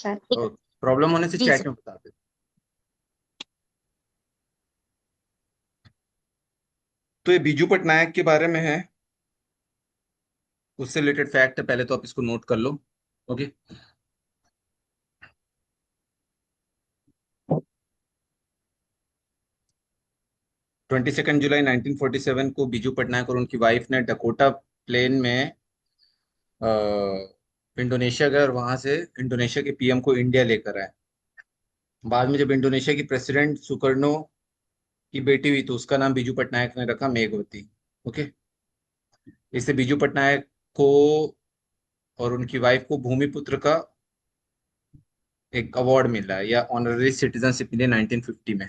अच्छा ठीक। प्रॉब्लम होने से जी चैट सर। में बता दे। तो ये बीजू पटनायक के बारे में है, उससे रिलेटेड फैक्ट है, पहले तो आप इसको नोट कर लो। ओके। 22 जुलाई 1947 को बीजू पटनायक और उनकी वाइफ ने डकोटा प्लेन में इंडोनेशिया गए और वहां से इंडोनेशिया के पीएम को इंडिया लेकर आए। बाद में जब इंडोनेशिया की प्रेसिडेंट सुकर्नो की बेटी हुई तो उसका नाम बीजू पटनायक ने रखा मेघवती। ओके। इससे बीजू पटनायक को और उनकी वाइफ को भूमिपुत्र का एक अवार्ड मिला है, या ऑनररी सिटीजनशिप मिली 1950 में।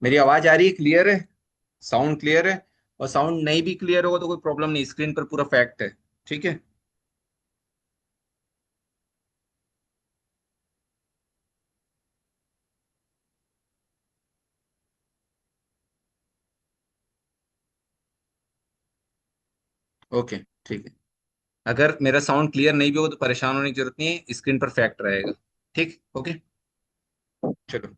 मेरी आवाज आ रही है, क्लियर है? साउंड क्लियर है? और साउंड नहीं भी क्लियर होगा तो कोई प्रॉब्लम नहीं, स्क्रीन पर पूरा फैक्ट है। ठीक है। ओके। ठीक है। अगर मेरा साउंड क्लियर नहीं भी हो तो परेशान होने की जरूरत नहीं है, स्क्रीन पर फैक्ट रहेगा। ठीक। ओके। चलो।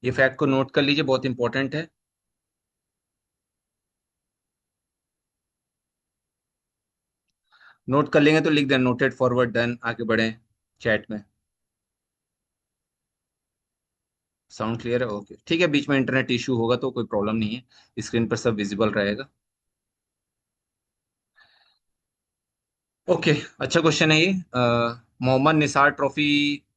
ये फैक्ट को नोट कर लीजिए, बहुत इंपॉर्टेंट है। नोट कर लेंगे तो लिख दें नोटेड फॉरवर्ड डन, आगे बढ़े चैट में। साउंड क्लियर है? ओके ठीक है, बीच में इंटरनेट इशू होगा तो कोई प्रॉब्लम नहीं है, स्क्रीन पर सब विजिबल रहेगा। ओके। अच्छा क्वेश्चन है ये। मोहम्मद निसार ट्रॉफी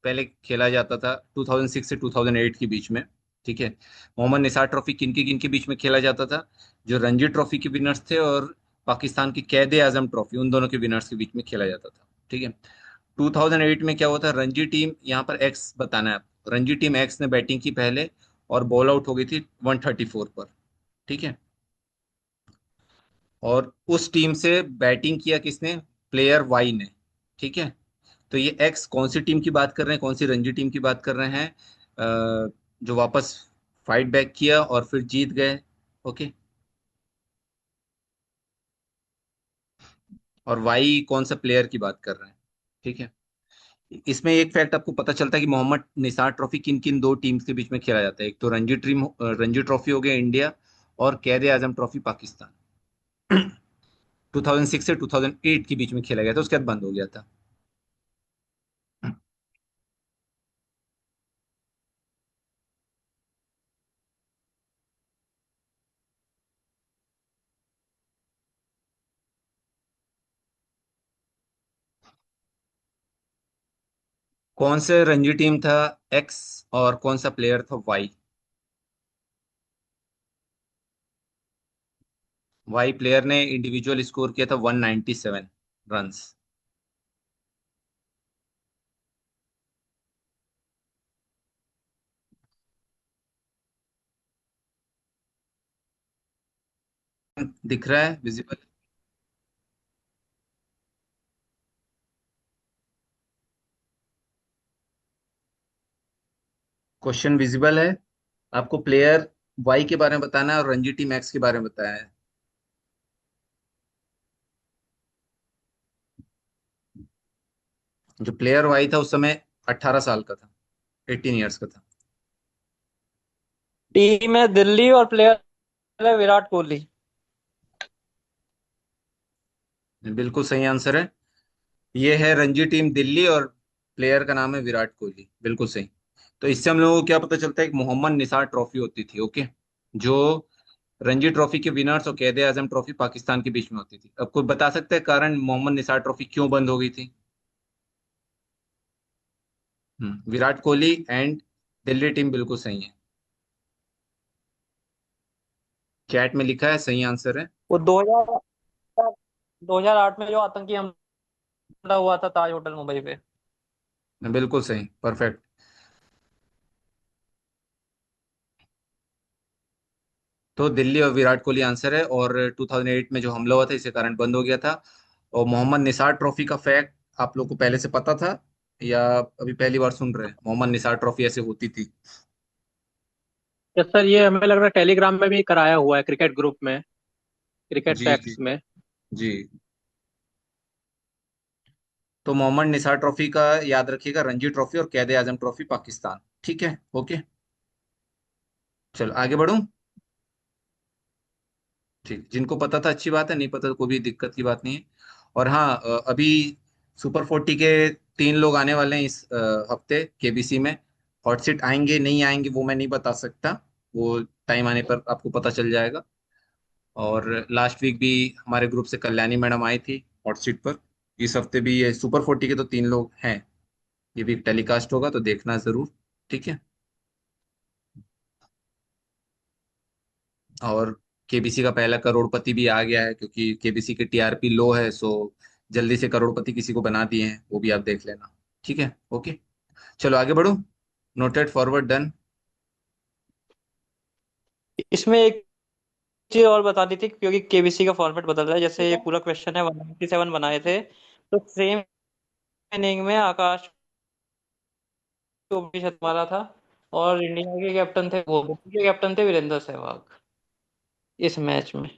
पहले खेला जाता था 2006 से 2008 के बीच में। ठीक है। मोहम्मद निसार ट्रॉफी किन के बीच में खेला जाता था? जो रणजी ट्रॉफी के विनर्स थे और पाकिस्तान की कैद ए आजम ट्रॉफी, उन दोनों के विनर्स के बीच में खेला जाता था। ठीक है। 2008 में क्या हुआ था, रणजी टीम, यहाँ पर एक्स बताना है आपको, रणजी टीम एक्स ने बैटिंग की पहले और बॉल आउट हो गई थी 134 पर। ठीक है। और उस टीम से बैटिंग किया किसने? प्लेयर वाई ने। ठीक है। तो ये एक्स कौन सी टीम की बात कर रहे हैं, कौन सी रणजी टीम की बात कर रहे हैं? जो वापस फाइट बैक किया और फिर जीत गए। ओके। और वाई कौन सा प्लेयर की बात कर रहे हैं? ठीक है। इसमें एक फैक्ट आपको पता चलता है कि मोहम्मद निसार ट्रॉफी किन किन दो टीम्स के बीच में खेला जाता है। एक तो रणजी ट्रॉफी हो गया इंडिया, और कैद आजम ट्रॉफी पाकिस्तान। 2006 से 2008 के बीच में खेला गया था, उसके बाद बंद हो गया था। कौन से रणजी टीम था एक्स, और कौन सा प्लेयर था वाई? वाई प्लेयर ने इंडिविजुअल स्कोर किया था 197 रन्स। दिख रहा है विजिबल? क्वेश्चन विजिबल है? आपको प्लेयर वाई के बारे में बताना है और रणजी टीम एक्स के बारे में बताया है। जो प्लेयर वाई था उस समय 18 साल का था, 18 ईयर्स का था। टीम है दिल्ली और प्लेयर है विराट कोहली। बिल्कुल सही आंसर है। ये है रणजी टीम दिल्ली और प्लेयर का नाम है विराट कोहली, बिल्कुल सही। तो इससे हम लोगों को क्या पता चलता है कि मोहम्मद निसार ट्रॉफी होती थी। ओके। जो रणजी ट्रॉफी के विनर्स और कैदे आजम ट्रॉफी पाकिस्तान के बीच में होती थी। अब कोई बता सकता है कारण मोहम्मद निसार ट्रॉफी क्यों बंद हो गई थी? विराट कोहली एंड दिल्ली टीम, बिल्कुल सही है। चैट में लिखा है, सही आंसर है। वो 2008 में जो आतंकी हमला हुआ था ताज होटल मुंबई पे। बिल्कुल सही, परफेक्ट। तो दिल्ली और विराट कोहली आंसर है। और 2008 में जो हमला हुआ था इसी कारण बंद हो गया था। और मोहम्मद निसार ट्रॉफी का फैक्ट आप लोग को पहले से पता था या अभी पहली बार सुन रहे हैं? मोहम्मद निसार ट्रॉफी ऐसे होती थी। यस सर, ये हमें लग रहा है टेलीग्राम में भी कराया हुआ है, क्रिकेट ग्रुप में, क्रिकेट जी जी फैक्ट्स में। जी। तो मोहम्मद निसार ट्रॉफी का याद रखिएगा, रणजी ट्रॉफी और कैद आजम ट्रॉफी पाकिस्तान। ठीक है, ओके। चलो आगे बढ़ूं। ठीक, जिनको पता था अच्छी बात है, नहीं पता तो कोई भी दिक्कत की बात नहीं है। और हाँ, अभी सुपर 40 के 3 लोग आने वाले हैं इस हफ्ते केबीसी में। हॉट सीट आएंगे नहीं आएंगे वो मैं नहीं बता सकता, वो टाइम आने पर आपको पता चल जाएगा। और लास्ट वीक भी हमारे ग्रुप से कल्याणी मैडम आई थी हॉट सीट पर। इस हफ्ते भी ये सुपर 40 के तो 3 लोग हैं। ये भी टेलीकास्ट होगा तो देखना जरूर। ठीक है। और केबीसी का पहला करोड़पति भी आ गया है, क्योंकि केबीसी की टीआरपी लो है, सो जल्दी से करोड़पति किसी को बना दिए हैं, वो भी आप देख लेना। ठीक है, ओके। चलो आगे बढ़ो। Noted, forward, done. इसमें एक चीज और बता दी थी, क्योंकि केबीसी का फॉर्मेट बदल रहा है। जैसे ये पूरा क्वेश्चन है 197 बनाए थे, तो सेम इनिंग में आकाश को भी शतक मारा था। और इंडिया के कैप्टन थे, वो के कैप्टन थे वीरेंद्र सहवाग इस मैच में।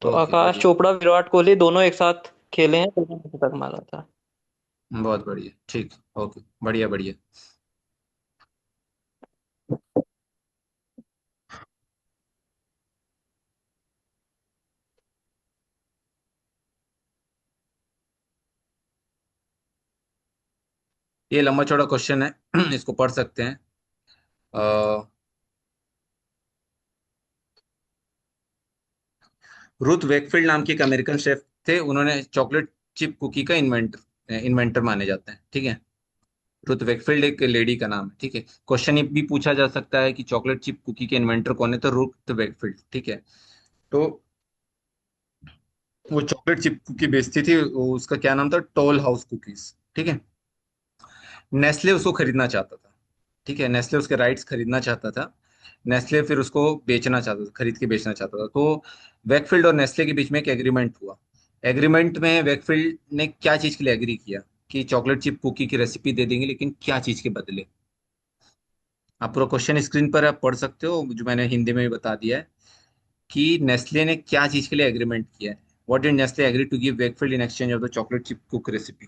तो ओके, आकाश बढ़िया। चोपड़ा विराट कोहली दोनों एक साथ खेले हैं, दोनों ने शतक मारा था। बहुत बढ़िया, ठीक। ओके, बढ़िया बढ़िया। ये लंबा चौड़ा क्वेश्चन है इसको पढ़ सकते हैं। रुथ वेकफील्ड नाम के एक अमेरिकन शेफ थे, उन्होंने चॉकलेट चिप कुकी का इन्वेंटर माने जाते हैं। ठीक है। रुथ वेकफील्ड एक लेडी का नाम है। ठीक है। क्वेश्चन ये भी पूछा जा सकता है कि चॉकलेट चिप कुकी के इन्वेंटर कौन है, तो रुथ वेकफील्ड। ठीक है। तो वो चॉकलेट चिप कुकी बेचती थी, उसका क्या नाम था, टोल हाउस कुकीज। ठीक है। नेस्ले उसको खरीदना चाहता था। ठीक है, नेस्ले उसके राइट्स खरीदना चाहता था। नेस्ले फिर उसको बेचना चाहता था, खरीद के बेचना चाहता था। तो वेकफील्ड और नेस्ले के बीच में एक एग्रीमेंट हुआ। एग्रीमेंट में वेकफील्ड ने क्या चीज के लिए एग्री किया कि चॉकलेट चिप कुकी की रेसिपी दे देंगे, लेकिन क्या चीज के बदले? आप पूरा क्वेश्चन स्क्रीन पर आप पढ़ सकते हो, जो मैंने हिंदी में भी बता दिया है कि नेस्ले ने क्या चीज के लिए एग्रीमेंट किया है। What did Nestle agree to give Wakefield in exchange of the chocolate chip cook recipe?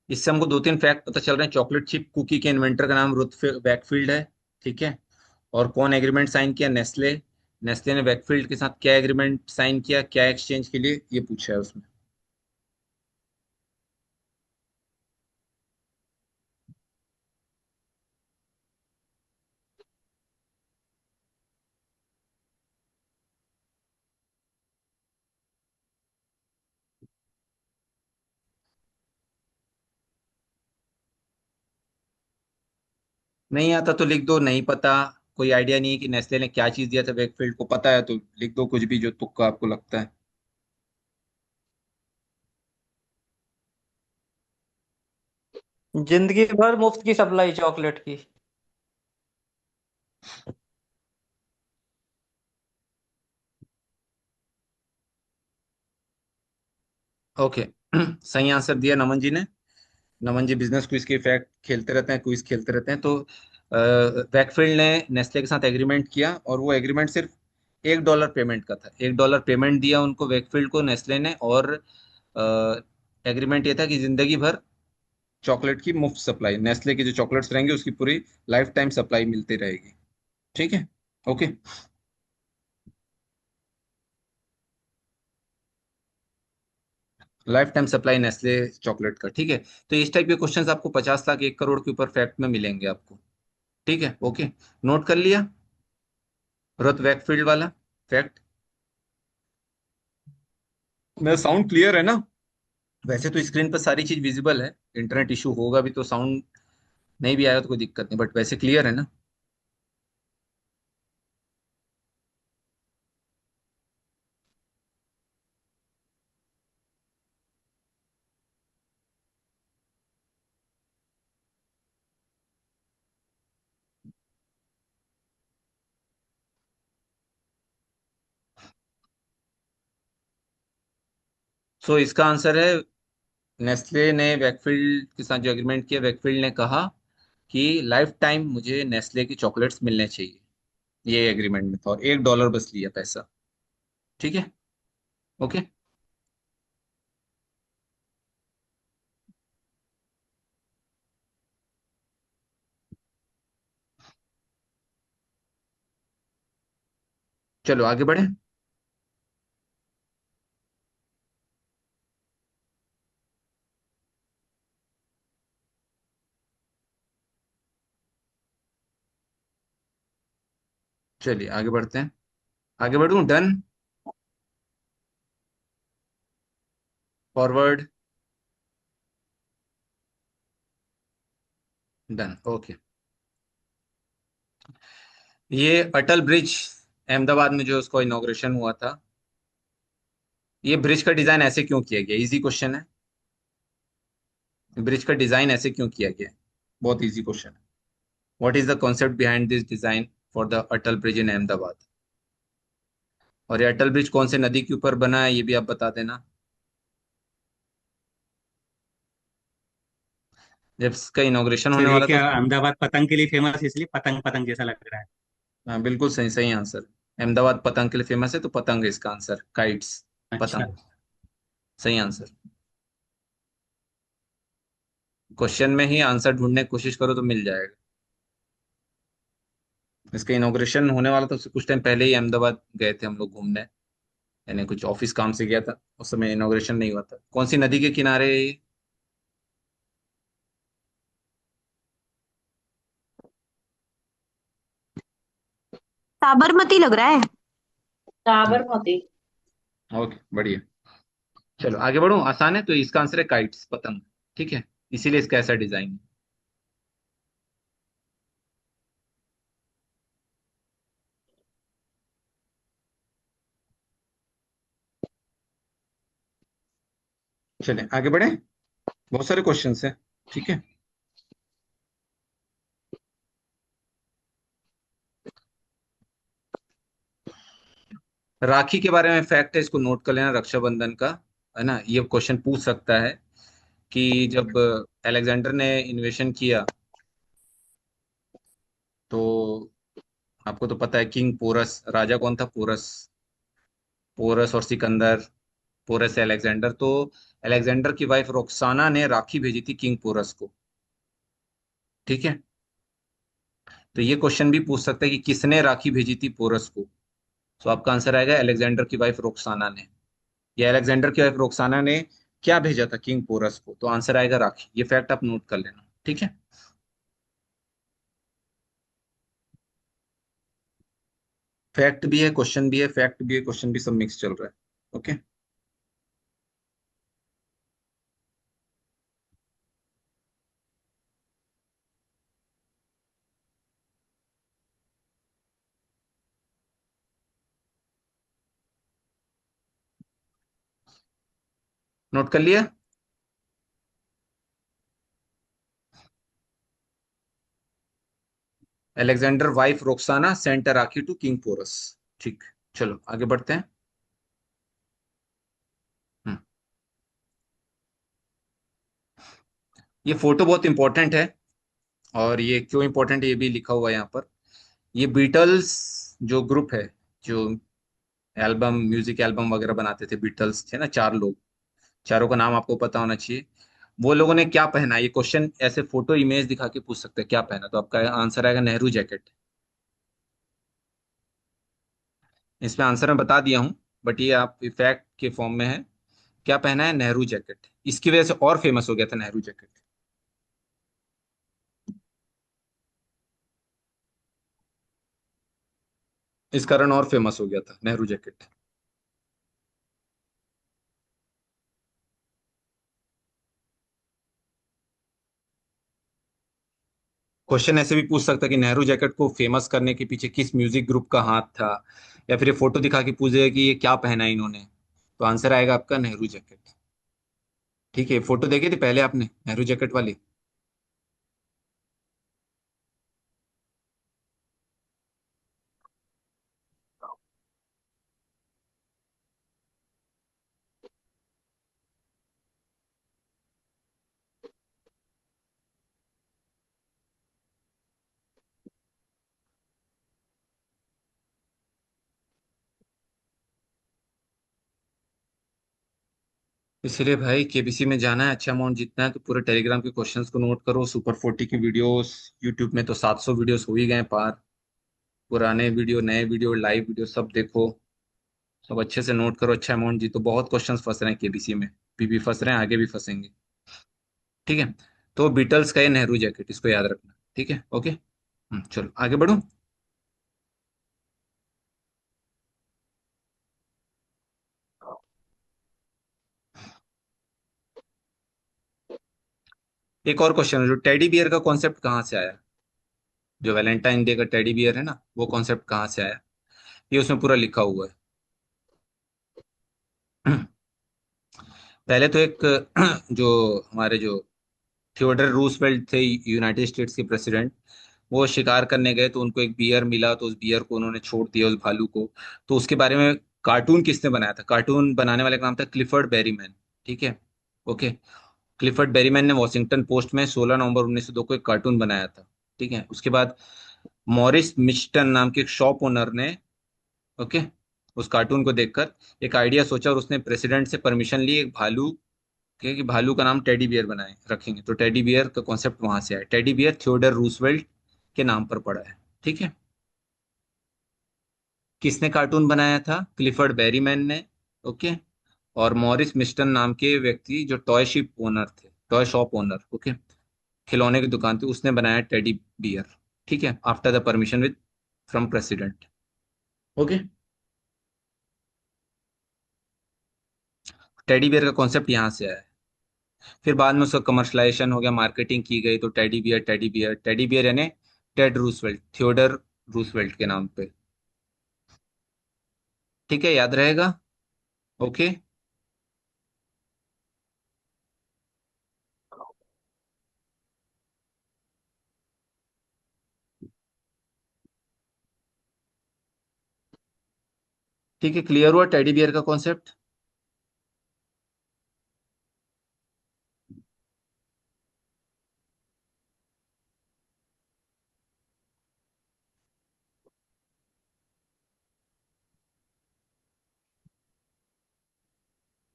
इससे हमको 2-3 फैक्ट पता चल रहे हैं। चॉकलेट चिप कुकी के इन्वेंटर का नाम रुथ वेकफील्ड है। ठीक है। और कौन एग्रीमेंट साइन किया? नेस्ले। नेस्ले ने वेकफील्ड के साथ क्या एग्रीमेंट साइन किया, क्या एक्सचेंज के लिए, ये पूछा है उसमें। नहीं आता तो लिख दो, नहीं पता, कोई आइडिया नहीं है कि नेस्ले ने क्या चीज दिया था वेकफील्ड को, पता है तो लिख दो कुछ भी जो तुक्का आपको लगता है। जिंदगी भर मुफ्त की सप्लाई चॉकलेट की। ओके सही आंसर दिया नमन जी ने। नमन जी बिजनेस क्विज के फैक्ट खेलते रहते हैं, क्विज खेलते रहते हैं। तो वैकफील्ड ने नेस्ले के साथ एग्रीमेंट किया, और वो एग्रीमेंट सिर्फ $1 पेमेंट का था। $1 पेमेंट दिया उनको वैकफील्ड को नेस्ले ने। और एग्रीमेंट ये था कि जिंदगी भर चॉकलेट की मुफ्त सप्लाई, नेस्ले की जो चॉकलेट्स रहेंगे उसकी पूरी लाइफ टाइम सप्लाई मिलती रहेगी। ठीक है, okay. Life time supply Nestle chocolate का। ठीक है। तो इस टाइप के क्वेश्चंस आपको 50 लाख 1 करोड़ के ऊपर फैक्ट में मिलेंगे आपको। ठीक है, ओके। नोट कर लिया रथ वैकफील्ड वाला फैक्ट? मेरा साउंड क्लियर है ना? वैसे तो स्क्रीन पर सारी चीज विजिबल है, इंटरनेट इशू होगा भी तो साउंड नहीं भी आएगा तो कोई दिक्कत नहीं, बट वैसे क्लियर है ना? सो इसका आंसर है, नेस्ले ने वेकफील्ड के साथ जो एग्रीमेंट किया, वेकफील्ड ने कहा कि लाइफ टाइम मुझे नेस्ले की चॉकलेट्स मिलने चाहिए। ये एग्रीमेंट में था, और $1 बस लिया पैसा। ठीक है। ओके। चलो आगे बढ़े। चलिए आगे बढ़ते हैं। आगे बढ़ूं? डन? फॉरवर्ड? डन। ओके। ये अटल ब्रिज, अहमदाबाद में जो उसको इनॉग्रेशन हुआ था, ये ब्रिज का डिजाइन ऐसे क्यों किया गया? इजी क्वेश्चन है। ब्रिज का डिजाइन ऐसे क्यों किया गया? बहुत इजी क्वेश्चन है। What is the concept behind this design for the Atal bridge इन अहमदाबाद? और ये अटल ब्रिज कौन से नदी के ऊपर बना है, ये भी आप बता देना। जब इसका इनॉग्रेशन होने सर ये वाला था क्या अहमदाबाद पतंग के लिए फेमस है इसलिए पतंग पतंग जैसा लग रहा है। हाँ बिल्कुल सही, सही आंसर। अहमदाबाद पतंग के लिए फेमस है, तो पतंग है इसका आंसर, काइट्स। अच्छा। पतंग। सही आंसर। क्वेश्चन में ही आंसर ढूंढने की कोशिश करो तो मिल जाएगा। इसका इनॉग्रेशन होने वाला था, उससे कुछ टाइम पहले ही अहमदाबाद गए थे हम लोग घूमने। यानी कुछ ऑफिस काम से गया था, उस समय इनॉग्रेशन नहीं हुआ था। कौन सी नदी के किनारे है ये? साबरमती लग रहा है। हम्म, साबरमती। ओके बढ़िया। चलो आगे बढ़ूं, आसान है, तो इसका आंसर है काइट्स, पतंग। ठीक है, इसीलिए इसका ऐसा डिजाइन है। चलिए आगे बढ़े। बहुत सारे क्वेश्चंस हैं। ठीक है। राखी के बारे में फैक्ट है, इसको नोट कर लेना, रक्षाबंधन का। है ना, ये क्वेश्चन पूछ सकता है कि जब अलेक्जेंडर ने इन्वेशन किया, तो आपको तो पता है, किंग पोरस, राजा कौन था? पोरस। पोरस और सिकंदर। पोरस से अलेक्जेंडर, तो अलेक्जेंडर की वाइफ रोक्साना ने राखी भेजी थी किंग पोरस को। ठीक है। तो ये क्वेश्चन भी पूछ सकता है कि किसने राखी भेजी थी पोरस को। तो आपका आंसर आएगा अलेक्जेंडर की वाइफ रोक्साना ने। या अलेक्जेंडर की वाइफ रोक्साना ने क्या भेजा था किंग पोरस को, तो आंसर आएगा राखी। ये फैक्ट आप नोट कर लेना। ठीक है। फैक्ट भी है, क्वेश्चन भी है, फैक्ट भी है, क्वेश्चन भी, सब मिक्स चल रहा है। ओके। नोट कर लिया? Alexander wife Roxana sent rakhi to king Porus. ठीक। चलो आगे बढ़ते हैं। हम्म, ये फोटो बहुत इंपॉर्टेंट है। और ये क्यों इंपॉर्टेंट है, ये भी लिखा हुआ है यहाँ पर। ये बीटल्स जो ग्रुप है, जो एल्बम, म्यूजिक एल्बम वगैरह बनाते थे, बीटल्स थे ना, चार लोग। चारों का नाम आपको पता होना चाहिए। वो लोगों ने क्या पहना, ये क्वेश्चन ऐसे फोटो इमेज दिखा के पूछ सकते हैं, क्या पहना, तो आपका आंसर आएगा नेहरू जैकेट। इसमें आंसर मैं बता दिया हूँ, बट ये आप फैक्ट के फॉर्म में है। क्या पहना है? नेहरू जैकेट। इसकी वजह से और फेमस हो गया था नेहरू जैकेट। इस कारण और फेमस हो गया था नेहरू जैकेट। क्वेश्चन ऐसे भी पूछ सकता है कि नेहरू जैकेट को फेमस करने के पीछे किस म्यूजिक ग्रुप का हाथ था। या फिर ये फोटो दिखा के पूछेगा कि ये क्या पहना है इन्होंने, तो आंसर आएगा आपका नेहरू जैकेट। ठीक है, फोटो देखी थी पहले आपने नेहरू जैकेट वाली? इसलिए भाई केबीसी में जाना है, अच्छा अमाउंट जीतना है तो पूरे टेलीग्राम के क्वेश्चंस को नोट करो। सुपर 40 की वीडियोस, यूट्यूब में तो 700 वीडियोस हो ही गए पार। पुराने वीडियो, नए वीडियो, लाइव वीडियो सब देखो। सब अच्छे से नोट करो, अच्छा अमाउंट जीतो। बहुत क्वेश्चंस फंस रहे हैं केबीसी में, भी फंस रहे हैं, आगे भी फंसेंगे। ठीक है। तो बीटल्स का ये नेहरू जैकेट, इसको याद रखना। ठीक है, ओके। चलो आगे बढ़ो। एक और क्वेश्चन है, जो टेडी बियर का कॉन्सेप्ट कहाँ से आया? जो वैलेंटाइन डे का टेडी बियर है ना, वो कॉन्सेप्ट कहाँ से आया? ये उसमें पूरा लिखा हुआ है। पहले तो एक जो हमारे जो थियोडर रूजवेल्ट थे, यूनाइटेड स्टेट्स के प्रेसिडेंट, वो शिकार करने गए तो उनको एक बियर मिला, तो उस बियर को उन्होंने छोड़ दिया, उस भालू को। तो उसके बारे में कार्टून किसने बनाया था? कार्टून बनाने वाले का नाम था क्लिफर्ड बेरीमैन। ठीक है, ओके। क्लिफर्ड बेरीमैन ने वॉशिंगटन पोस्ट में 16 नवंबर 1902 को एक कार्टून बनाया था। ठीक है, उसके बाद मॉरिस मिचटन नाम के एक शॉप ओनर ने, ओके, उस कार्टून को देखकर एक आइडिया सोचा और उसने प्रेसिडेंट से परमिशन ली एक भालू कि भालू का नाम टेडी बियर बनाए रखेंगे। तो टेडी बियर का कॉन्सेप्ट वहां से आया। टेडी बियर थियोडर रूजवेल्ट के नाम पर पड़ा है। ठीक है। किसने कार्टून बनाया था? क्लिफर्ड बेरीमैन ने। ओके। और मॉरिस मिस्टन नाम के व्यक्ति, जो टॉय शिप ओनर थे, टॉय शॉप ओनर, ओके, खिलौने की दुकान थी, उसने बनाया टेडी बियर। ठीक है, after the permission with from president. Okay. Teddy bear का कॉन्सेप्ट यहाँ से आया है। फिर बाद में उसका कमर्शलाइजेशन हो गया, मार्केटिंग की गई, तो teddy bear, teddy bear, teddy bear यानी टेड रूसवेल्ट, थियोडर रूसवेल्ट के नाम पे। ठीक है, याद रहेगा। ओके। ठीक है, क्लियर हुआ टेडी बियर का कॉन्सेप्ट।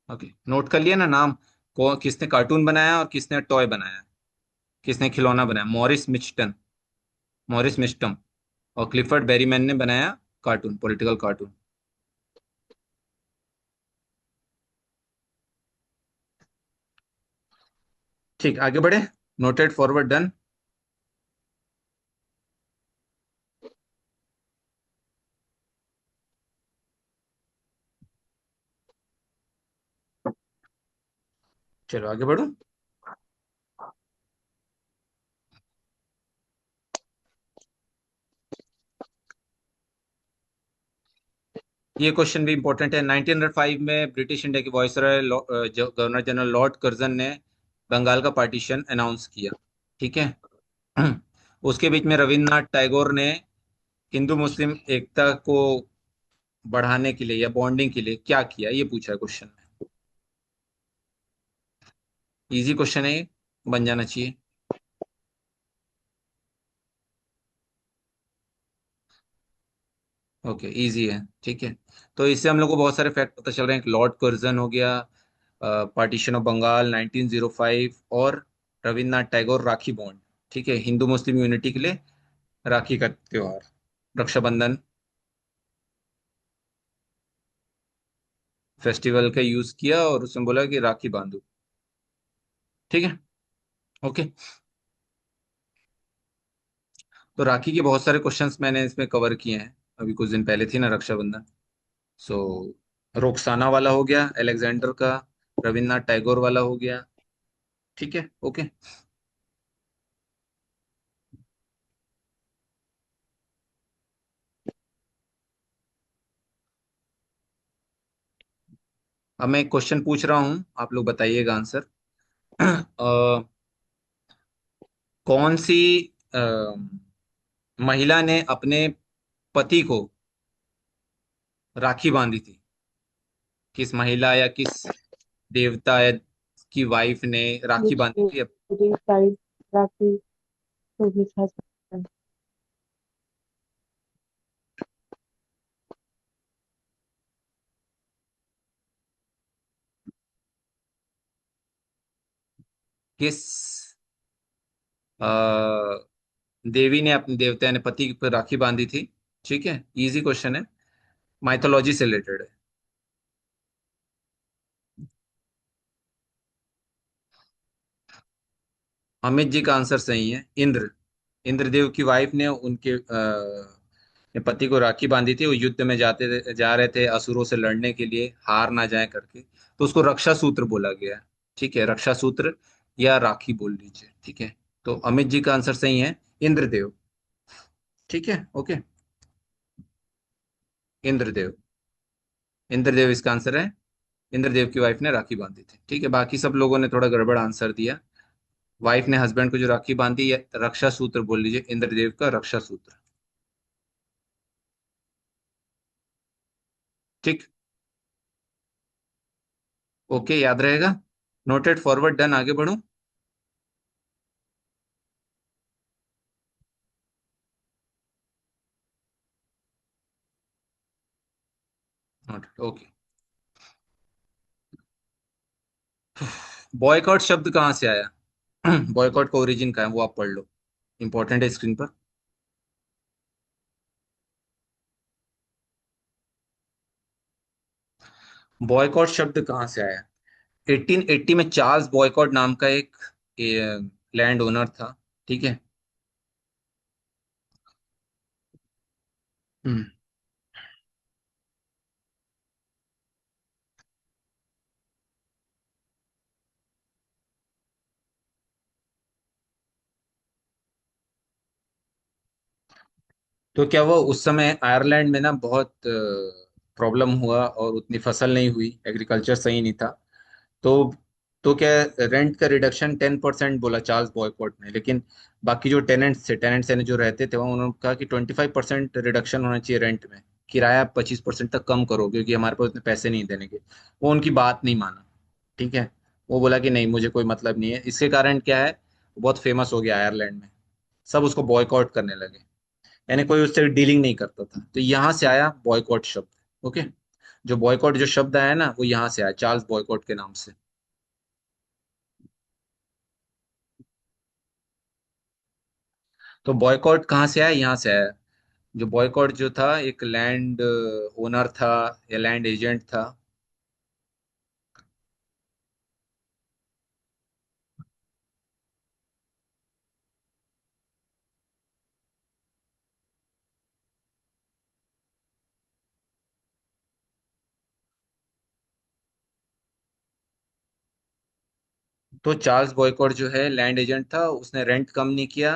ओके, नोट कर लिया ना नाम? किसने कार्टून बनाया और किसने टॉय बनाया, किसने खिलौना बनाया? Morris Michtom, Morris Michtom. और क्लिफर्ड बेरीमैन ने बनाया कार्टून, पॉलिटिकल कार्टून। ठीक, आगे बढ़े। Noted, forward, done. चलो आगे बढ़ो। ये क्वेश्चन भी इंपॉर्टेंट है। 1905 में ब्रिटिश इंडिया के viceroy governor general Lord Curzon ने बंगाल का पार्टीशन अनाउंस किया। ठीक है। उसके बीच में रविन्द्रनाथ टैगोर ने हिंदू मुस्लिम एकता को बढ़ाने के लिए या बॉन्डिंग के लिए क्या किया, ये पूछा है क्वेश्चन में। इजी क्वेश्चन है ये, बन जाना चाहिए। ओके, इजी है। ठीक है। तो इससे हम लोग को बहुत सारे फैक्ट पता चल रहे हैं। लॉर्ड कर्जन हो गया, पार्टीशन ऑफ बंगाल 1905, और रविन्द्रनाथ टैगोर, राखी बॉन्ड। ठीक है, हिंदू मुस्लिम यूनिटी के लिए राखी का त्योहार, रक्षाबंधन फेस्टिवल का यूज किया और उसमें बोला कि राखी बांधो। ठीक है, ओके। तो राखी के बहुत सारे क्वेश्चंस मैंने इसमें कवर किए हैं। अभी कुछ दिन पहले थी ना रक्षाबंधन। सो रोक्साना वाला हो गया, अलेक्जेंडर का, रविन्द्रनाथ टैगोर वाला हो गया। ठीक है, ओके। अब मैं एक क्वेश्चन पूछ रहा हूं, आप लोग बताइएगा आंसर। कौन सी अ, महिला ने अपने पति को राखी बांधी थी? किस महिला या किस देवता या की वाइफ ने राखी which बांधी थी? side Rakhi to his husband. किस अ, देवी ने अपने देवता ने पति पर राखी बांधी थी? ठीक है, इजी क्वेश्चन है, माइथोलॉजी से रिलेटेड है। अमित जी का आंसर सही है, इंद्र। इंद्रदेव की वाइफ ने उनके ने पति को राखी बांधी थी। वो युद्ध में जा रहे थे असुरों से लड़ने के लिए, हार ना जाए करके, तो उसको रक्षा सूत्र बोला गया है। ठीक है, रक्षा सूत्र या राखी बोल लीजिए। ठीक है, तो अमित जी का आंसर सही है, इंद्रदेव। ठीक है, ओके, इंद्रदेव। इंद्रदेव इसका आंसर है। इंद्रदेव की वाइफ ने राखी बांधी थी। ठीक है, बाकी सब लोगों ने थोड़ा गड़बड़ आंसर दिया। वाइफ ने हस्बैंड को जो राखी बांधी, या रक्षा सूत्र बोल लीजिए, इंद्रदेव का रक्षा सूत्र। ठीक, ओके, याद रहेगा। नोटेड, फॉरवर्ड, डन, आगे बढ़ूं। Noted, okay. बॉयकॉट शब्द कहाँ से आया? बॉयकॉट का ओरिजिन का है, वो आप पढ़ लो, इंपॉर्टेंट है स्क्रीन पर। बॉयकॉट शब्द कहाँ से आया? 1880 में चार्ल्स बॉयकॉट नाम का एक लैंड ओनर था। ठीक है। हम्म। तो क्या वो उस समय आयरलैंड में ना बहुत प्रॉब्लम हुआ और उतनी फसल नहीं हुई, एग्रीकल्चर सही नहीं था। तो क्या, रेंट का रिडक्शन 10% बोला चार्ल्स बॉयकॉट ने, लेकिन बाकी जो टेनेंट्स यानी जो रहते थे वहाँ, उन्होंने कहा कि 25% रिडक्शन होना चाहिए रेंट में, किराया 25% तक कम करो, क्योंकि हमारे पास उतने पैसे नहीं देने के। वो उनकी बात नहीं माना। ठीक है, वो बोला कि नहीं, मुझे कोई मतलब नहीं है। इसके कारण क्या है, वो बहुत फेमस हो गया आयरलैंड में, सब उसको बॉयकॉट करने लगे, यानी कोई उससे डीलिंग नहीं करता था। तो यहाँ से आया बॉयकॉट शब्द। ओके, जो बॉयकॉट जो शब्द आया ना, वो यहाँ से आया, चार्ल्स बॉयकॉट के नाम से। तो बॉयकॉट कहाँ से आया? यहाँ से आया। जो बॉयकॉट जो था, एक लैंड ओनर था या लैंड एजेंट था। तो चार्ल्स बॉयकॉट जो है लैंड एजेंट था, उसने रेंट कम नहीं किया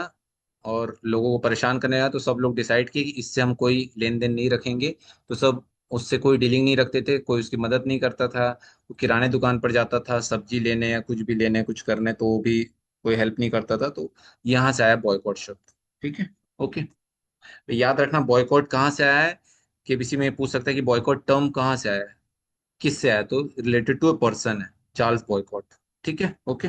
और लोगों को परेशान करने लगा। तो सब लोग डिसाइड किए कि इससे हम कोई लेन देन नहीं रखेंगे। तो सब उससे कोई डीलिंग नहीं रखते थे, कोई उसकी मदद नहीं करता था। वो किराने दुकान पर जाता था सब्जी लेने या कुछ भी लेने, कुछ करने, तो वो भी कोई हेल्प नहीं करता था। तो यहाँ से आया बॉयकॉट शब्द। ठीक है, ओके। तो याद रखना, बॉयकॉट कहाँ से आया है। केबीसी में पूछ सकता है कि बॉयकॉट टर्म कहाँ से आया है, किससे आया, तो रिलेटेड टू अ पर्सन है, चार्ल्स बॉयकॉट। ठीक है, okay.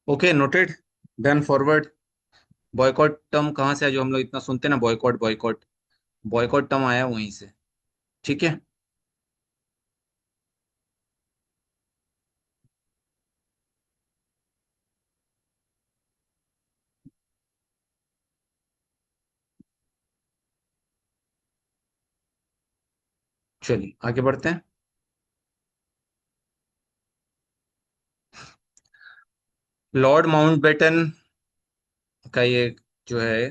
Okay, noted, done, forward. Boycott term कहाँ से है, जो हम लोग इतना सुनते हैं ना, बॉयकॉट बॉयकॉट, बॉयकॉट टर्म आया वहीं से। ठीक है, चलिए आगे बढ़ते हैं। लॉर्ड माउंटबेटन का ये जो है,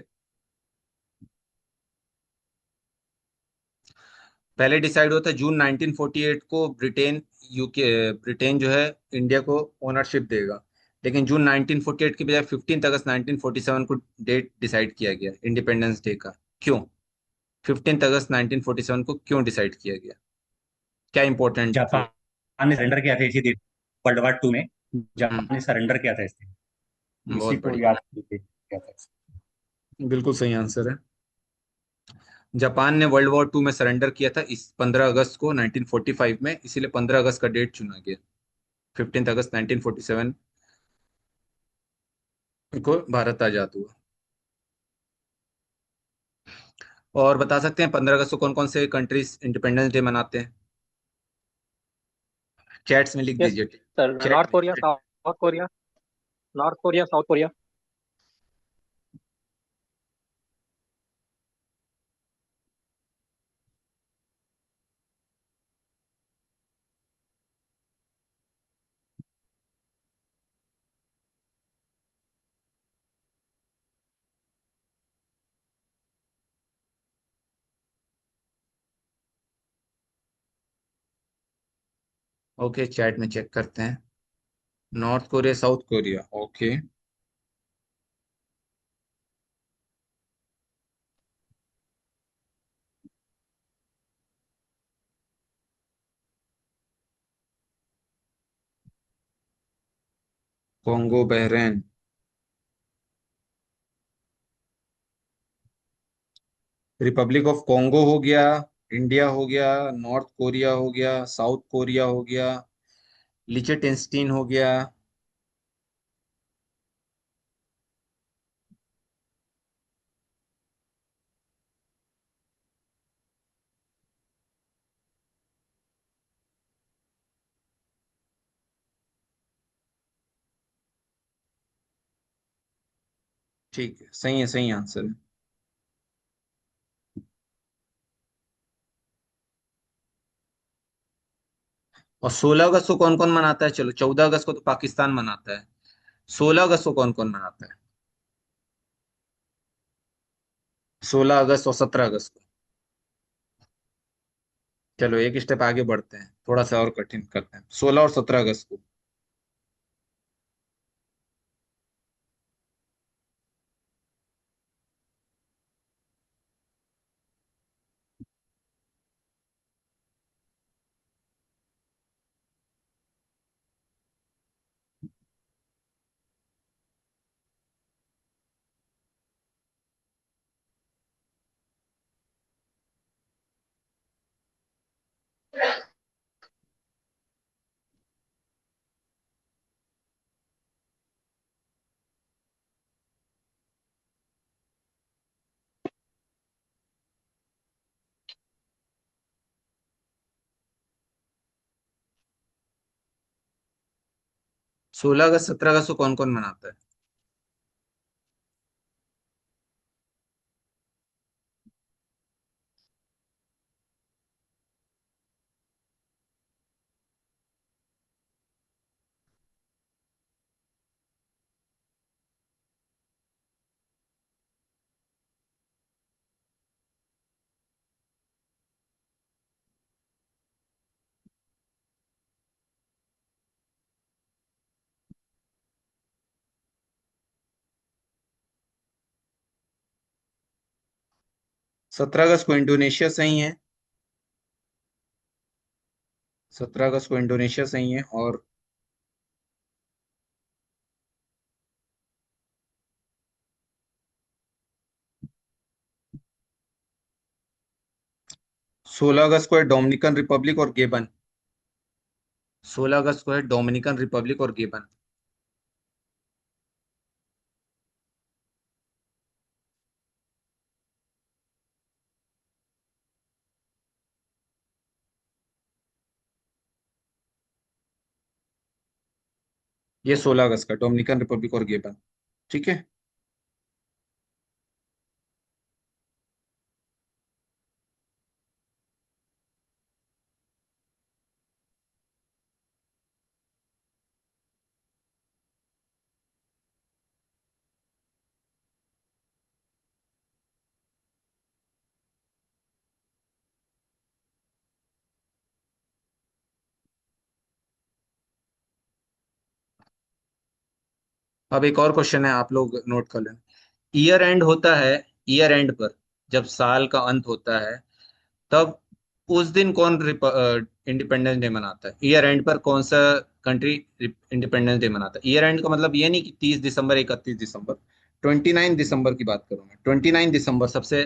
पहले डिसाइड हुआ था जून 1948 को, ब्रिटेन जो है इंडिया को ओनरशिप देगा। लेकिन जून 1948 की बजाय 15 अगस्त 1947 को डेट डिसाइड किया गया इंडिपेंडेंस डे का। क्यों? 15 अगस्त 1947 को क्यों डिसाइड किया गया? क्या इंपॉर्टेंट थे? जापान ने सरेंडर किया था इसी दिन, वर्ल्ड वॉर 2 में हम्म। जापान ने सरेंडर किया था इस दिन, इसी बहुत को बढ़िया। याद करके किया था। बिल्कुल सही आंसर है। जापान ने वर्ल्ड वॉर 2 में सरेंडर किया था इस 15 अगस्त को 1945 में, इसीलिए 15 अगस्त का डेट चुना गया। 15 अगस्त 1947 को भारत आजाद हुआ। और बता सकते हैं 15 अगस्त को कौन कौन से कंट्रीज इंडिपेंडेंस डे मनाते हैं? चैट्स में लिख यस दीजिए। सर, चैट नॉर्थ में Korea, chat. South Korea, north Korea, south Korea. Okay, chat में चेक करते हैं। North Korea, south Korea, okay. Congo, Bahrain. Republic of Congo हो गया, इंडिया हो गया, नॉर्थ कोरिया हो गया, साउथ कोरिया हो गया, लिचेटेंस्टीन हो गया। ठीक है, सही आंसर है। और 16 अगस्त को कौन कौन मनाता है? चलो, 14 अगस्त को तो पाकिस्तान मनाता है। 16 अगस्त को कौन कौन मनाता है? 16 अगस्त और 17 अगस्त को। चलो, एक स्टेप आगे बढ़ते हैं, थोड़ा सा और कठिन करते हैं। 16 और 17 अगस्त को। 16 अगस्त, 17 अगस्त को कौन कौन मनाता है? 17 अगस्त को इंडोनेशिया सही है। 17 अगस्त को इंडोनेशिया सही है। और 16 अगस्त को है डोमिनिकन रिपब्लिक और गेबन। 16 अगस्त को है डोमिनिकन रिपब्लिक और गेबन। ये 16 अगस्त का डोमिनिकन रिपब्लिक और गेबन। ठीक है। अब एक और क्वेश्चन है, आप लोग नोट कर लें। ईयर एंड होता है, ईयर एंड पर जब साल का अंत होता है, तब उस दिन कौन इंडिपेंडेंस डे मनाता है? ईयर एंड पर कौन सा कंट्री इंडिपेंडेंस डे मनाता है? ईयर एंड का मतलब ये नहीं कि 30 दिसंबर, 31 दिसंबर। 29 दिसंबर की बात करूँ मैं। 29 दिसंबर, सबसे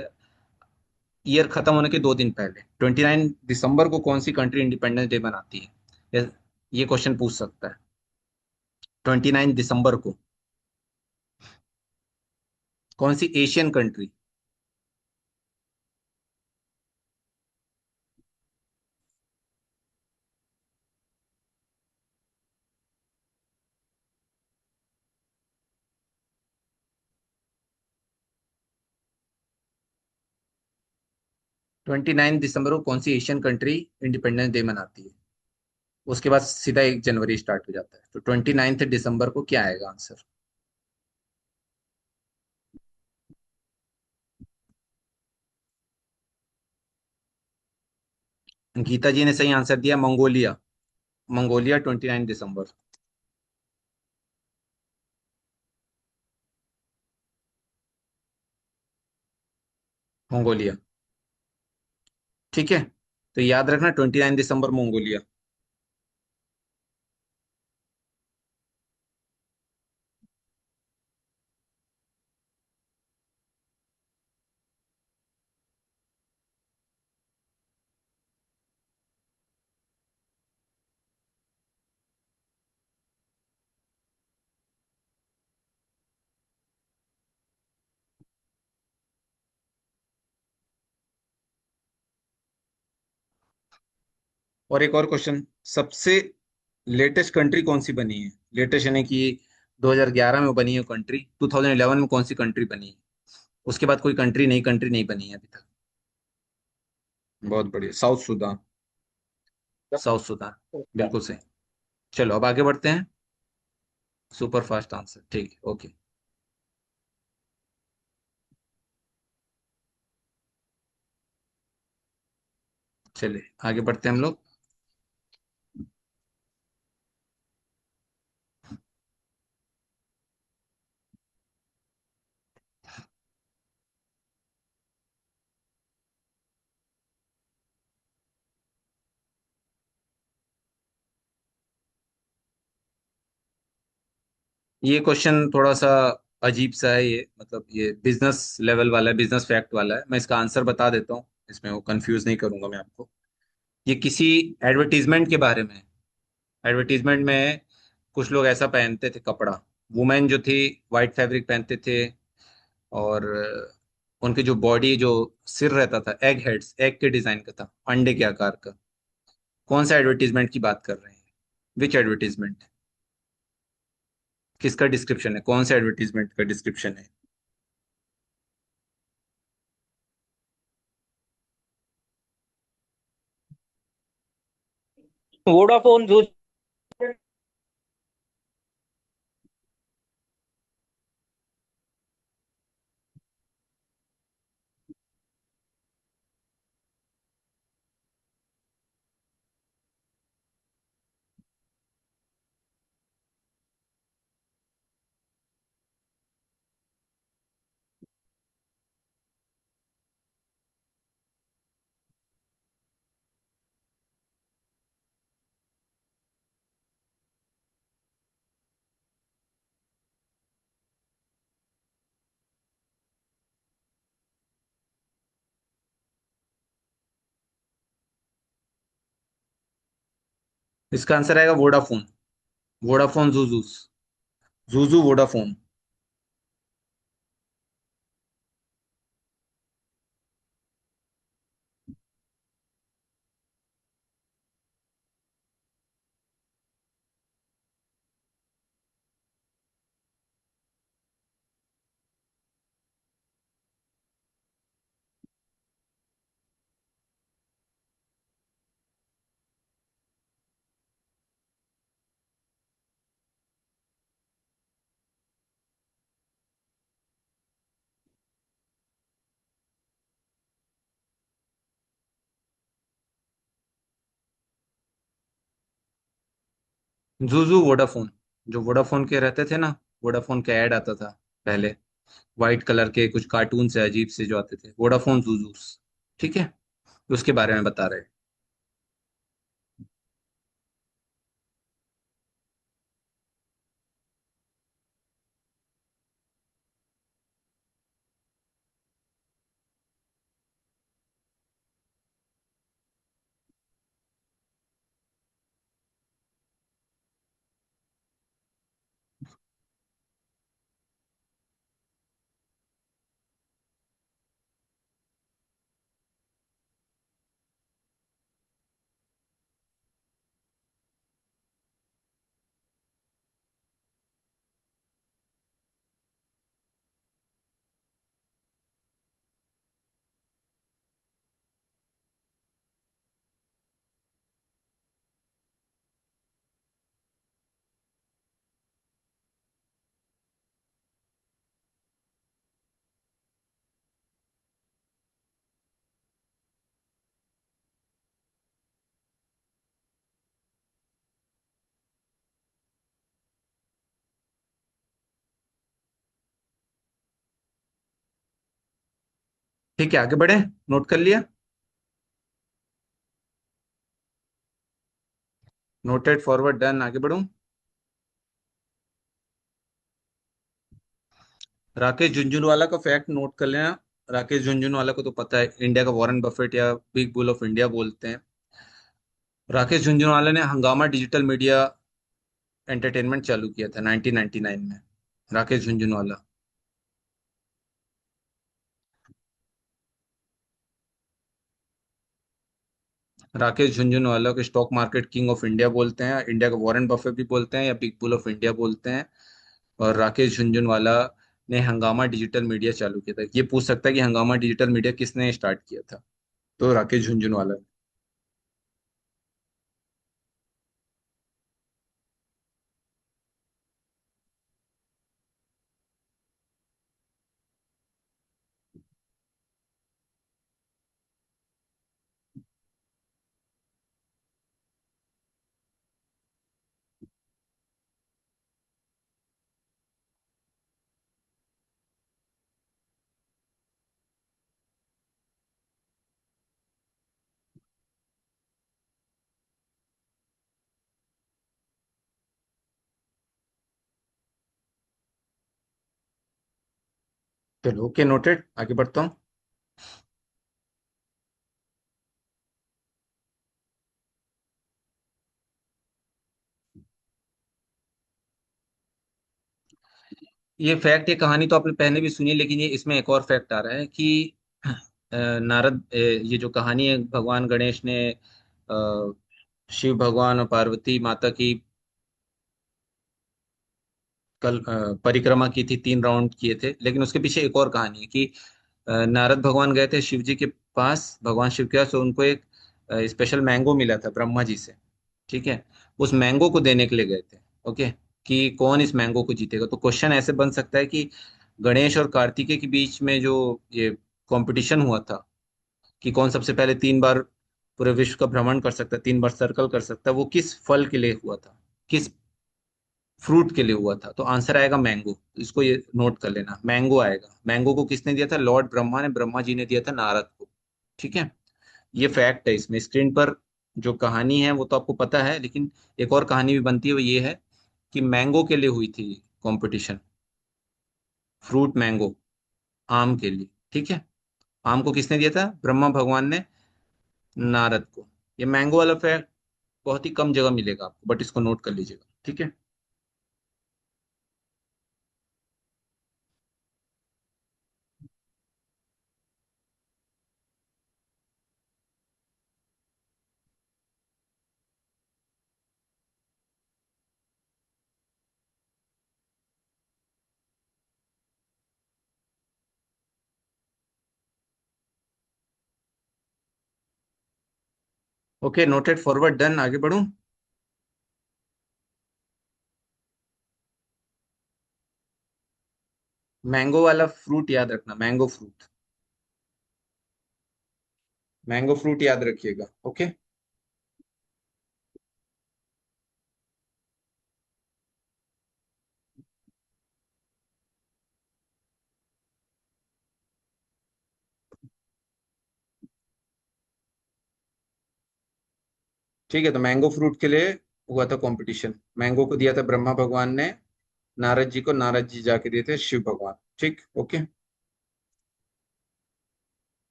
ईयर खत्म होने के 2 दिन पहले, 29 दिसंबर को कौन सी कंट्री इंडिपेंडेंस डे मनाती है? ये क्वेश्चन पूछ सकता है। 29 दिसंबर को कौन सी एशियन कंट्री? 29 दिसंबर को कौन सी एशियन कंट्री इंडिपेंडेंस डे मनाती है? उसके बाद सीधा 1 जनवरी स्टार्ट हो जाता है, तो 29 दिसंबर को क्या आएगा आंसर? गीता जी ने सही आंसर दिया, मंगोलिया। मंगोलिया, 29 दिसंबर। मंगोलिया। ठीक है, तो याद रखना, 29 दिसंबर मंगोलिया। और एक और क्वेश्चन, सबसे लेटेस्ट कंट्री कौन सी बनी है? लेटेस्ट यानी कि 2011 में बनी है कंट्री, 2011 में कौन सी कंट्री बनी है? उसके बाद कोई कंट्री, नई कंट्री नहीं बनी है अभी तक। बहुत बढ़िया, साउथ सुडान। साउथ सुडान, बिल्कुल सही। चलो अब आगे बढ़ते हैं। सुपर फास्ट आंसर, ठीक है, ओके। चलिए आगे बढ़ते हैं हम लोग। ये क्वेश्चन थोड़ा सा अजीब सा है, ये मतलब ये बिजनेस लेवल वाला है, बिजनेस फैक्ट वाला है। मैं इसका आंसर बता देता हूँ, इसमें वो कंफ्यूज नहीं करूंगा मैं आपको। ये किसी एडवर्टीजमेंट के बारे में है। एडवर्टीजमेंट में कुछ लोग ऐसा पहनते थे कपड़ा, वुमेन जो थी वाइट फैब्रिक पहनते थे, और उनकी जो बॉडी, जो सिर रहता था, एग हेड्स, एग के डिजाइन का था, अंडे के आकार का। कौन सा एडवर्टीजमेंट की बात कर रहे हैं? विच एडवर्टीजमेंट? किसका डिस्क्रिप्शन है? कौन सा एडवर्टीजमेंट का डिस्क्रिप्शन है? वोडाफोन जो। इसका आंसर आएगा Vodafone. Vodafone ZooZoos. ZooZoo Vodafone. ZooZoo Vodafone. जो वोडाफोन के रहते थे ना, वोडाफोन का ऐड आता था पहले, व्हाइट कलर के कुछ कार्टून से अजीब से जो आते थे, वोडाफोन जूजूस। ठीक है, उसके बारे में बता रहे हैं। ठीक है, आगे बढ़े। नोट कर लिया? नोटेड, फॉरवर्ड, डन, आगे बढ़ूं। राकेश झुंझुनवाला का फैक्ट नोट कर लेना। राकेश झुंझुनवाला को तो पता है, इंडिया का वॉरेन बफेट या बिग बुल ऑफ इंडिया बोलते हैं। राकेश झुंझुनवाला ने हंगामा डिजिटल मीडिया एंटरटेनमेंट चालू किया था 1999 में। राकेश झुंझुनवाला। राकेश झुंझुनवाला को stock market king of India बोलते हैं, इंडिया का वॉरेन बफेट भी बोलते हैं या बिग बुल ऑफ इंडिया बोलते हैं। और राकेश झुंझुनवाला ने हंगामा डिजिटल मीडिया चालू किया था। ये पूछ सकता है कि हंगामा डिजिटल मीडिया किसने स्टार्ट किया था, तो राकेश झुंझुनवाला। चलो, ओके, नोटेड, आगे बढ़ता हूँ। ये फैक्ट, ये कहानी तो आपने पहले भी सुनी, लेकिन ये इसमें एक और फैक्ट आ रहा है कि नारद, ये जो कहानी है, भगवान गणेश ने शिव भगवान और पार्वती माता की कल परिक्रमा की थी, 3 राउंड किए थे। लेकिन उसके पीछे एक और कहानी है कि नारद भगवान गए थे शिव जी के पास, भगवान शिव के पास, तो उनको एक स्पेशल मैंगो मिला था ब्रह्मा जी से। ठीक है। उस मैंगो को देने के लिए गए थे। ओके। कि कौन इस मैंगो को जीतेगा, तो क्वेश्चन ऐसे बन सकता है कि गणेश और कार्तिकेय के बीच में जो ये कंपटीशन हुआ था कि कौन सबसे पहले 3 बार पूरे विश्व का भ्रमण कर सकता है, 3 बार सर्कल कर सकता है, वो किस फल के लिए हुआ था, किस फ्रूट के लिए हुआ था, तो आंसर आएगा मैंगो। इसको ये नोट कर लेना, मैंगो आएगा। मैंगो को किसने दिया था? लॉर्ड ब्रह्मा ने, ब्रह्मा जी ने दिया था नारद को। ठीक है। ये फैक्ट है। इसमें स्क्रीन पर जो कहानी है वो तो आपको पता है, लेकिन एक और कहानी भी बनती है, वो ये है कि मैंगो के लिए हुई थी कंपटीशन। फ्रूट मैंगो, आम के लिए। ठीक है। आम को किसने दिया था? ब्रह्मा भगवान ने नारद को। ये मैंगो वाला फैक्ट बहुत ही कम जगह मिलेगा आपको, बट इसको नोट कर लीजिएगा। ठीक है। ओके, नोटेड, फॉरवर्ड, डन, आगे बढ़ूं। मैंगो वाला फ्रूट याद रखना, मैंगो फ्रूट। मैंगो फ्रूट याद रखिएगा। ओके। ठीक है, तो मैंगो फ्रूट के लिए हुआ था कंपटीशन। मैंगो को दिया था ब्रह्मा भगवान ने नारद जी को, नारद जी जाके दिए थे शिव भगवान। ठीक, ओके।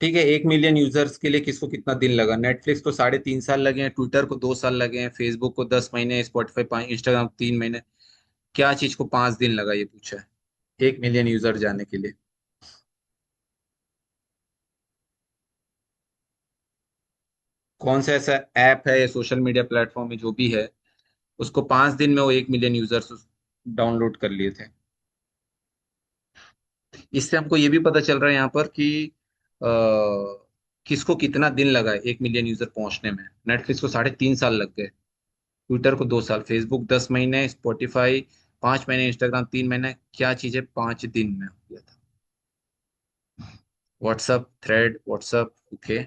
ठीक है, 1 मिलियन यूजर्स के लिए किसको कितना दिन लगा? नेटफ्लिक्स को 3.5 साल लगे हैं, ट्विटर को 2 साल लगे हैं, फेसबुक को 10 महीने, स्पॉटिफाई, इंस्टाग्राम 3 महीने। क्या चीज को 5 दिन लगा, ये पूछा है 1 मिलियन यूजर जाने के लिए। कौन सा ऐसा ऐप है या सोशल मीडिया प्लेटफॉर्म है जो भी है, उसको 5 दिन में वो 1 मिलियन यूजर्स डाउनलोड कर लिए थे? इससे हमको ये भी पता चल रहा है यहाँ पर कि अ, किसको कितना दिन लगा है 1 मिलियन यूजर पहुंचने में। नेटफ्लिक्स को 3.5 साल लग गए, ट्विटर को 2 साल, फेसबुक 10 महीने, स्पॉटिफाई 5 महीने, इंस्टाग्राम 3 महीने। क्या चीजें 5 दिन में हो गया था? WhatsApp thread, WhatsApp. ओके।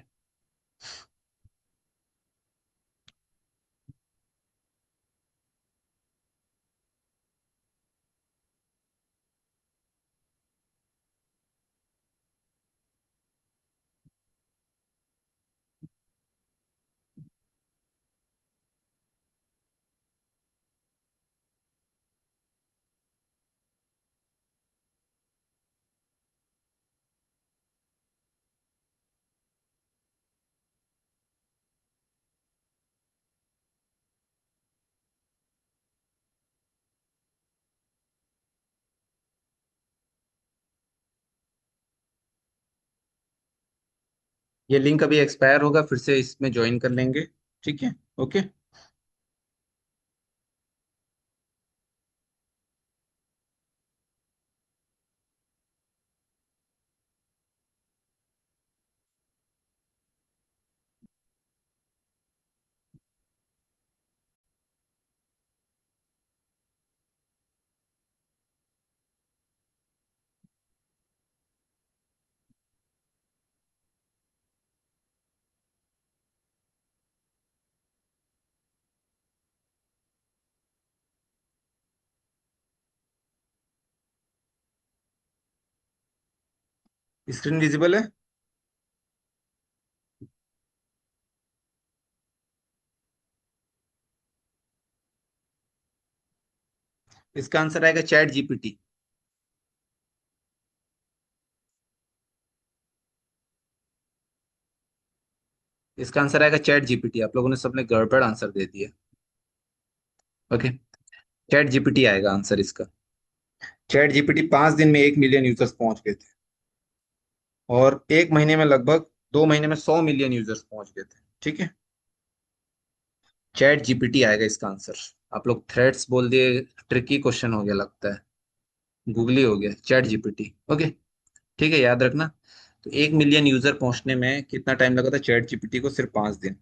ये लिंक अभी एक्सपायर होगा, फिर से इसमें ज्वाइन कर लेंगे। ठीक है। ओके। स्क्रीन विजिबल है? इसका आंसर आएगा चैट जीपीटी। इसका आंसर आएगा चैट जीपीटी। आप लोगों ने सबने गड़बड़ आंसर दे दिया। ओके। चैट जीपीटी आएगा आंसर इसका। चैट जीपीटी 5 दिन में 1 मिलियन यूजर्स पहुंच गए थे, और 1 महीने में लगभग 2 महीने में 100 मिलियन यूजर्स पहुंच गए थे। ठीक है। चैट जीपीटी आएगा इसका आंसर। आप लोग थ्रेड्स बोल दिए, ट्रिकी क्वेश्चन हो गया लगता है। गूगली हो गया, चैट जीपीटी। ओके। ठीक है, याद रखना। तो 1 मिलियन यूजर पहुंचने में कितना टाइम लगा था चैट जीपीटी को? सिर्फ 5 दिन।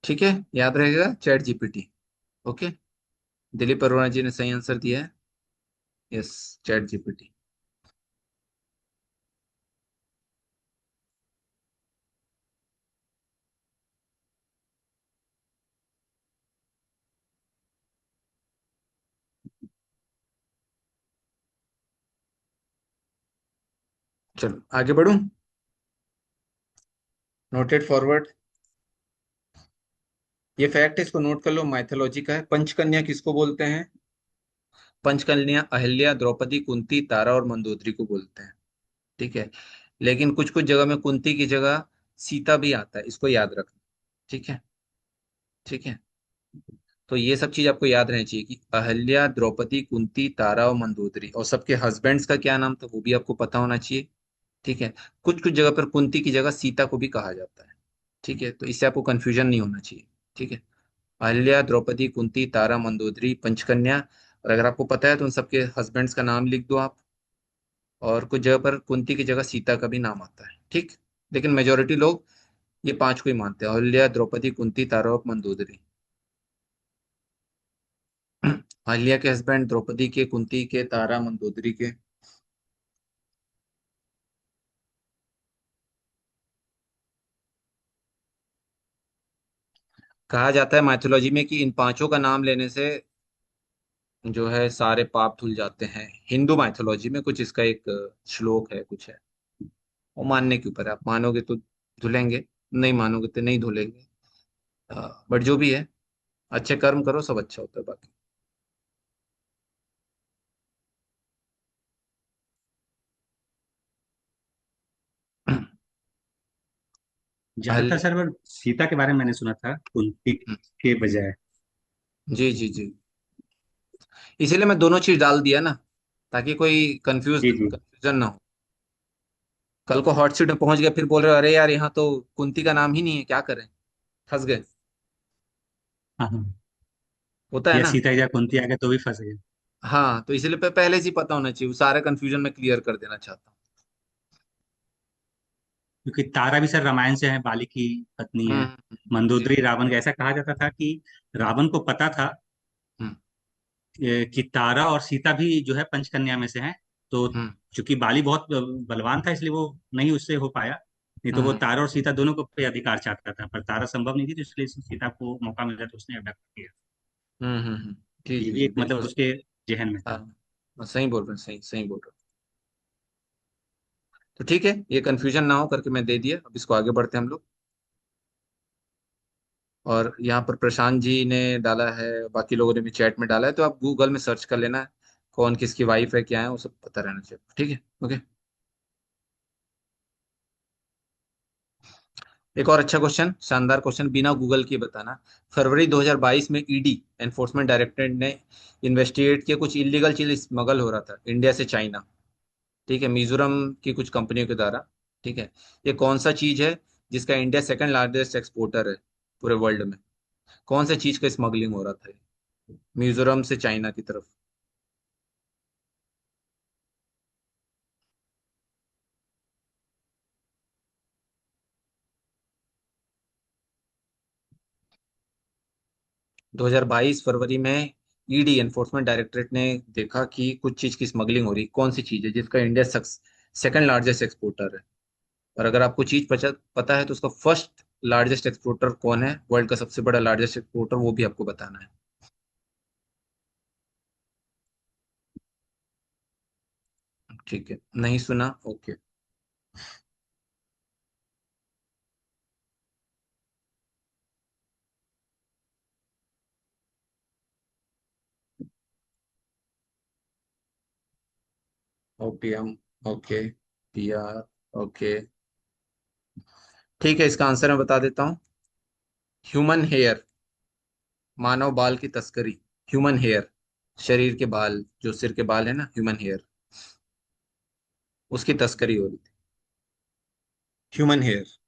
ठीक है, याद रहेगा Chat GPT. Okay. Dilip Arora ji ने सही आंसर दिया है। Yes, Chat GPT. चलो आगे बढ़ूं। Noted forward. ये फैक्ट है, इसको नोट कर लो, माइथोलॉजी का है। पंचकन्या किसको बोलते हैं? पंचकन्या अहिल्या, द्रौपदी, कुंती, तारा और मंदोदरी को बोलते हैं। ठीक है। लेकिन कुछ कुछ जगह में कुंती की जगह सीता भी आता है, इसको याद रखना। ठीक है। ठीक है। तो ये सब चीज आपको याद रहनी चाहिए कि अहिल्या, द्रौपदी, कुंती, तारा और मंदोदरी, और सबके हस्बैंड्स का क्या नाम था वो भी आपको पता होना चाहिए। ठीक है। कुछ कुछ जगह पर कुंती की जगह सीता को भी कहा जाता है। ठीक है, तो इससे आपको कंफ्यूजन नहीं होना चाहिए। ठीक है। अहिल्या, द्रौपदी, कुंती, तारा, मंदोदरी, पंचकन्या। और अगर आपको पता है तो उन सबके हस्बैंड्स का नाम लिख दो आप। और कुछ जगह पर कुंती की जगह सीता का भी नाम आता है। ठीक। लेकिन मेजोरिटी लोग ये पांच को ही मानते हैं, अहिल्या, द्रौपदी, कुंती, तारा और मंदोदरी। अहिल्या के हस्बैंड, द्रौपदी के, कुंती के, तारा, मंदोदरी के। कहा जाता है माइथोलॉजी में कि इन पांचों का नाम लेने से जो है सारे पाप धुल जाते हैं। हिंदू माइथोलॉजी में कुछ इसका एक श्लोक है, कुछ है। वो मानने के ऊपर है, आप मानोगे तो धुलेंगे, नहीं मानोगे तो नहीं धुलेंगे। बट जो भी है, अच्छे कर्म करो, सब अच्छा होता है बाकी। ज्यादातर अहिल्या। सर वो सीता के बारे में मैंने सुना था, कुंती के बजाय। जी जी जी। इसीलिए मैं दोनों चीज डाल दिया ना, ताकि कोई जी जी। कंफ्यूजन ना हो। कल को हॉट सीट में पहुंच गए फिर बोल रहे हो अरे यार यहाँ तो कुंती का नाम ही नहीं है, क्या करें? फंस गए। हाँ हाँ। होता है या ना। सीता या कुंती आ गए तो भी फंस गए। हाँ, तो इसलिए पहले से ही पता होना चाहिए, वो सारे कंफ्यूजन में क्लियर कर देना चाहता क्योंकि तारा भी सर रामायण से है, बाली की पत्नी हूँ। है। जी। मंदोदरी रावण का, ऐसा कहा जाता था कि रावण को पता था हम्म कि तारा और सीता भी जो है पंचकन्या में से हैं। तो हम्म चूंकि बाली बहुत बलवान था, इसलिए वो नहीं उससे हो पाया। नहीं तो वो हम्म तारा और सीता दोनों को पे अधिकार चाहता था, पर तारा संभव नहीं थी, तो इसलिए सीता को मौका मिला तो उसने अडॉप्ट किया। जी ये जी भी जी, एक मतलब बिल्कुल। उसके जहन में था। हाँ, सही बोल रहे हैं, सही सही बोल रहे हैं। तो ठीक है, ये कंफ्यूजन ना हो करके मैं दे दिया। अब इसको आगे बढ़ते हैं हम लोग। और यहाँ पर प्रशांत जी ने डाला है, बाकी लोगों ने भी चैट में डाला है, तो आप गूगल में सर्च कर लेना है कौन किसकी वाइफ है, क्या है, वो सब पता रहना चाहिए। ठीक है। ओके। एक और अच्छा क्वेश्चन, शानदार क्वेश्चन, बिना गूगल किए बताना। फरवरी 2022 में ईडी, एनफोर्समेंट डायरेक्टरेट ने इन्वेस्टिगेट किया, कुछ इलीगल चीज स्मगल हो रहा था इंडिया से चाइना। ठीक है, मिजोरम की कुछ कंपनियों के द्वारा। ठीक है, ये कौन सा चीज है जिसका इंडिया सेकंड लार्जेस्ट एक्सपोर्टर है पूरे वर्ल्ड में? कौन सा चीज का स्मगलिंग हो रहा था मिजोरम से चाइना की तरफ? 2022 फरवरी में ईडी, एनफोर्समेंट डायरेक्टरेट ने देखा कि कुछ चीज की स्मगलिंग हो रही, कौन सी चीज है जिसका इंडिया सेकंड लार्जेस्ट एक्सपोर्टर है? और अगर आपको चीज पता है तो उसका फर्स्ट लार्जेस्ट एक्सपोर्टर कौन है, वर्ल्ड का सबसे बड़ा लार्जेस्ट एक्सपोर्टर, वो भी आपको बताना है। ठीक है, नहीं सुना, okay. OPM, okay. PR, okay. ठीक है, इसका आंसर मैं बता देता हूँ। ह्यूमन हेयर, मानव बाल की तस्करी। ह्यूमन हेयर, शरीर के बाल, जो सिर के बाल है ना, ह्यूमन हेयर, उसकी तस्करी हो रही थी। Human hair.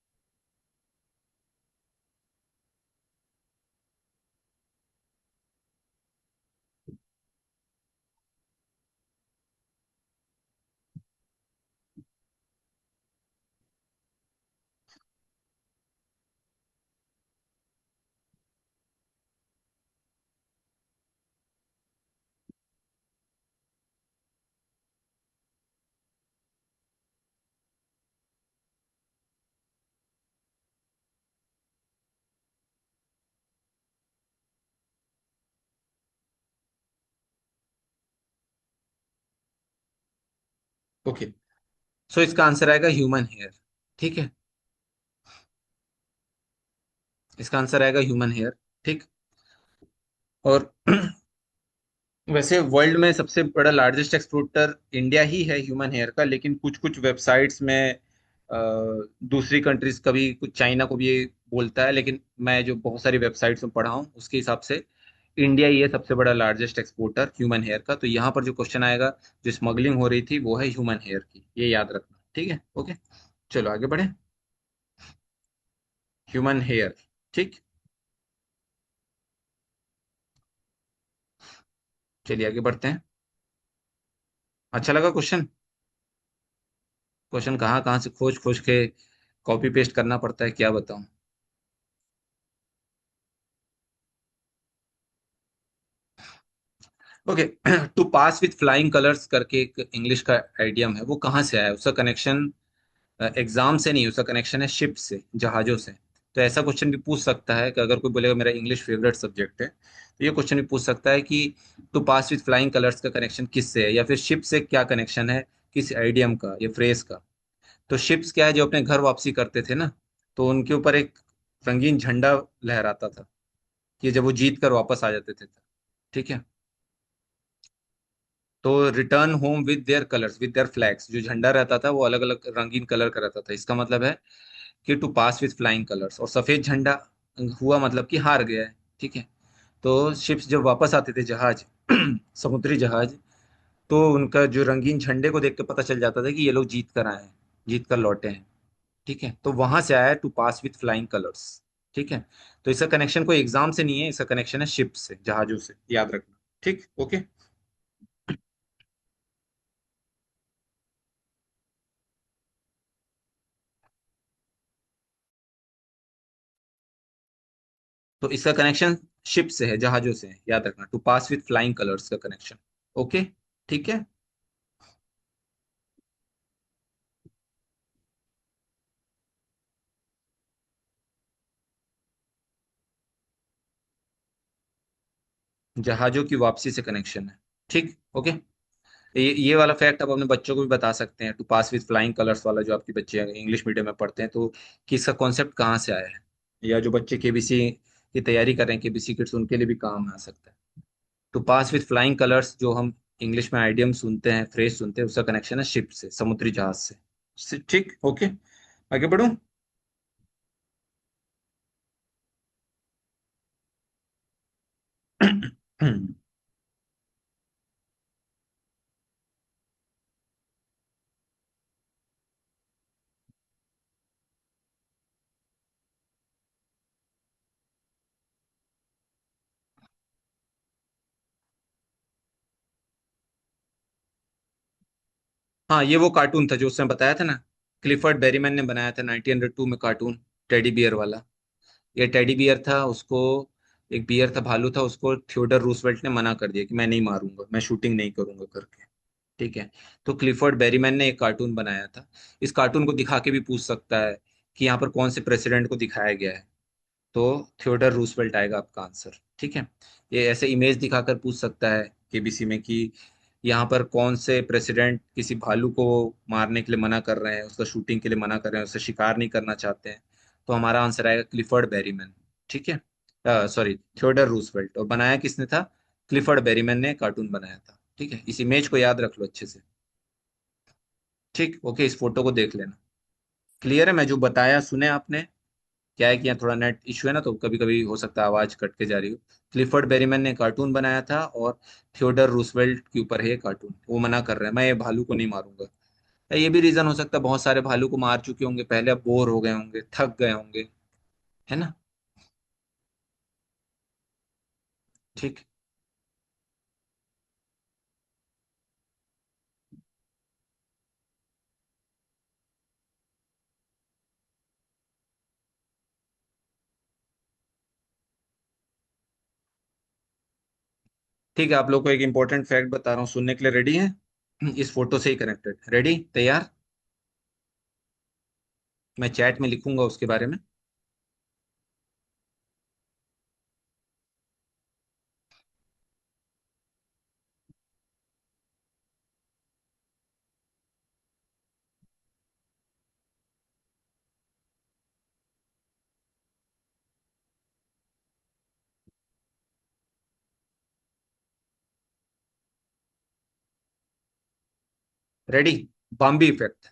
ओके, सो इसका आंसर आएगा ह्यूमन हेयर। ठीक है, इसका आंसर आएगा ह्यूमन हेयर। ठीक। और वैसे वर्ल्ड में सबसे बड़ा लार्जेस्ट एक्सपोर्टर इंडिया ही है ह्यूमन हेयर का, लेकिन कुछ कुछ वेबसाइट्स में अ, दूसरी कंट्रीज का भी, कुछ चाइना को भी ये बोलता है, लेकिन मैं जो बहुत सारी वेबसाइट्स में पढ़ा हूँ उसके हिसाब से इंडिया ही है सबसे बड़ा लार्जेस्ट एक्सपोर्टर ह्यूमन हेयर का। तो यहाँ पर जो क्वेश्चन आएगा, जो स्मगलिंग हो रही थी, वो है ह्यूमन हेयर की, ये याद रखना। ठीक है, ओके। चलो आगे बढ़े। Human hair. ठीक। चलिए आगे बढ़ते हैं। अच्छा लगा क्वेश्चन? क्वेश्चन कहाँ कहाँ से खोज खोज के कॉपी पेस्ट करना पड़ता है, क्या बताऊं। Okay. To pass with flying colours करके एक इंग्लिश का आइडियम है, वो कहाँ से आया? उसका कनेक्शन एग्जाम से नहीं, उसका कनेक्शन है शिप से, जहाजों से। तो ऐसा क्वेश्चन भी पूछ सकता है कि अगर कोई बोलेगा मेरा इंग्लिश फेवरेट सब्जेक्ट है, तो ये क्वेश्चन भी पूछ सकता है कि to pass with flying colours का कनेक्शन किससे है, या फिर शिप से क्या कनेक्शन है, किस आइडियम का या फ्रेज का। तो शिप्स क्या है, जो अपने घर वापसी करते थे ना, तो उनके ऊपर एक रंगीन झंडा लहराता था, कि जब वो जीत कर वापस आ जाते थे। ठीक है, तो return home with their colours, with their flags, जो झंडा रहता था वो अलग अलग रंगीन कलर का रहता था। इसका मतलब है कि to pass with flying colours, और सफेद झंडा हुआ मतलब कि हार गया है। ठीक है, तो शिप्स जब वापस आते थे, जहाज, समुद्री जहाज, तो उनका जो रंगीन झंडे को देख के पता चल जाता था कि ये लोग जीत कर आए हैं, जीत कर लौटे हैं। ठीक है, तो वहां से आया है to pass with flying colours. ठीक है, तो इसका कनेक्शन कोई एग्जाम से नहीं है, इसका कनेक्शन है शिप से, जहाजों से, याद रखना। ठीक, ओके। तो इसका कनेक्शन शिप से है, जहाजों से है, याद रखना, to pass with flying colours का कनेक्शन। ओके, ठीक है। जहाजों की वापसी से कनेक्शन है। ठीक, ओके। ये वाला फैक्ट आप अपने बच्चों को भी बता सकते हैं, to pass with flying colours वाला, जो आपके बच्चे इंग्लिश मीडियम में पढ़ते हैं, तो कि इसका कॉन्सेप्ट कहाँ से आया है, या जो बच्चे केबीसी की तैयारी कर रहे हैं, केबीसी किड्स, उनके लिए भी काम आ सकता है। To pass with flying colours, जो हम इंग्लिश में आइडियम सुनते हैं, फ्रेज सुनते हैं, उसका कनेक्शन है शिप से, समुद्री जहाज से। ठीक, ओके। आगे बढ़ूं? हाँ, ये वो कार्टून था जो उसने बताया था ना, क्लिफर्ड बेरीमैन ने बनाया था 1902 में कार्टून, टेडी बियर वाला। ये टेडी बियर था, उसको एक बियर था, भालू था, उसको थियोडर रूजवेल्ट ने मना कर दिया कि मैं नहीं मारूंगा, मैं शूटिंग नहीं करूंगा करके। ठीक है। तो क्लिफर्ड बेरीमैन ने एक कार्टून बनाया था। इस कार्टून को दिखा के भी पूछ सकता है कि यहाँ पर कौन से प्रेसिडेंट को दिखाया गया है, तो थियोडर रूजवेल्ट आएगा आपका आंसर। ठीक है। ये ऐसे इमेज दिखाकर पूछ सकता है केबीसी में कि यहाँ पर कौन से प्रेसिडेंट किसी भालू को मारने के लिए मना कर रहे हैं, उसका शूटिंग के लिए मना कर रहे हैं, उसे शिकार नहीं करना चाहते हैं। तो हमारा आंसर आएगा क्लिफर्ड बेरीमैन। ठीक है। Sorry, Theodore Roosevelt. और बनाया किसने था? क्लिफर्ड बेरीमैन ने कार्टून बनाया था। ठीक है, इस इमेज को याद रख लो अच्छे से। ठीक, ओके, इस फोटो को देख लेना। क्लियर है मैं जो बताया, सुने आपने? क्या है कि यहाँ थोड़ा नेट इशू है ना, तो कभी कभी हो सकता है आवाज कट के जा रही हो। क्लिफर्ड बेरीमैन ने कार्टून बनाया था, और थियोडर रूजवेल्ट के ऊपर है ये कार्टून। वो मना कर रहे हैं, मैं ये भालू को नहीं मारूंगा। ये भी रीजन हो सकता है, बहुत सारे भालू को मार चुके होंगे पहले, अब बोर हो गए होंगे, थक गए होंगे, है ना। ठीक। ठीक है, आप लोग को एक इंपॉर्टेंट फैक्ट बता रहा हूँ, सुनने के लिए रेडी हैं? इस फोटो से ही कनेक्टेड, रेडी, तैयार? मैं चैट में लिखूंगा उसके बारे में। Ready? Bambi effect.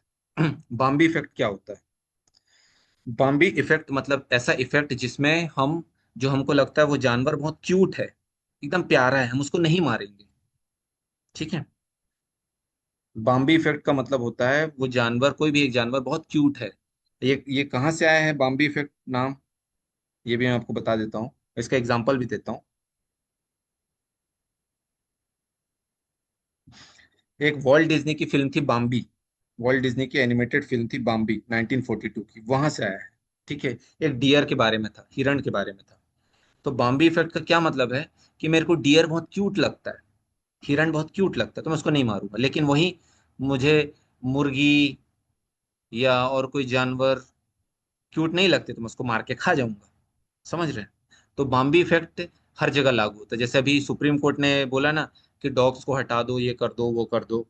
Bambi effect क्या होता है? बॉम्बी इफेक्ट मतलब ऐसा इफेक्ट जिसमें हम, जो हमको लगता है वो जानवर बहुत क्यूट है, एकदम प्यारा है, हम उसको नहीं मारेंगे। ठीक है। बॉम्बी इफेक्ट का मतलब होता है वो जानवर, कोई भी एक जानवर बहुत क्यूट है। ये कहाँ से आया है बॉम्बी इफेक्ट नाम? ये भी मैं आपको बता देता हूँ, इसका एग्जांपल भी देता हूँ। एक वॉल्ट डिज्नी की फिल्म थी बॉम्बी। वॉल्ट डिज्नी की एनिमेटेड फिल्म थी बॉम्बी 1942 की, वहां से आया है। ठीक है। एक डियर के बारे में था, हिरण के बारे में था। तो बॉम्बी इफेक्ट का क्या मतलब है कि मेरे को डियर बहुत क्यूट लगता है, हिरन बहुत क्यूट लगता है, तो मैं उसको नहीं मारूंगा। लेकिन वही मुझे मुर्गी या और कोई जानवर क्यूट नहीं लगते, तो मैं उसको मार के खा जाऊंगा। समझ रहे हैं? तो बॉम्बे इफेक्ट हर जगह लागू होता है। जैसे अभी सुप्रीम कोर्ट ने बोला ना कि डॉग्स को हटा दो, ये कर दो, वो कर दो।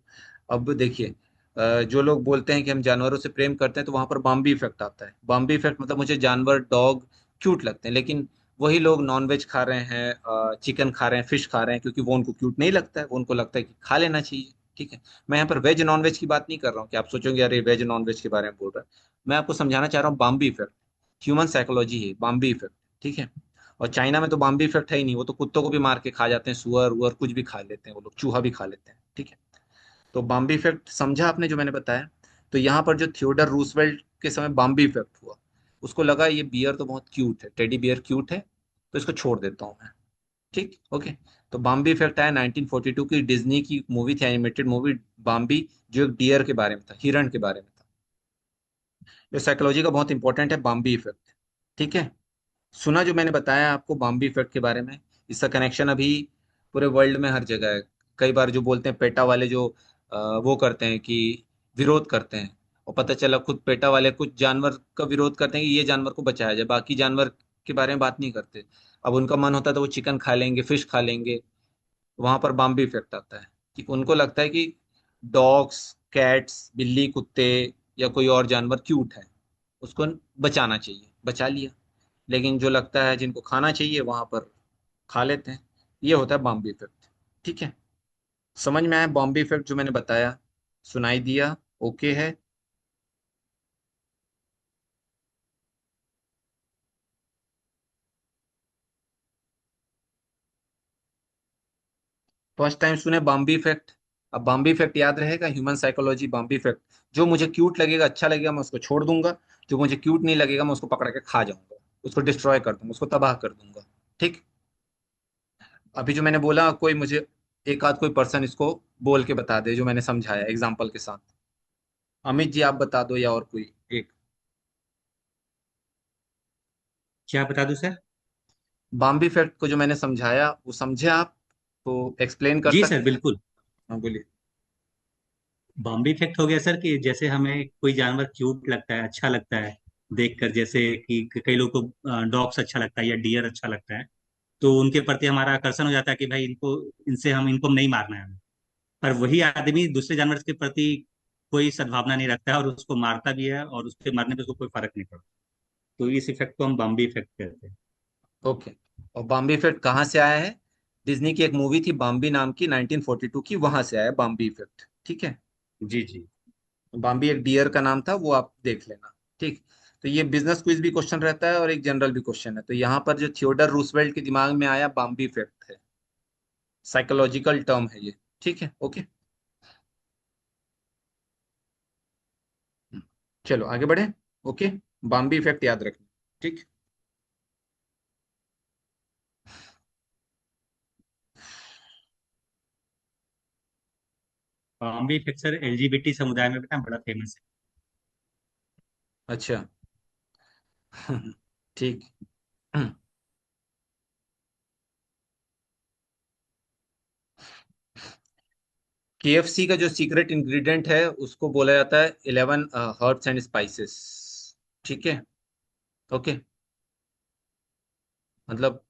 अब देखिए, जो लोग बोलते हैं कि हम जानवरों से प्रेम करते हैं, तो वहां पर बॉम्बे इफेक्ट आता है। बॉम्बे इफेक्ट मतलब मुझे जानवर, डॉग क्यूट लगते हैं, लेकिन वही लोग नॉनवेज खा रहे हैं, चिकन खा रहे हैं, फिश खा रहे हैं, क्योंकि वो उनको क्यूट नहीं लगता है, वो उनको लगता है कि खा लेना चाहिए। ठीक है। मैं यहाँ पर वेज नॉन वेज की बात नहीं कर रहा हूँ कि आप सोचोगे अरे वेज नॉन वेज के बारे में बोल रहा है। मैं आपको समझाना चाह रहा हूँ बॉम्बे इफेक्ट, ह्यूमन साइकोलॉजी है बॉम्बे इफेक्ट। ठीक है। और चाइना में तो बॉम्बे इफेक्ट है ही नहीं, वो तो कुत्तों को भी मार के खा जाते हैं, सुअर वुअर कुछ भी खा लेते हैं वो लोग, चूहा भी खा लेते हैं। ठीक है। तो बॉम्बे इफेक्ट समझा आपने जो मैंने बताया? तो यहाँ पर जो थियोडर रूजवेल्ट के समय बॉम्बे इफेक्ट हुआ, उसको लगा ये बियर तो बहुत क्यूट है, टेडी बियर क्यूट है, तो इसको छोड़ देता हूँ मैं। ठीक, ओके। तो बॉम्बे इफेक्ट आया 1942 की, डिज्नी की मूवी थी, एनिमेटेड मूवी बॉम्बे, जो एक डियर के बारे में था, हिरण के बारे में था। ये साइकोलॉजी का बहुत इंपॉर्टेंट है बॉम्बे इफेक्ट। ठीक है। सुना जो मैंने बताया आपको बॉम्बे इफेक्ट के बारे में, इसका कनेक्शन अभी पूरे वर्ल्ड में हर जगह है। कई बार जो बोलते हैं पेटा वाले, जो वो करते हैं कि विरोध करते हैं, और पता चला खुद पेटा वाले कुछ जानवर का विरोध करते हैं कि ये जानवर को बचाया जाए, बाकी जानवर के बारे में बात नहीं करते। अब उनका मन होता है तो वो चिकन खा लेंगे, फिश खा लेंगे। वहां पर बॉम्बे इफेक्ट आता है कि उनको लगता है कि डॉग्स, कैट्स, बिल्ली, कुत्ते या कोई और जानवर क्यूट है, उसको बचाना चाहिए, बचा लिया। लेकिन जो लगता है जिनको खाना चाहिए वहां पर खा लेते हैं। ये होता है बॉम्बे इफेक्ट। ठीक है। समझ में आया बॉम्बे इफेक्ट जो मैंने बताया? सुनाई दिया? ओके है? फर्स्ट टाइम सुने बॉम्बे इफेक्ट। अब बॉम्बे इफेक्ट याद रहेगा, ह्यूमन साइकोलॉजी बॉम्बे इफेक्ट। जो मुझे क्यूट लगेगा, अच्छा लगेगा, मैं उसको छोड़ दूंगा। जो मुझे क्यूट नहीं लगेगा, मैं उसको पकड़ के खा जाऊंगा, उसको डिस्ट्रॉय कर दूंगा, उसको तबाह कर दूंगा। ठीक। अभी जो मैंने बोला, कोई मुझे एक आध कोई पर्सन इसको बोल के बता दे जो मैंने समझाया एग्जाम्पल के साथ। अमित जी आप बता दो, या और कोई एक। क्या बता दूं सर? बॉम्बे इफेक्ट को जो मैंने समझाया वो समझे आप? तो एक्सप्लेन कर जी सर, सकते हैं? बिल्कुल। हाँ बोलिए। बॉम्बे इफेक्ट हो गया सर कि जैसे हमें कोई जानवर क्यूट लगता है, अच्छा लगता है देखकर, जैसे कि कई लोग को डॉग्स अच्छा लगता है या डियर अच्छा लगता है, तो उनके प्रति हमारा आकर्षण हो जाता है कि भाई इनको, इनसे हम इनको नहीं मारना है हमें। पर वही आदमी दूसरे जानवर के प्रति कोई सद्भावना नहीं रखता है और उसको मारता भी है, और उसके मरने पे उसको कोई फर्क नहीं पड़ता। तो इस इफेक्ट को हम बॉम्बे इफेक्ट कहते हैं। ओके। और बॉम्बे इफेक्ट कहाँ से आया है? डिज्नी की एक मूवी थी बॉम्बे नाम की, 1942 की, वहां से आया बॉम्बे इफेक्ट। ठीक है। जी जी। बॉम्बे एक डियर का नाम था, वो आप देख लेना। ठीक। तो ये बिजनेस क्विज भी क्वेश्चन रहता है और एक जनरल भी क्वेश्चन है। तो यहाँ पर जो थियोडर रूजवेल्ट के दिमाग में आया बॉम्बे इफेक्ट है, साइकोलॉजिकल टर्म है ये। ठीक है। ओके। चलो आगे बढ़े। ओके। बॉम्बे इफेक्ट याद रखना। ठीक। बॉम्बे इफेक्ट सर एलजीबीटी समुदाय में बेटा बड़ा फेमस है। अच्छा। ठीक। केएफसी का जो सीक्रेट इंग्रेडिएंट है उसको बोला जाता है 11 हर्ब्स एंड स्पाइसेस। ठीक है। ओके। मतलब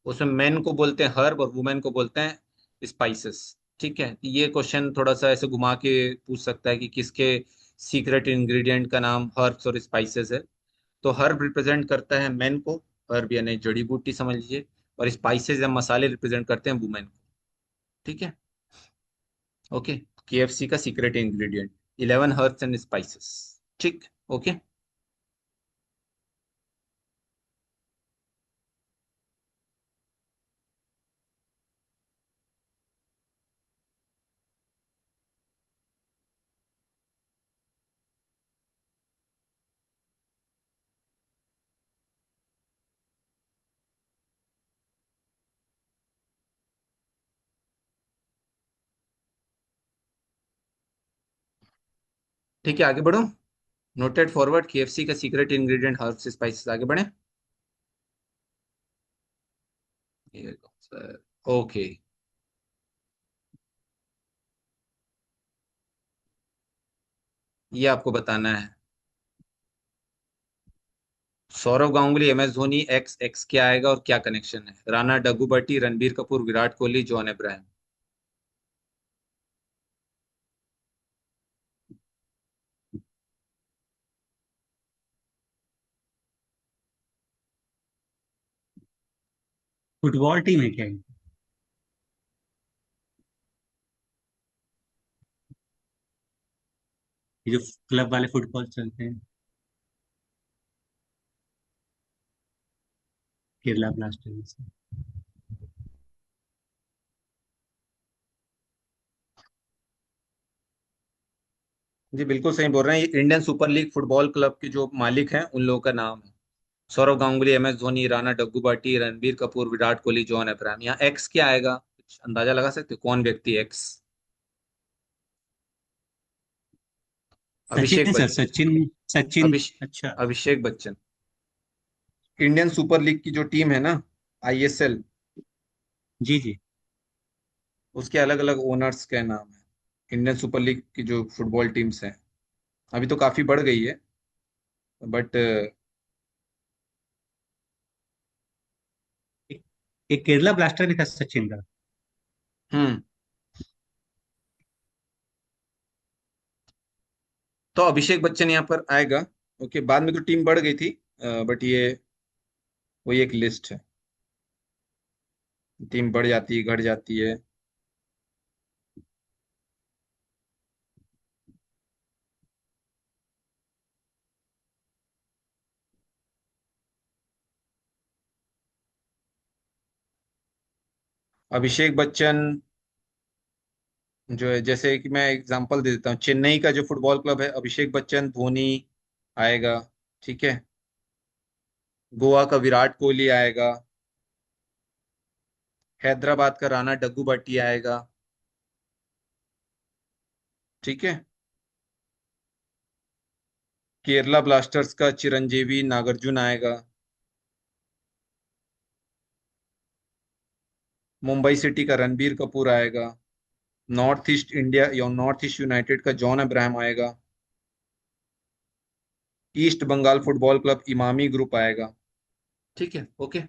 उसमें मेन को बोलते हैं हर्ब और वुमेन को बोलते हैं स्पाइसेस। ठीक है। ये क्वेश्चन थोड़ा सा ऐसे घुमा के पूछ सकता है कि किसके सीक्रेट इंग्रेडिएंट का नाम हर्ब्स और स्पाइसेस है। तो हर्ब रिप्रेजेंट करता है मेन को, हर्ब यानी जड़ी बूटी समझ लीजिए। और स्पाइसेस या मसाले रिप्रेजेंट करते हैं वुमेन को। ठीक है। ओके। केएफसी का secret ingredient 11 herbs and spices. ठीक। ओके। ठीक है आगे बढ़ो। नोटेड फॉरवर्ड केएफसी का सीक्रेट इंग्रेडिएंट हर्ब्स स्पाइसेस। आगे बढ़े। ओके। ये आपको बताना है। Saurav Ganguly M S Dhoni X X क्या आएगा और क्या कनेक्शन है? राणा डग्गुबाती, रणबीर कपूर, विराट कोहली, जॉन अब्राहम। फुटबॉल टीम है क्या ये? ये जो क्लब वाले फुटबॉल चलते हैं, केरला ब्लास्टर्स। जी बिल्कुल सही बोल रहे हैं, ये Indian super league football club के जो मालिक हैं उन लोगों का नाम है। Saurav Ganguly, M S Dhoni, Rana Daggubati, Ranbir Kapoor, Virat Kohli, John Abraham. यहाँ एक्स क्या आएगा, कुछ अंदाजा लगा सकते हो? कौन व्यक्ति एक्स? अभिषेक सचिन सर, बच्चन। सचिन। सचिन। अभिष अच्छा। Abhishek Bachchan. Indian super league की जो टीम है ना, आईएसएल, जी जी। उसके अलग अलग ओनर्स के नाम है। इंडियन सुपर लीग की जो फुटबॉल टीम्स हैं, अभी तो काफी बढ़ गई है, बट एक, एक केरला ब्लास्टर भी था सचिन का। हम्म। तो अभिषेक बच्चन यहाँ पर आएगा। ओके, बाद में तो टीम बढ़ गई थी, बट ये वही एक लिस्ट है। टीम बढ़ जाती है, घट जाती है। अभिषेक बच्चन जो है, जैसे कि मैं एग्जांपल दे देता हूँ, चेन्नई का जो फुटबॉल क्लब है, अभिषेक बच्चन धोनी आएगा। ठीक है। गोवा का विराट कोहली आएगा। हैदराबाद का राणा डग्गू भट्टी आएगा। ठीक है। केरला ब्लास्टर्स का चिरंजीवी नागार्जुन आएगा। मुंबई सिटी का रणबीर कपूर आएगा। नॉर्थ ईस्ट इंडिया या नॉर्थ ईस्ट यूनाइटेड का जॉन अब्राहम आएगा। East Bengal football club Emami group आएगा। ठीक है। ओके।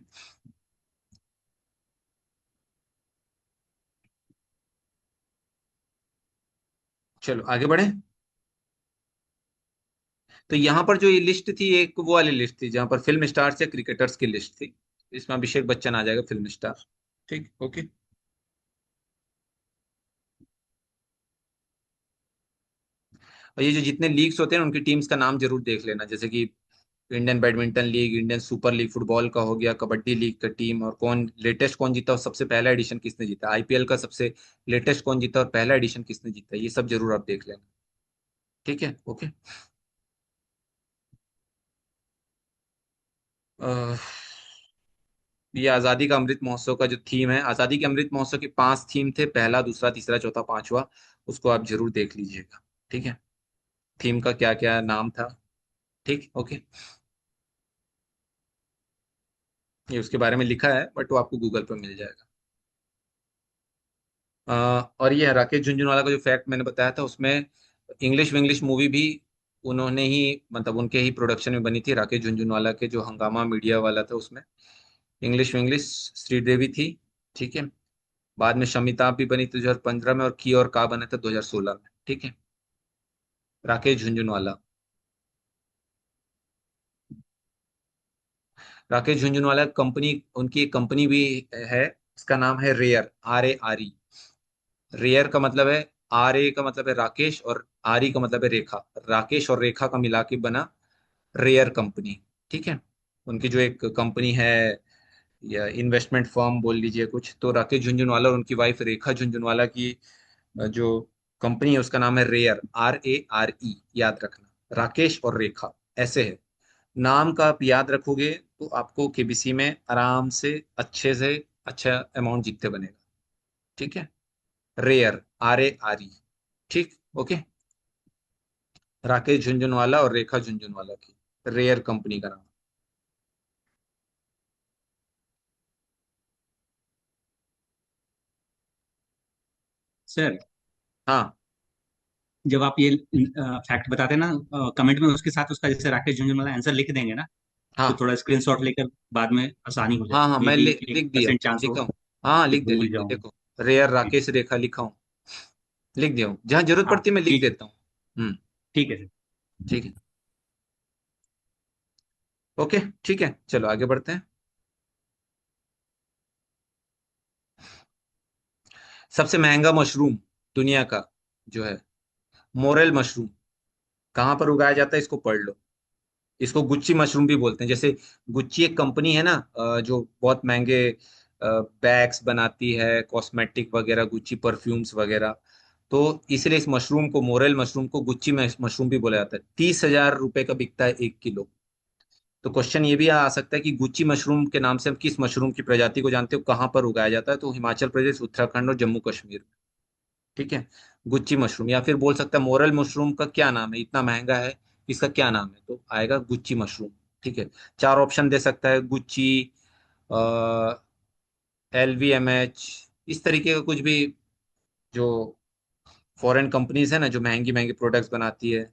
चलो आगे बढ़े। तो यहाँ पर जो ये लिस्ट थी, एक वो वाली लिस्ट थी जहां पर फिल्म स्टार्स या क्रिकेटर्स की लिस्ट थी। इसमें अभिषेक बच्चन आ जाएगा, फिल्म स्टार। ठीक। ओके। और ये जो जितने लीग्स होते हैं उनकी टीम्स का नाम जरूर देख लेना, जैसे कि Indian badminton league, Indian super league football का हो गया, कबड्डी लीग का टीम, और कौन लेटेस्ट कौन जीता और सबसे पहला एडिशन किसने जीता, आईपीएल का सबसे लेटेस्ट कौन जीता और पहला एडिशन किसने जीता, ये सब जरूर आप देख लेना। ठीक है। ओके। अह, ये आजादी का अमृत महोत्सव का जो थीम है, आजादी के अमृत महोत्सव के 5 थीम थे, पहला दूसरा तीसरा चौथा पांचवा। उसको आप जरूर देख लीजिएगा। ठीक है। थीम का क्या क्या नाम था। ठीक। ओके। ये उसके बारे में लिखा है, बट वो आपको गूगल पर मिल जाएगा। और ये राकेश झुनझुनवाला का जो फैक्ट मैंने बताया था, उसमें इंग्लिश विंग्लिश मूवी भी उन्होंने ही, मतलब उनके ही प्रोडक्शन में बनी थी। राकेश झुनझुनवाला के जो हंगामा मीडिया वाला था, उसमें इंग्लिश विंग्लिश श्रीदेवी थी। ठीक है। बाद में शमिताभ भी बनी थी 2015 में, और की और का बना था 2016 में। ठीक है। राकेश झुनझुनवाला। राकेश झुनझुनवाला कंपनी, उनकी एक कंपनी भी है, इसका नाम है रेयर, RARE। रेयर का मतलब है, RA का मतलब है राकेश, और RE का मतलब है रेखा। राकेश और रेखा का मिला के बना रेयर कंपनी। ठीक है। उनकी जो एक कंपनी है, या इन्वेस्टमेंट फर्म बोल लीजिए कुछ, तो राकेश झुनझुनवाला और उनकी वाइफ रेखा झुनझुनवाला की जो कंपनी है उसका नाम है रेयर, RARE। याद रखना, राकेश और रेखा ऐसे है। नाम का आप याद रखोगे तो आपको केबीसी में आराम से अच्छा अमाउंट जीतते बनेगा। ठीक है। Rare, RARE। ठीक। ओके। राकेश झुनझुनवाला और रेखा झुनझुनवाला की रेयर कंपनी का नाम। सर, हाँ जब आप ये फैक्ट बताते हैं ना कमेंट में, उसके साथ उसका जैसे राकेश झुनझुनवाला आंसर लिख देंगे ना, तो हाँ थोड़ा स्क्रीनशॉट लेकर बाद में आसानी हो हाँ जाएगी। हाँ, मे मैं बी एक लिख दिया, परसेंट चांस हो लिखा हूँ। हाँ कि लिख दे, भूल लिख दे, जाऊं। देखो। रेयर ठीक। राकेश रेखा लिखा हूँ। लिख दिया हूँ, जहाँ जरूरत हाँ पड़ती है मैं लिख ठीक है। देता हूँ। ठीक है सर। ठीक है। ओके। ठीक है, चलो आगे बढ़ते हैं। सबसे महंगा मशरूम दुनिया का जो है, मोरेल मशरूम, कहाँ पर उगाया जाता है, इसको पढ़ लो। इसको गुच्ची मशरूम भी बोलते हैं। जैसे गुच्ची एक कंपनी है ना, जो बहुत महंगे बैग्स बनाती है, कॉस्मेटिक वगैरह, गुच्ची परफ्यूम्स वगैरह। तो इसलिए इस मशरूम को, मोरेल मशरूम को गुच्ची मशरूम भी बोला जाता है। 30,000 रुपए का बिकता है 1 किलो। तो क्वेश्चन ये भी आ सकता है कि गुच्ची मशरूम के नाम से हम किस मशरूम की प्रजाति को जानते हो, कहाँ पर उगाया जाता है, तो हिमाचल प्रदेश, उत्तराखंड और जम्मू कश्मीर। ठीक है। गुच्ची मशरूम, या फिर बोल सकता है मोरल मशरूम का क्या नाम है, इतना महंगा है, इसका क्या नाम है, तो आएगा गुच्ची मशरूम। ठीक है। 4 ऑप्शन दे सकता है, गुच्ची, LVMH, इस तरीके का कुछ भी, जो फॉरेन कंपनीज है ना, जो महंगी महंगी प्रोडक्ट्स बनाती है,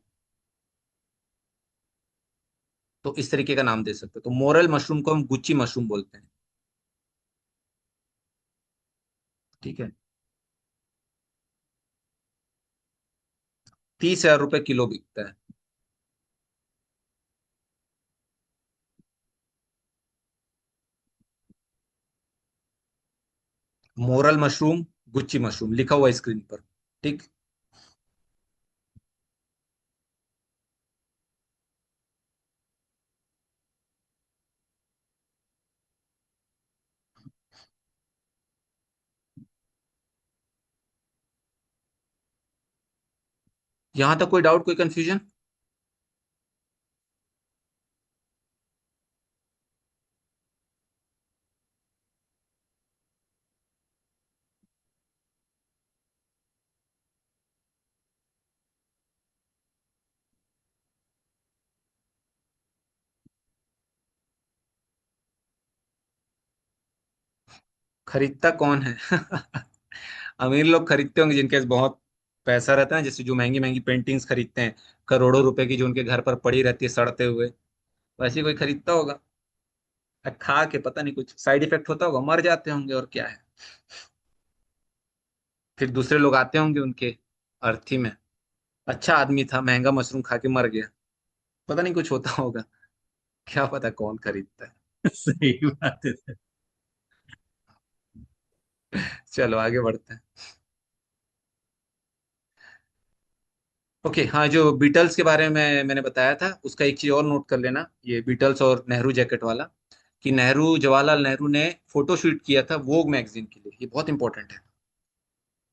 तो इस तरीके का नाम दे सकते हैं। तो मोरल मशरूम को हम गुच्ची मशरूम बोलते हैं। ठीक है। 30,000 रुपए किलो बिकता है। मोरल मशरूम, गुच्ची मशरूम लिखा हुआ है स्क्रीन पर। ठीक। यहां तक कोई डाउट, कोई कंफ्यूजन? खरीदता कौन है? अमीर लोग खरीदते होंगे जिनके पास बहुत पैसा रहता है, जैसे जो महंगी महंगी पेंटिंग्स खरीदते हैं, करोड़ों रुपए की, जो उनके घर पर पड़ी रहती है सड़ते हुए, वैसे कोई खरीदता होगा। खा के पता नहीं कुछ साइड इफेक्ट होता होगा, मर जाते होंगे, और क्या है। फिर दूसरे लोग आते होंगे उनके अर्थी में, अच्छा आदमी था, महंगा मशरूम खा के मर गया, पता नहीं कुछ होता होगा। क्या पता कौन खरीदता है। सही बात है सर। चलो आगे बढ़ते हैं। ओके, हाँ, जो बीटल्स के बारे में मैंने बताया था, उसका एक चीज और नोट कर लेना, ये बीटल्स और नेहरू जैकेट वाला, कि नेहरू, जवाहरलाल नेहरू ने फोटो शूट किया था वोग मैगजीन के लिए, ये बहुत इंपॉर्टेंट है।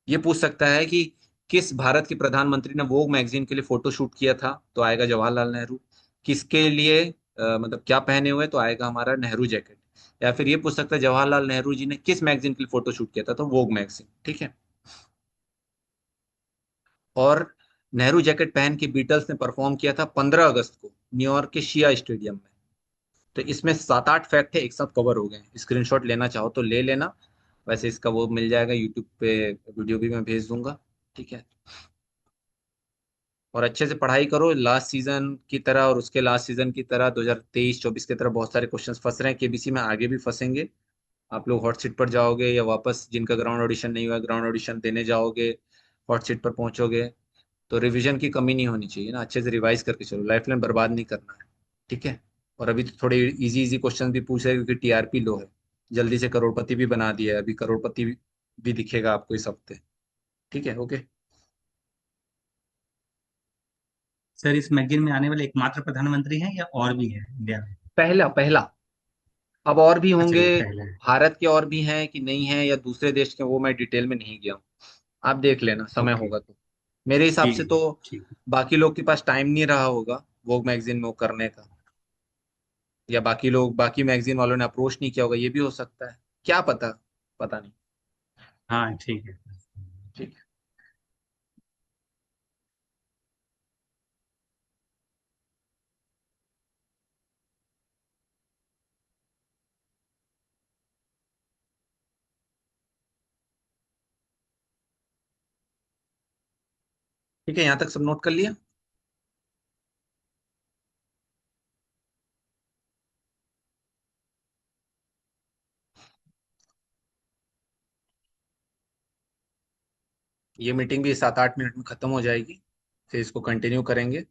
ये पूछ सकता है कि किस भारत के प्रधानमंत्री ने वोग मैगजीन के लिए फोटो शूट किया था, तो आएगा जवाहरलाल नेहरू। किसके लिए, मतलब क्या पहने हुए, तो आएगा हमारा नेहरू जैकेट। या फिर ये पूछ सकता है जवाहरलाल नेहरू जी ने किस मैगजीन के लिए फोटो शूट किया था, तो वोग मैगजीन, ठीक है। और नेहरू जैकेट पहन के बीटल्स ने परफॉर्म किया था 15 अगस्त को न्यूयॉर्क के शिया स्टेडियम में। तो इसमें 7-8 फैक्ट है, एक साथ कवर हो गए, स्क्रीनशॉट लेना चाहो तो ले लेना। वैसे इसका वो मिल जाएगा यूट्यूब पे, वीडियो भी मैं भेज दूंगा, ठीक है। और अच्छे से पढ़ाई करो, लास्ट सीजन की तरह और उसके लास्ट सीजन की तरह 2023-24 की तरह बहुत सारे क्वेश्चंस फंस रहे हैं केबीसी में, आगे भी फंसेंगे। आप लोग हॉट सीट पर जाओगे, या वापस जिनका ग्राउंड ऑडिशन नहीं हुआ ग्राउंड ऑडिशन देने जाओगे, हॉट सीट पर पहुंचोगे, तो रिवीजन की कमी नहीं होनी चाहिए ना, अच्छे से रिवाइज करके चलो, लाइफ लाइन बर्बाद नहीं करना है, ठीक है। और अभी तो थोड़े इजी इजी क्वेश्चन भी पूछ रहे हैं क्योंकि टीआरपी लो है, जल्दी से करोड़पति भी बना दिया है, अभी करोड़पति भी दिखेगा आपको इस हफ्ते, ठीक है, ओके। सर इस मैगजीन में आने वाले एकमात्र प्रधानमंत्री हैं या और भी हैं इंडिया में? पहला पहला, अब और भी अच्छा होंगे, ये पहला है। भारत के और भी हैं कि नहीं है, या दूसरे देश के, वो मैं डिटेल में नहीं गया हूँ। आप देख लेना समय ओके। होगा तो। मेरे हिसाब से ठीक तो है ठीक है। बाकी लोग के पास टाइम नहीं रहा होगा वो मैगजीन में वो करने का, या बाकी लोग, बाकी मैगजीन वालों ने अप्रोच नहीं किया होगा, ये भी हो सकता है, क्या पता, पता नहीं। हाँ ठीक है। ठीक है, ठीक है, यहाँ तक सब नोट कर लिया। ये मीटिंग भी 7-8 मिनट में खत्म हो जाएगी, फिर इसको कंटिन्यू करेंगे,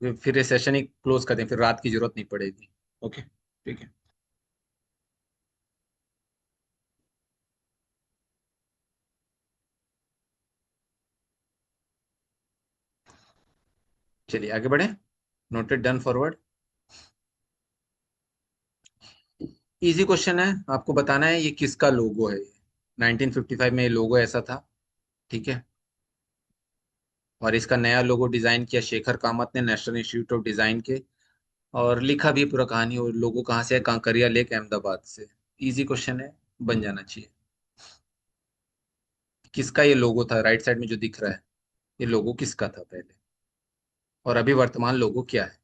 फिर ये सेशन ही क्लोज कर दें, फिर रात की जरूरत नहीं पड़ेगी। ओके, ठीक है, चलिए आगे बढ़े। Noted, done, forward. Easy question है, आपको बताना है ये किसका लोगो है। 1955 में ये लोगो ऐसा था, ठीक है। और इसका नया लोगो डिजाइन किया शेखर कामत ने, नेशनल इंस्टीट्यूट ऑफ डिजाइन के। और लिखा भी है पूरा कहानी, और लोगो कहाँ से है, कांकरिया लेक, अहमदाबाद से। इजी क्वेश्चन है, बन जाना चाहिए। किसका ये लोगो था, राइट साइड में जो दिख रहा है, ये लोगो किसका था पहले, और अभी वर्तमान लोगो क्या है।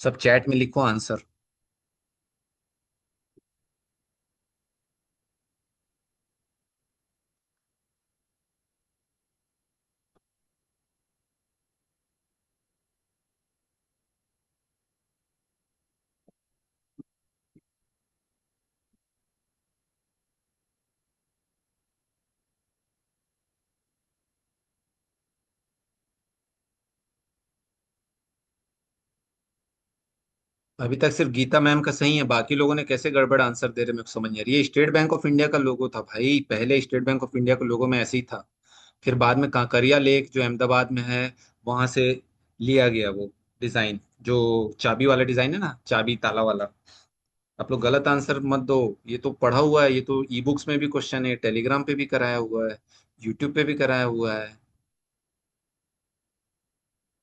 सब चैट में लिखो आंसर। अभी तक सिर्फ गीता मैम का सही है, बाकी लोगों ने कैसे गड़बड़ आंसर दे रहे मेरे को समझ नहीं आ रही। ये स्टेट बैंक ऑफ इंडिया का लोगो था भाई, पहले स्टेट बैंक ऑफ इंडिया का लोगो में ऐसे ही था, फिर बाद में कांकरिया लेक जो अहमदाबाद में है, वहां से लिया गया वो डिजाइन, जो चाबी वाला डिजाइन है ना, चाबी ताला वाला, आप लोग गलत आंसर मत दो। ये तो पढ़ा हुआ है, ये तो ई बुक्स में भी क्वेश्चन है, टेलीग्राम पे भी कराया हुआ है, यूट्यूब पे भी कराया हुआ है।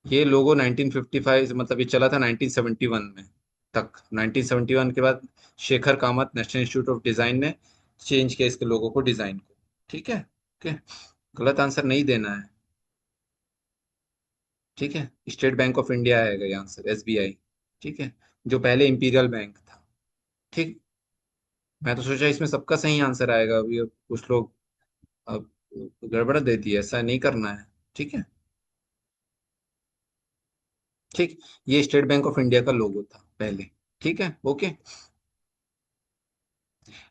ये लोगो 1955 से, मतलब ये चला था 1971 में तक। 1971 के बाद Shekhar Kamat national institute of design ने चेंज किया इसके लोगो को, डिजाइन को। ठीक है, ओके। गलत आंसर नहीं देना है। ठीक है, स्टेट बैंक ऑफ इंडिया आएगा ये आंसर, एसबीआई। ठीक है, जो पहले इंपीरियल बैंक था। ठीक। मैं तो सोचा इसमें सबका सही आंसर आएगा, अभी अब कुछ लोग अब गड़बड़ देती है, ऐसा नहीं करना है। ठीक है। ठीक। ये स्टेट बैंक ऑफ इंडिया का लोगो था पहले। ठीक है, ओके।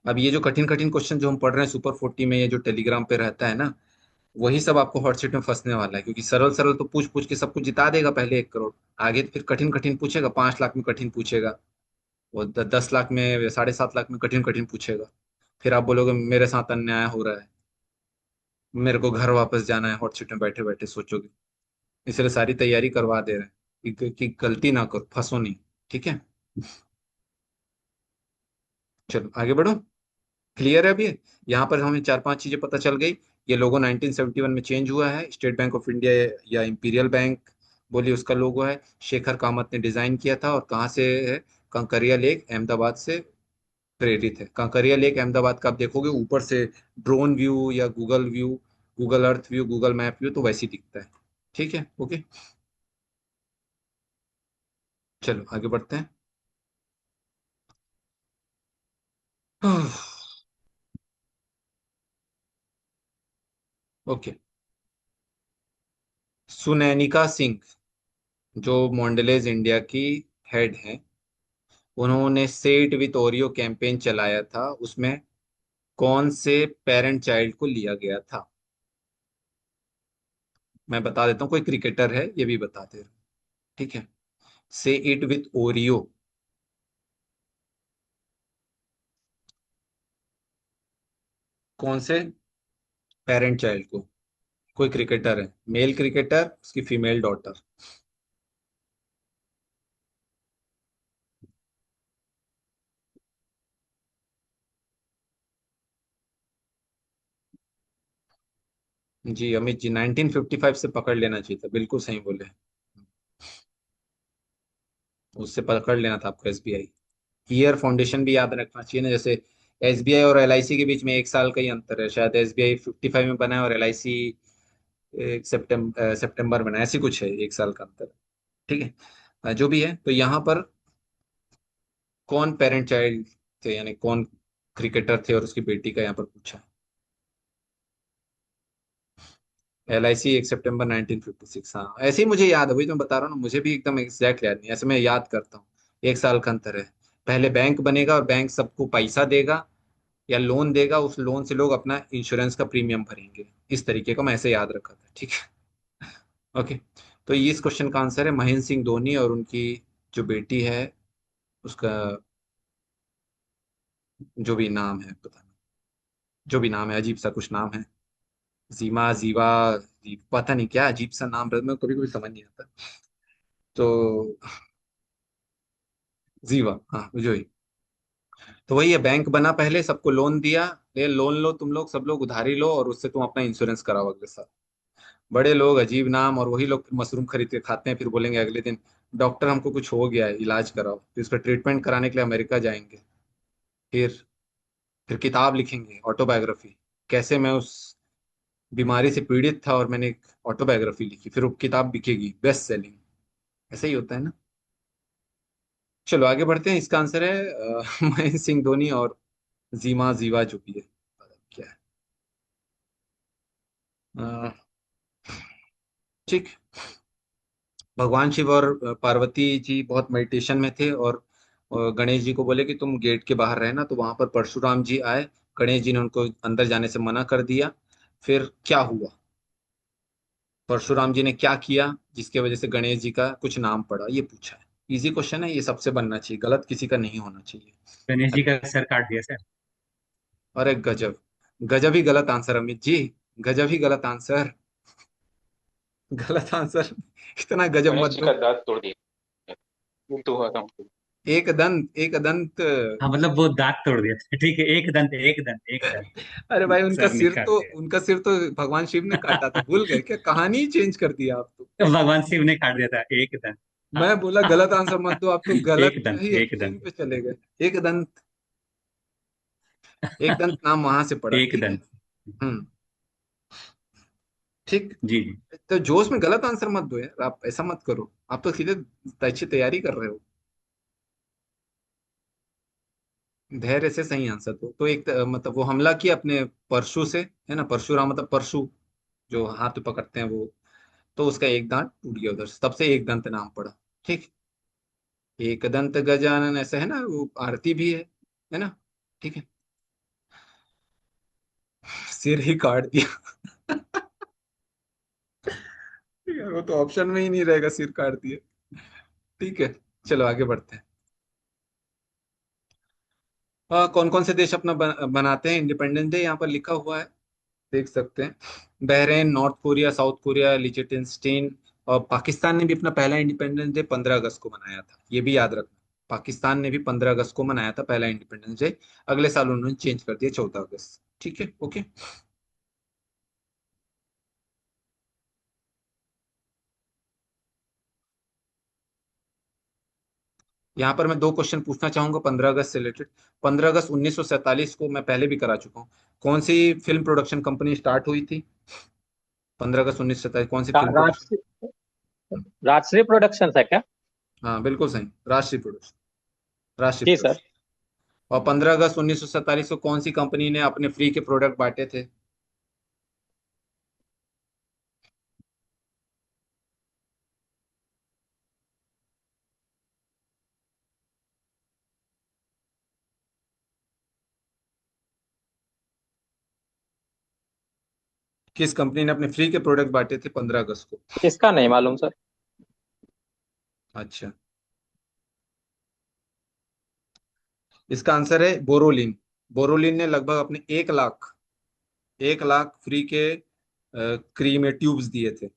अब ये जो कठिन कठिन क्वेश्चन जो हम पढ़ रहे हैं सुपर 40 में, ये जो टेलीग्राम पे रहता है ना, वही सब आपको हॉट सीट में फंसने वाला है, क्योंकि सरल सरल तो पूछ पूछ के सबको जिता देगा पहले 1 करोड़। आगे तो फिर कठिन कठिन पूछेगा, 5 लाख में कठिन पूछेगा, वो 10 लाख में, 7.5 लाख में कठिन कठिन पूछेगा। फिर आप बोलोगे मेरे साथ अन्याय हो रहा है, मेरे को घर वापस जाना है, हॉट सीट में बैठे बैठे सोचोगे। इसलिए सारी तैयारी करवा दे रहे हैं कि गलती ना करो, फंसो नहीं। ठीक है, चलो आगे बढ़ो। क्लियर है अभी? यहाँ पर हमें 4-5 चीजें पता चल गई। ये लोगो 1971 में चेंज हुआ है, स्टेट बैंक ऑफ इंडिया या इंपीरियल बैंक बोलिए उसका लोगो है। शेखर कामत ने डिजाइन किया था, और कहाँ से है? कंकरिया लेक अहमदाबाद से प्रेरित है। कंकरिया लेक अहमदाबाद का आप देखोगे ऊपर से ड्रोन व्यू या Google view, Google Earth view, Google map view, तो वैसे ही दिखता है। ठीक है, ओके। चलो आगे बढ़ते हैं। ओके। सुनैनिका सिंह, जो मॉन्डलेज इंडिया की हेड है, उन्होंने सेट विथ ओरियो कैंपेन चलाया था, उसमें कौन से पेरेंट चाइल्ड को लिया गया था? मैं बता देता हूँ, कोई क्रिकेटर है, ये भी बता दे रहा हूँ। ठीक है, से इट विथ ओरियो, कौन से पेरेंट चाइल्ड को? कोई क्रिकेटर है, मेल क्रिकेटर, उसकी फीमेल डॉटर। जी अमित जी, 1955 से पकड़ लेना चाहिए था, बिल्कुल सही बोले। उससे पकड़ लेना था आपको, एसबीआई। ईयर फाउंडेशन भी याद रखना चाहिए ना, जैसे एसबीआई और एलआईसी के बीच में 1 साल का ही अंतर है, शायद एसबीआई 55 में बना है और एलआईसी सितंबर में, ऐसी कुछ है, 1 साल का अंतर। ठीक है। जो भी है, तो यहाँ पर कौन पेरेंट चाइल्ड थे, यानी कौन क्रिकेटर थे और उसकी बेटी का यहाँ पर पूछा। एलआईसी 1 सितंबर 1956, हाँ ऐसे ही मुझे याद है, वही तो मैं बता रहा हूँ ना, मुझे भी एकदम एग्जैक्ट याद नहीं, ऐसे मैं याद करता हूँ। 1 साल का अंतर है। पहले बैंक बनेगा और बैंक सबको पैसा देगा या लोन देगा, उस लोन से लोग अपना इंश्योरेंस का प्रीमियम भरेंगे। इस तरीके का मैं ऐसे याद रखा था। ठीक है, ओके। तो ये इस क्वेश्चन का आंसर है महेंद्र सिंह धोनी, और उनकी जो बेटी है उसका जो भी नाम है, पता नहीं, जो भी नाम है, अजीब सा कुछ नाम है। जीमा, जीवा, पता नहीं क्या अजीब सा नाम मैं कभी कभी समझ नहीं आता। तो जीवा, हाँ जो ही। तो वही है, बैंक बना पहले, सबको लोन दिया, ये लोन लो तुम लोग, सब लोग उधारी लो, और उससे तुम अपना इंश्योरेंस कराओ अगले साल। बड़े लोग, अजीब नाम, और वही लोग फिर मशरूम खरीद के खाते हैं, फिर बोलेंगे अगले दिन डॉक्टर हमको कुछ हो गया है, इलाज कराओ, फिर उसका ट्रीटमेंट कराने के लिए अमेरिका जाएंगे। फिर फिर किताब लिखेंगे, ऑटोबायोग्राफी, कैसे मैं उस बीमारी से पीड़ित था और मैंने एक ऑटोबायोग्राफी लिखी, फिर वो किताब बिकेगी, बेस्ट सेलिंग। ऐसा ही होता है ना। चलो आगे बढ़ते हैं। इसका आंसर है महेंद्र सिंह धोनी और जीमा, जीवा जो भी है, क्या है। अ, ठीक। भगवान शिव और पार्वती जी बहुत मेडिटेशन में थे, और गणेश जी को बोले कि तुम गेट के बाहर रहना, तो वहां पर परशुराम जी आए। गणेश जी ने उनको अंदर जाने से मना कर दिया। फिर क्या हुआ? परशुराम जी ने क्या किया जिसके वजह से गणेश जी का कुछ नाम पड़ा, ये पूछा है। इजी क्वेश्चन है, ये सबसे बनना चाहिए, गलत किसी का नहीं होना चाहिए। गणेश जी का सर काट दिया सर। अरे गजब, गजब ही गलत आंसर अमित जी, गजब ही गलत आंसर। गलत आंसर, इतना गजब गणेश मत जी दो। का दांत तोड़ दिया, ये तो हुआ था उनको। एक दंत। हाँ मतलब वो दांत तोड़ दिया था। ठीक है, एक दंत अरे भाई, सर ने काट दिया। उनका सिर तो भगवान शिव ने काटा था, भूल गए क्या? कहानी ही चेंज कर दिया आप तो। तो भगवान शिव ने काट दिया था एक दंत। हाँ, मैं बोला गलत आंसर मत दो, आप तो गलत ही एक एक्सट्रीम दंत पे चले गए। एक दंत। एक दंत नाम वहां से पड़ा, एक ठीक है। दंत। हम्म। ठीक। जी जी। तो जोश में गलत आंसर मत दो यार, आप ऐसा मत करो। आप तो सीधे अच्छी तैयारी कर रहे हो। धैर्य से सही आंसर दो। तो एक मतलब वो हमला किया अपने परशु से, है ना? परशुराम मतलब परशु, जो हाथ पे पकड़ते हैं वो। तो उसका एक दांत टूट गया उधर से, तब से एक दंत नाम पड़ा। ठीक। एक दंत गजानन ऐसा है ना, वो आरती भी है ना? ठीक है। सिर ही काट दिया। यार वो तो ऑप्शन में ही नहीं रहेगा, सिर काट दिया। ठीक है। चलो आगे बढ़ते हैं। कौन कौन से देश अपना बनाते हैं इंडिपेंडेंस डे? यहाँ पर लिखा हुआ है, देख सकते हैं। Bahrain, north Korea, south Korea, लिechtenstein। और पाकिस्तान ने भी अपना पहला इंडिपेंडेंस डे 15 अगस्त को मनाया था, ये भी याद रखना। पाकिस्तान ने भी 15 अगस्त को मनाया था पहला इंडिपेंडेंस डे। अगले साल उन्होंने चेंज कर दिया 14 अगस्त। ठीक है, ओके। यहाँ पर मैं दो क्वेश्चन पूछना चाहूंगा 15 अगस्त से रिलेटेड। 15 अगस्त 1947 को मैं पहले भी करा चुका हूँ। कौन सी फिल्म प्रोडक्शन कंपनी स्टार्ट हुई थी? 15 अगस्त 1947 कौन सी film production? Rajshri Rajshri production है क्या? हाँ बिल्कुल सही, राष्ट्रीय प्रोडक्शन। राष्ट्रीय जी सर। प्रोडक्शन। और 15 अगस्त 1947 को कौन सी कंपनी ने अपने फ्री के प्रोडक्ट बांटे थे? किस कंपनी ने अपने फ्री के प्रोडक्ट बांटे थे 15 अगस्त को? इसका नहीं मालूम सर। अच्छा। इसका आंसर है बोरोलिन। बोरोलिन ने लगभग अपने 1 लाख फ्री के क्रीम या ट्यूब्स दिए थे।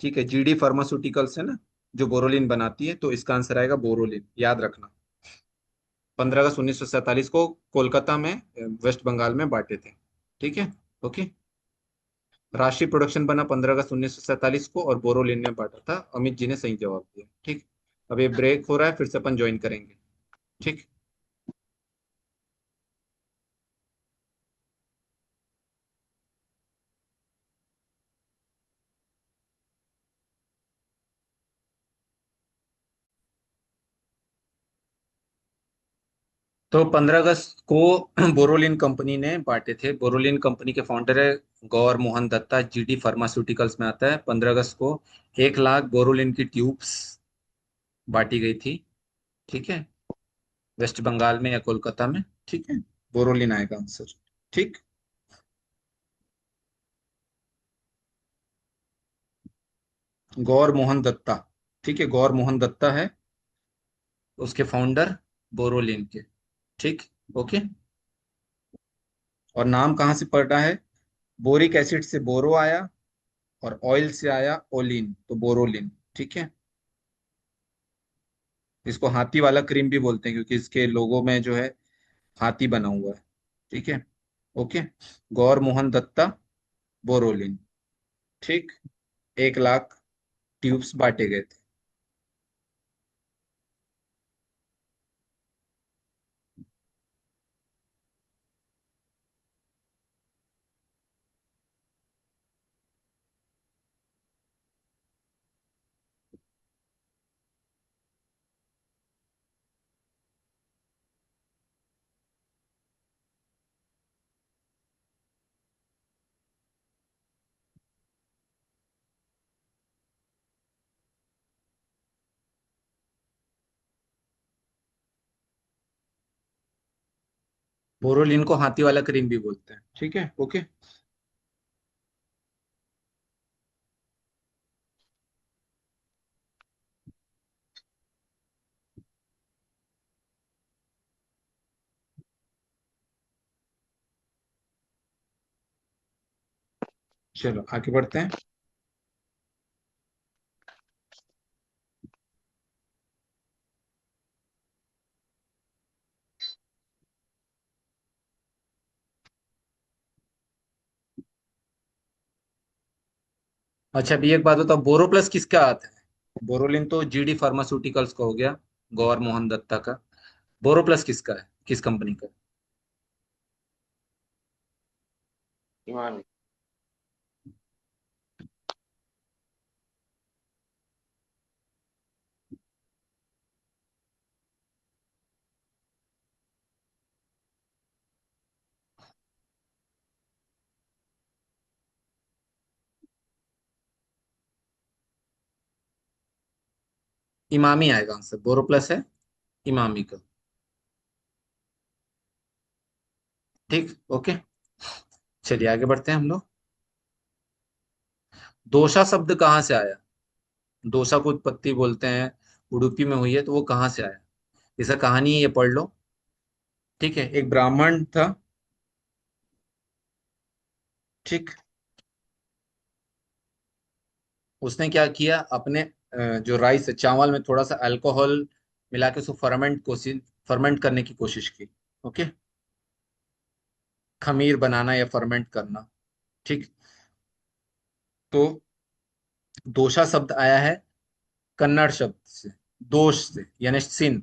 ठीक है, जीडी फार्मास्यूटिकल्स है ना, जो बोरोलिन बनाती है, तो इसका आंसर आएगा बोरोलिन, याद रखना। 15 अगस्त 1947 को कोलकाता में वेस्ट बंगाल में बांटे थे। ठीक है, ओके। राष्ट्रीय प्रोडक्शन बना 15 अगस्त 1947 को, और बोरोलिन ने बांटा था। अमित जी ने सही जवाब दिया। ठीक। अब ये ब्रेक हो रहा है, फिर से अपन ज्वाइन करेंगे। ठीक। तो 15 अगस्त को बोरोलिन कंपनी ने बांटे थे। बोरोलिन कंपनी के फाउंडर है गौर मोहन दत्ता, जीडी फार्मास्यूटिकल्स में आता है। 15 अगस्त को 1 लाख बोरोलिन की ट्यूब्स बांटी गई थी। ठीक है, वेस्ट बंगाल में या कोलकाता में। ठीक है, बोरोलिन आएगा आंसर। ठीक। गौर मोहन दत्ता। ठीक है, गौर मोहन दत्ता है उसके फाउंडर, बोरोलिन के। ठीक, ओके। और नाम कहाँ से पड़ा है? बोरिक एसिड से बोरो आया, और ऑयल से आया ओलिन, तो बोरोलिन। ठीक है। इसको हाथी वाला क्रीम भी बोलते हैं, क्योंकि इसके लोगो में जो है हाथी बना हुआ है। ठीक है, ओके। गौर मोहन दत्ता, बोरोलिन। ठीक। 1 लाख ट्यूब्स बांटे गए थे। बोरोलिन को हाथी वाला क्रीम भी बोलते हैं। ठीक है, ओके। चलो आगे बढ़ते हैं। अच्छा, अभी एक बात बताओ, बोरोप्लस किसका आता है? बोरोलिन तो जीडी फार्मास्यूटिकल्स का हो गया, गौर मोहन दत्ता का। बोरोप्लस किसका है, किस कंपनी का? ईमान। इमामी आएगा आंसर, बोरोप्लस है इमामी का। ठीक, ओके। चलिए आगे बढ़ते हैं हम लोग। दोसा शब्द कहाँ से आया? दोसा को उत्पत्ति बोलते हैं, उडुपी में हुई है, तो वो कहाँ से आया? इसका कहानी है, ये पढ़ लो। ठीक है, एक ब्राह्मण था। ठीक। उसने क्या किया, अपने जो राइस है, चावल में थोड़ा सा अल्कोहल मिला के उसको फर्मेंट करने की कोशिश की। ओके। खमीर बनाना या फर्मेंट करना। ठीक। तो दोषा शब्द आया है कन्नड़ शब्द से, दोष से, यानी सिन,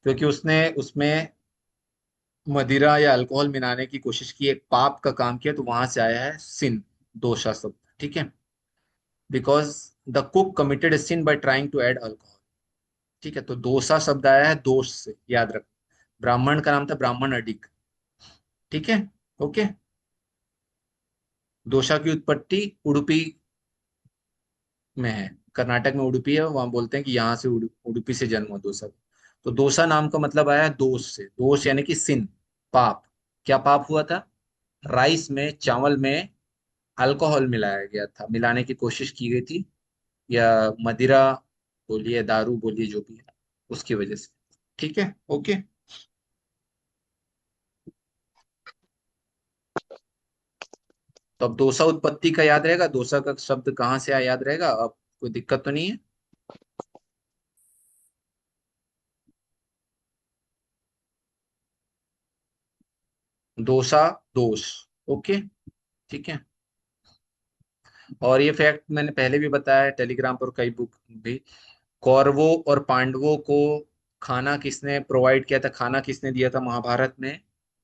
क्योंकि उसने उसमें मदिरा या अल्कोहल मिलाने की कोशिश की, एक पाप का काम किया, तो वहां से आया है सिन, दोषा शब्द। ठीक है, because the cook committed sin by trying to add alcohol. ठीक है, तो दोसा शब्द आया है दोष से, याद रख। ब्राह्मण का नाम था ब्राह्मण अडिक। ठीक है, ओके। दोसा की उत्पत्ति उडुपी में है, कर्नाटक में उडुपी है, वहां बोलते हैं कि यहाँ से उडुपी से जन्म हुआ दोसा। तो दोसा नाम का मतलब आया है दोष से, दोष यानी कि सिन, पाप। क्या पाप हुआ था? राइस में, चावल में अल्कोहल मिलाया गया था, मिलाने की कोशिश की गई थी, या मदिरा बोलिए, दारू बोलिए, जो भी है, उसकी वजह से। ठीक है, ओके। तो अब दोसा उत्पत्ति का याद रहेगा, दोसा का शब्द कहाँ से आया याद रहेगा, अब कोई दिक्कत तो नहीं है? दोसा, दोष। ओके, ठीक है। और ये फैक्ट मैंने पहले भी बताया है टेलीग्राम पर, कई बुक भी। कौरवों और पांडवों को खाना किसने प्रोवाइड किया था, खाना किसने दिया था महाभारत में?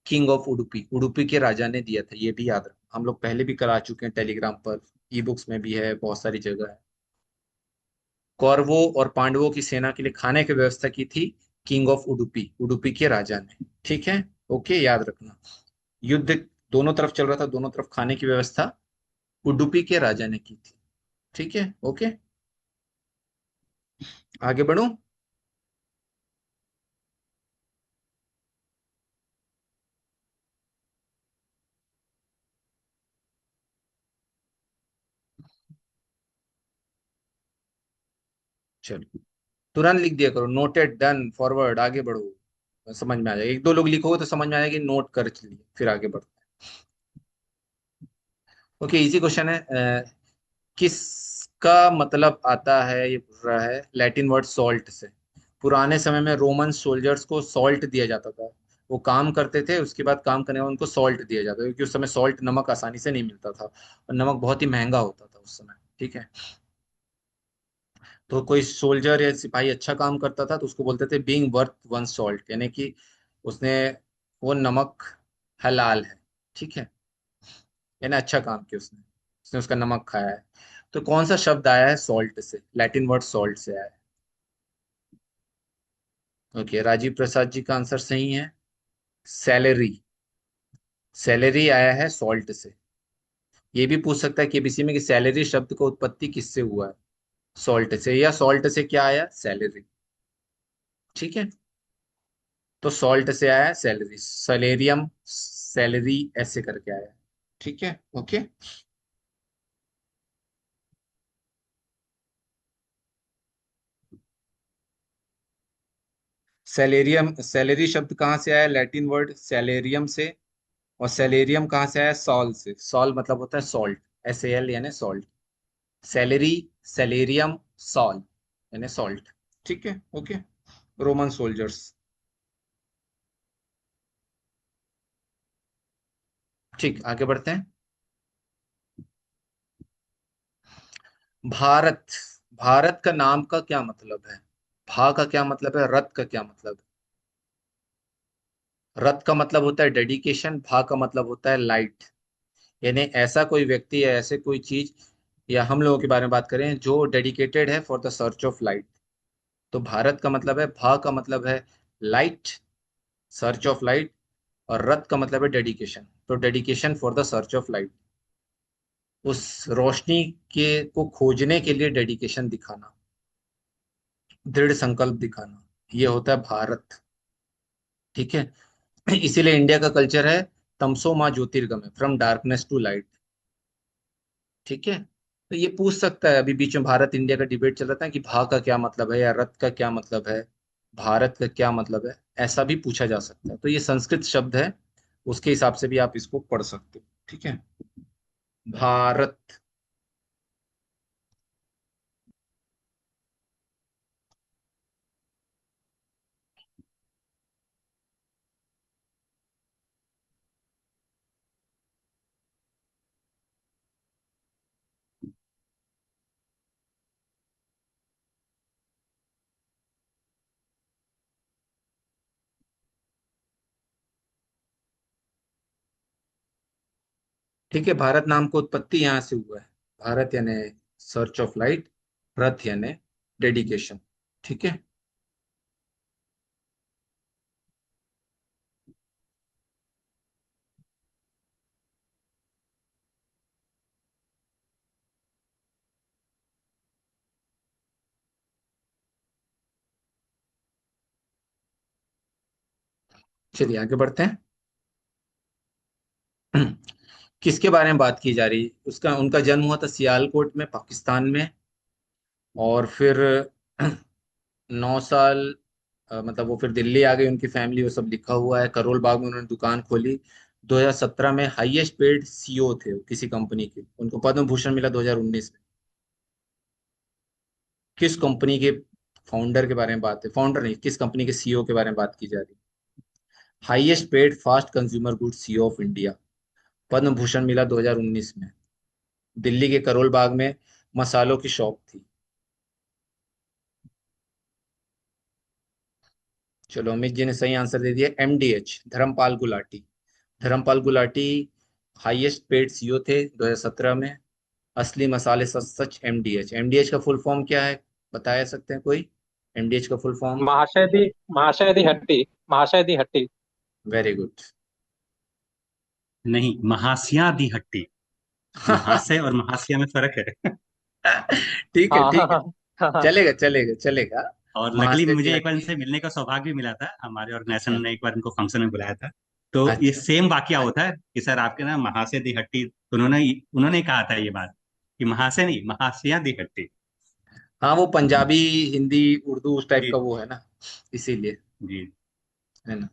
किंग ऑफ उडुपी, उडुपी के राजा ने दिया था, ये भी याद रखो, हम लोग पहले भी करा चुके हैं टेलीग्राम पर, ई बुक्स में भी है, बहुत सारी जगह है। कौरवों और पांडवों की सेना के लिए खाने की व्यवस्था की थी किंग ऑफ उडुपी, उडुपी के राजा ने। ठीक है, ओके, याद रखना। युद्ध दोनों तरफ चल रहा था, दोनों तरफ खाने की व्यवस्था उडुपी के राजा ने की थी। ठीक है, ओके। आगे बढ़ूं? चलो, तुरंत लिख दिया करो, नोटेड, डन, फॉरवर्ड, आगे बढ़ो, समझ में आ जाएगा। एक दो लोग लिखोगे तो समझ में आ जाएगा कि नोट कर लिए, फिर आगे बढ़ो। ओके, इजी क्वेश्चन है। किसका मतलब आता है, ये पूछ रहा है, लैटिन वर्ड सॉल्ट से। पुराने समय में रोमन सोल्जर्स को सॉल्ट दिया जाता था, वो काम करते थे, उसके बाद काम करने में उनको सॉल्ट दिया जाता था, क्योंकि उस समय सॉल्ट, नमक आसानी से नहीं मिलता था, और नमक बहुत ही महंगा होता था उस समय। ठीक है, तो कोई सोल्जर या सिपाही अच्छा काम करता था तो उसको बोलते थे बीइंग वर्थ वन सॉल्ट, यानी कि उसने, वो नमक हलाल है। ठीक है, यानी अच्छा काम किया उसने, उसने उसका नमक खाया है। तो कौन सा शब्द आया है सॉल्ट से, लैटिन वर्ड सॉल्ट से आया है? ओके, राजीव प्रसाद जी का आंसर सही है, सैलरी। सैलरी आया है सॉल्ट से। ये भी पूछ सकता है केबीसी में कि सैलरी शब्द का उत्पत्ति किससे हुआ है, सॉल्ट से, या सॉल्ट से क्या आया, सैलरी। ठीक है, तो सॉल्ट से आया सैलरी, सलेरियम, सैलरी, ऐसे करके आया। ठीक है, ओके। सैलेरियम, सैलरी शब्द कहाँ से आया, लैटिन वर्ड सैलेरियम से। और सैलेरियम कहाँ से आया, सॉल से, सॉल मतलब होता है सॉल्ट, SAL यानी सॉल्ट। सैलरी, सैलेरियम, सॉल यानी सॉल्ट। ठीक है, ओके। Roman soldiers. ठीक, आगे बढ़ते हैं। भारत, भारत का नाम का क्या मतलब है? भा का क्या मतलब है, रत का क्या मतलब है? रत का मतलब होता है डेडिकेशन, भा का मतलब होता है लाइट। यानी ऐसा कोई व्यक्ति है, ऐसे कोई चीज, या हम लोगों के बारे में बात करें जो डेडिकेटेड है for the search of light. तो भारत का मतलब है, भा का मतलब है लाइट, सर्च ऑफ लाइट, और रत का मतलब है डेडिकेशन, तो dedication for the search of light. उस रोशनी के को खोजने के लिए डेडिकेशन दिखाना, दृढ़ संकल्प दिखाना, ये होता है भारत। ठीक है। इसीलिए इंडिया का कल्चर है तमसो माँ ज्योतिर्गमय, फ्रॉम डार्कनेस टू लाइट। ठीक है। तो ये पूछ सकता है, अभी बीच में भारत इंडिया का डिबेट चल रहा था कि भा का क्या मतलब है या रत का क्या मतलब है, भारत का क्या मतलब है, ऐसा भी पूछा जा सकता है। तो ये संस्कृत शब्द है, उसके हिसाब से भी आप इसको पढ़ सकते हो। ठीक है, भारत। ठीक है, भारत नाम को उत्पत्ति यहाँ से हुआ है। भारत यानी सर्च ऑफ लाइट, रथ यानी डेडिकेशन। ठीक है। चलिए आगे बढ़ते हैं। किसके बारे में बात की जा रही है? उसका उनका जन्म हुआ था सियालकोट में, पाकिस्तान में। और फिर 9 साल, मतलब वो फिर दिल्ली आ गई उनकी फैमिली, वो सब लिखा हुआ है। करोल बाग में उन्होंने दुकान खोली। 2017 में हाईएस्ट पेड सीईओ थे वो किसी कंपनी के, उनको पद्म भूषण मिला 2019 में। किस कंपनी के फाउंडर के बारे में बात है, फाउंडर नहीं, किस कंपनी के सीईओ के बारे में बात की जा रही है? Highest paid fast consumer goods CEO of India, Padma Bhushan मिला 2019 में। दिल्ली के करोल बाग में मसालों की शॉप थी। चलो, अमित जी ने सही आंसर दे दिया, MDH, Dharampal Gulati. Dharampal Gulati highest paid CEO थे 2017 में। असली मसाले सच सच, एमडीएच। एमडीएच का फुल फॉर्म क्या है, बता सकते हैं कोई? एमडीएच का फुल फॉर्म? महाशय दी हट्टी, महाशय दी हट्टी। Very good. नहीं, महासिया दी हट्टी। महाशय और महासिया में फर्क है। ठीक है, हाँ हाँ ठीक है, हाँ हाँ। चलेगा चलेगा चलेगा। और लकली महाशय दी मुझे एक बार हट्टी। इनसे मिलने का सौभाग्य भी मिला था, हमारे ऑर्गेनाइजेशन अच्छा ने एक बार इनको फंक्शन में बुलाया था। तो ये अच्छा। सेम वाकया होता है कि सर आपके ना महाशय दी हट्टी, तो उन्होंने उन्होंने कहा था ये बात कि महाशय नहीं, महासिया दी हट्टी। हाँ, वो पंजाबी, हिंदी, उर्दू उस टाइप जी का वो है ना, इसीलिए, जी। है ना।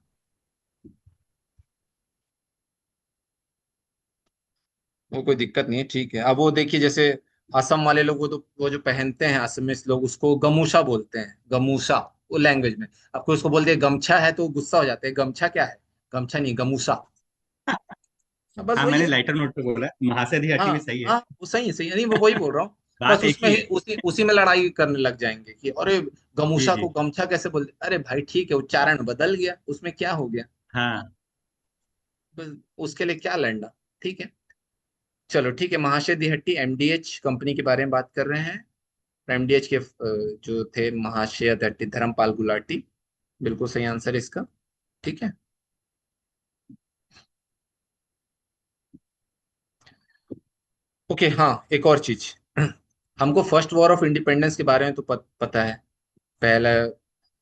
वो कोई दिक्कत नहीं है, ठीक है। अब वो देखिए, जैसे असम वाले लोग, वो जो पहनते हैं असमीज लोग, उसको गमूसा बोलते हैं, गमूसा, वो लैंग्वेज में। आपको उसको बोल दिया गमछा है तो वो गुस्सा हो जाते हैं, गमछा क्या है, गमछा नहीं गमूसा। बस हाँ, वही मैंने है। लाइटर नोट पे बोला, महाशय दी हट्टी हाँ भी सही है। हाँ, वो सही है, सही है, नहीं मैं वही बोल रहा हूँ। बस बात एक उसमें ही ही है। उसी उसी में लड़ाई करने लग जाएंगे कि अरे जी गमूसा जी। को गमछा कैसे बोलते, अरे भाई ठीक है, उच्चारण बदल गया, उसमें क्या हो गया, हाँ। बस उसके लिए क्या लड़ना। ठीक है। चलो ठीक है, महाशय दिहट्टी एमडीएच कंपनी के बारे में बात कर रहे हैं। एमडीएच के जो थे महाशय दिहट्टी, धर्मपाल गुलाटी, बिल्कुल सही आंसर है इसका। ठीक है। ओके, हाँ, एक और चीज। हमको फर्स्ट वॉर ऑफ इंडिपेंडेंस के बारे में तो पता है, पहला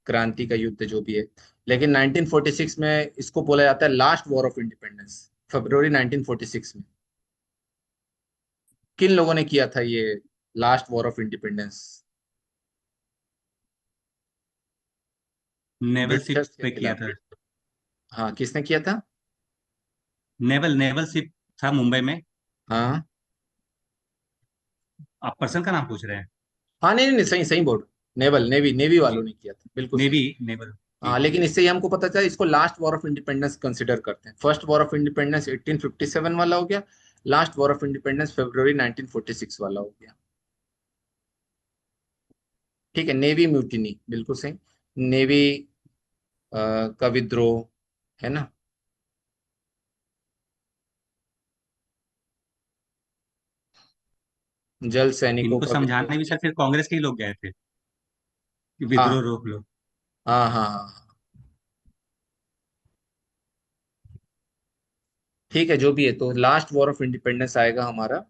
क्रांति का युद्ध जो भी है। लेकिन 1946 में इसको बोला जाता है लास्ट वॉर ऑफ इंडिपेंडेंस, फरवरी 1946 में। किन लोगों ने किया था ये last war of independence? Naval ship Britishers के पे किया खिलाफ। था। हाँ, किसने किया था? नेवल नेवल शिप था मुंबई में। हाँ आप पर्सन का नाम पूछ रहे हैं? हाँ, नहीं नहीं, सही सही बोल, नेवल, नेवी, नेवी वालों ने किया था, बिल्कुल सही। Navy, naval. जी हाँ, जी। लेकिन इससे ही हमको पता चला इसको last war of independence consider करते हैं। फर्स्ट वॉर ऑफ इंडिपेंडेंस 1857 वाला हो गया, लास्ट वॉर ऑफ इंडिपेंडेंस फरवरी 1946 वाला हो गया। ठीक है, नेवी म्यूटिनी बिल्कुल सही। नेवी का विद्रोह, है ना। जल सैनिकों इनको का विद्रोह। समझाने भी सर फिर कांग्रेस के ही लोग गए थे कि विद्रोह हाँ रोक लो। हाँ हाँ हाँ। ठीक है, जो भी है, तो लास्ट वॉर ऑफ इंडिपेंडेंस आएगा हमारा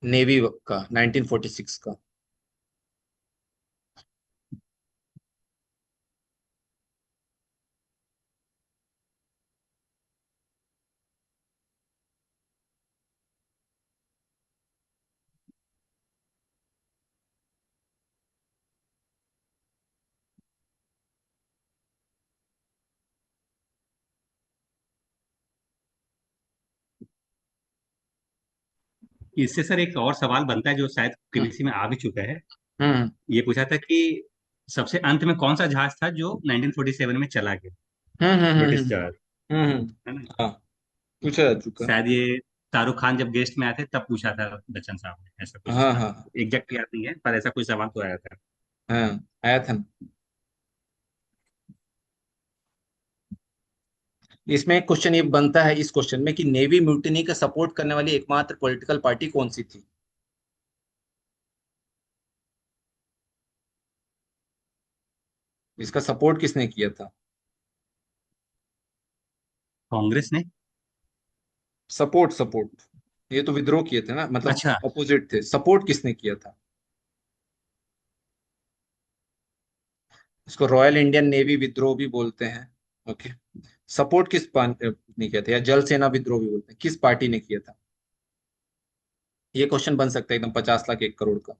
नेवी का 1946 का। इससे सर एक और सवाल बनता है जो शायद हम्म केबीसी में आ भी चुका है। हम्म ये पूछा था कि सबसे अंत में कौन सा जहाज था जो 1947 में चला गया, ब्रिटिश जहाज, हम्म। है ना। हाँ, पूछा जा चुका। शायद ये शाहरुख खान जब गेस्ट में आए थे तब पूछा था बच्चन साहब ने, ऐसा कुछ हाँ था। हाँ एग्जैक्ट याद नहीं है पर ऐसा कोई सवाल तो आया था। हाँ, आया था ना। इसमें एक क्वेश्चन ये बनता है इस क्वेश्चन में कि नेवी म्यूटिनी का सपोर्ट करने वाली एकमात्र पॉलिटिकल पार्टी कौन सी थी। इसका सपोर्ट किसने किया था। कांग्रेस ने। सपोर्ट सपोर्ट, ये तो विद्रोह किए थे ना, मतलब अच्छा। अपोजिट थे, सपोर्ट किसने किया था। इसको रॉयल इंडियन नेवी विद्रोह भी बोलते हैं। ओके। सपोर्ट ने किया था, या जल सेना विद्रोह भी बोलते हैं, किस पार्टी ने किया था। ये क्वेश्चन बन सकता है एकदम 50 लाख 1 करोड़ का।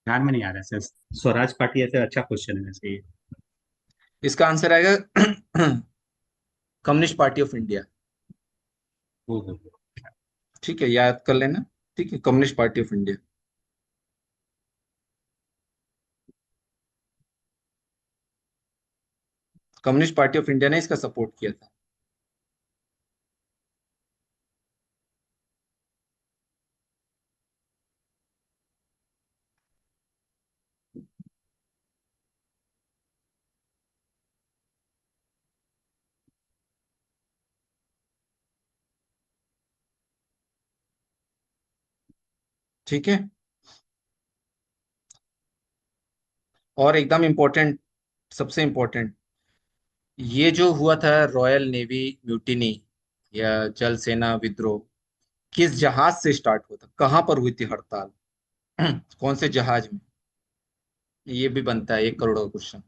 ध्यान में नहीं आ रहा है सर। स्वराज पार्टी ऐसे अच्छा क्वेश्चन है वैसे ये। इसका आंसर आएगा कम्युनिस्ट पार्टी ऑफ इंडिया। हो। ठीक है, याद कर लेना। ठीक है, communist party of India. Communist party of India ने इसका सपोर्ट किया था। ठीक है, और एकदम इम्पोर्टेंट, सबसे इम्पोर्टेंट, ये जो हुआ था रॉयल नेवी म्यूटिनी या जल सेना विद्रोह, किस जहाज से स्टार्ट हुआ था, कहां पर हुई थी हड़ताल, कौन से जहाज में। ये भी बनता है 1 करोड़ का क्वेश्चन।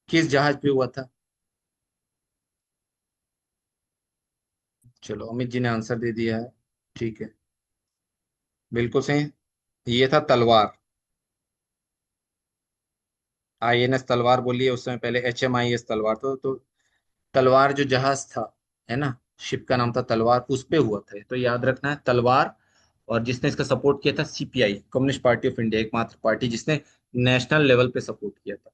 किस जहाज पे हुआ था। चलो, अमित जी ने आंसर दे दिया है। ठीक है, बिल्कुल सही। ये था तलवार। आईएनएस तलवार बोलिए, उस समय पहले HMIS तलवार तो तलवार जो जहाज था, है ना, शिप का नाम था तलवार, उस पे हुआ था, तो याद रखना है तलवार। और जिसने इसका सपोर्ट किया था CPI, communist party of India, एकमात्र पार्टी जिसने नेशनल लेवल पे सपोर्ट किया था।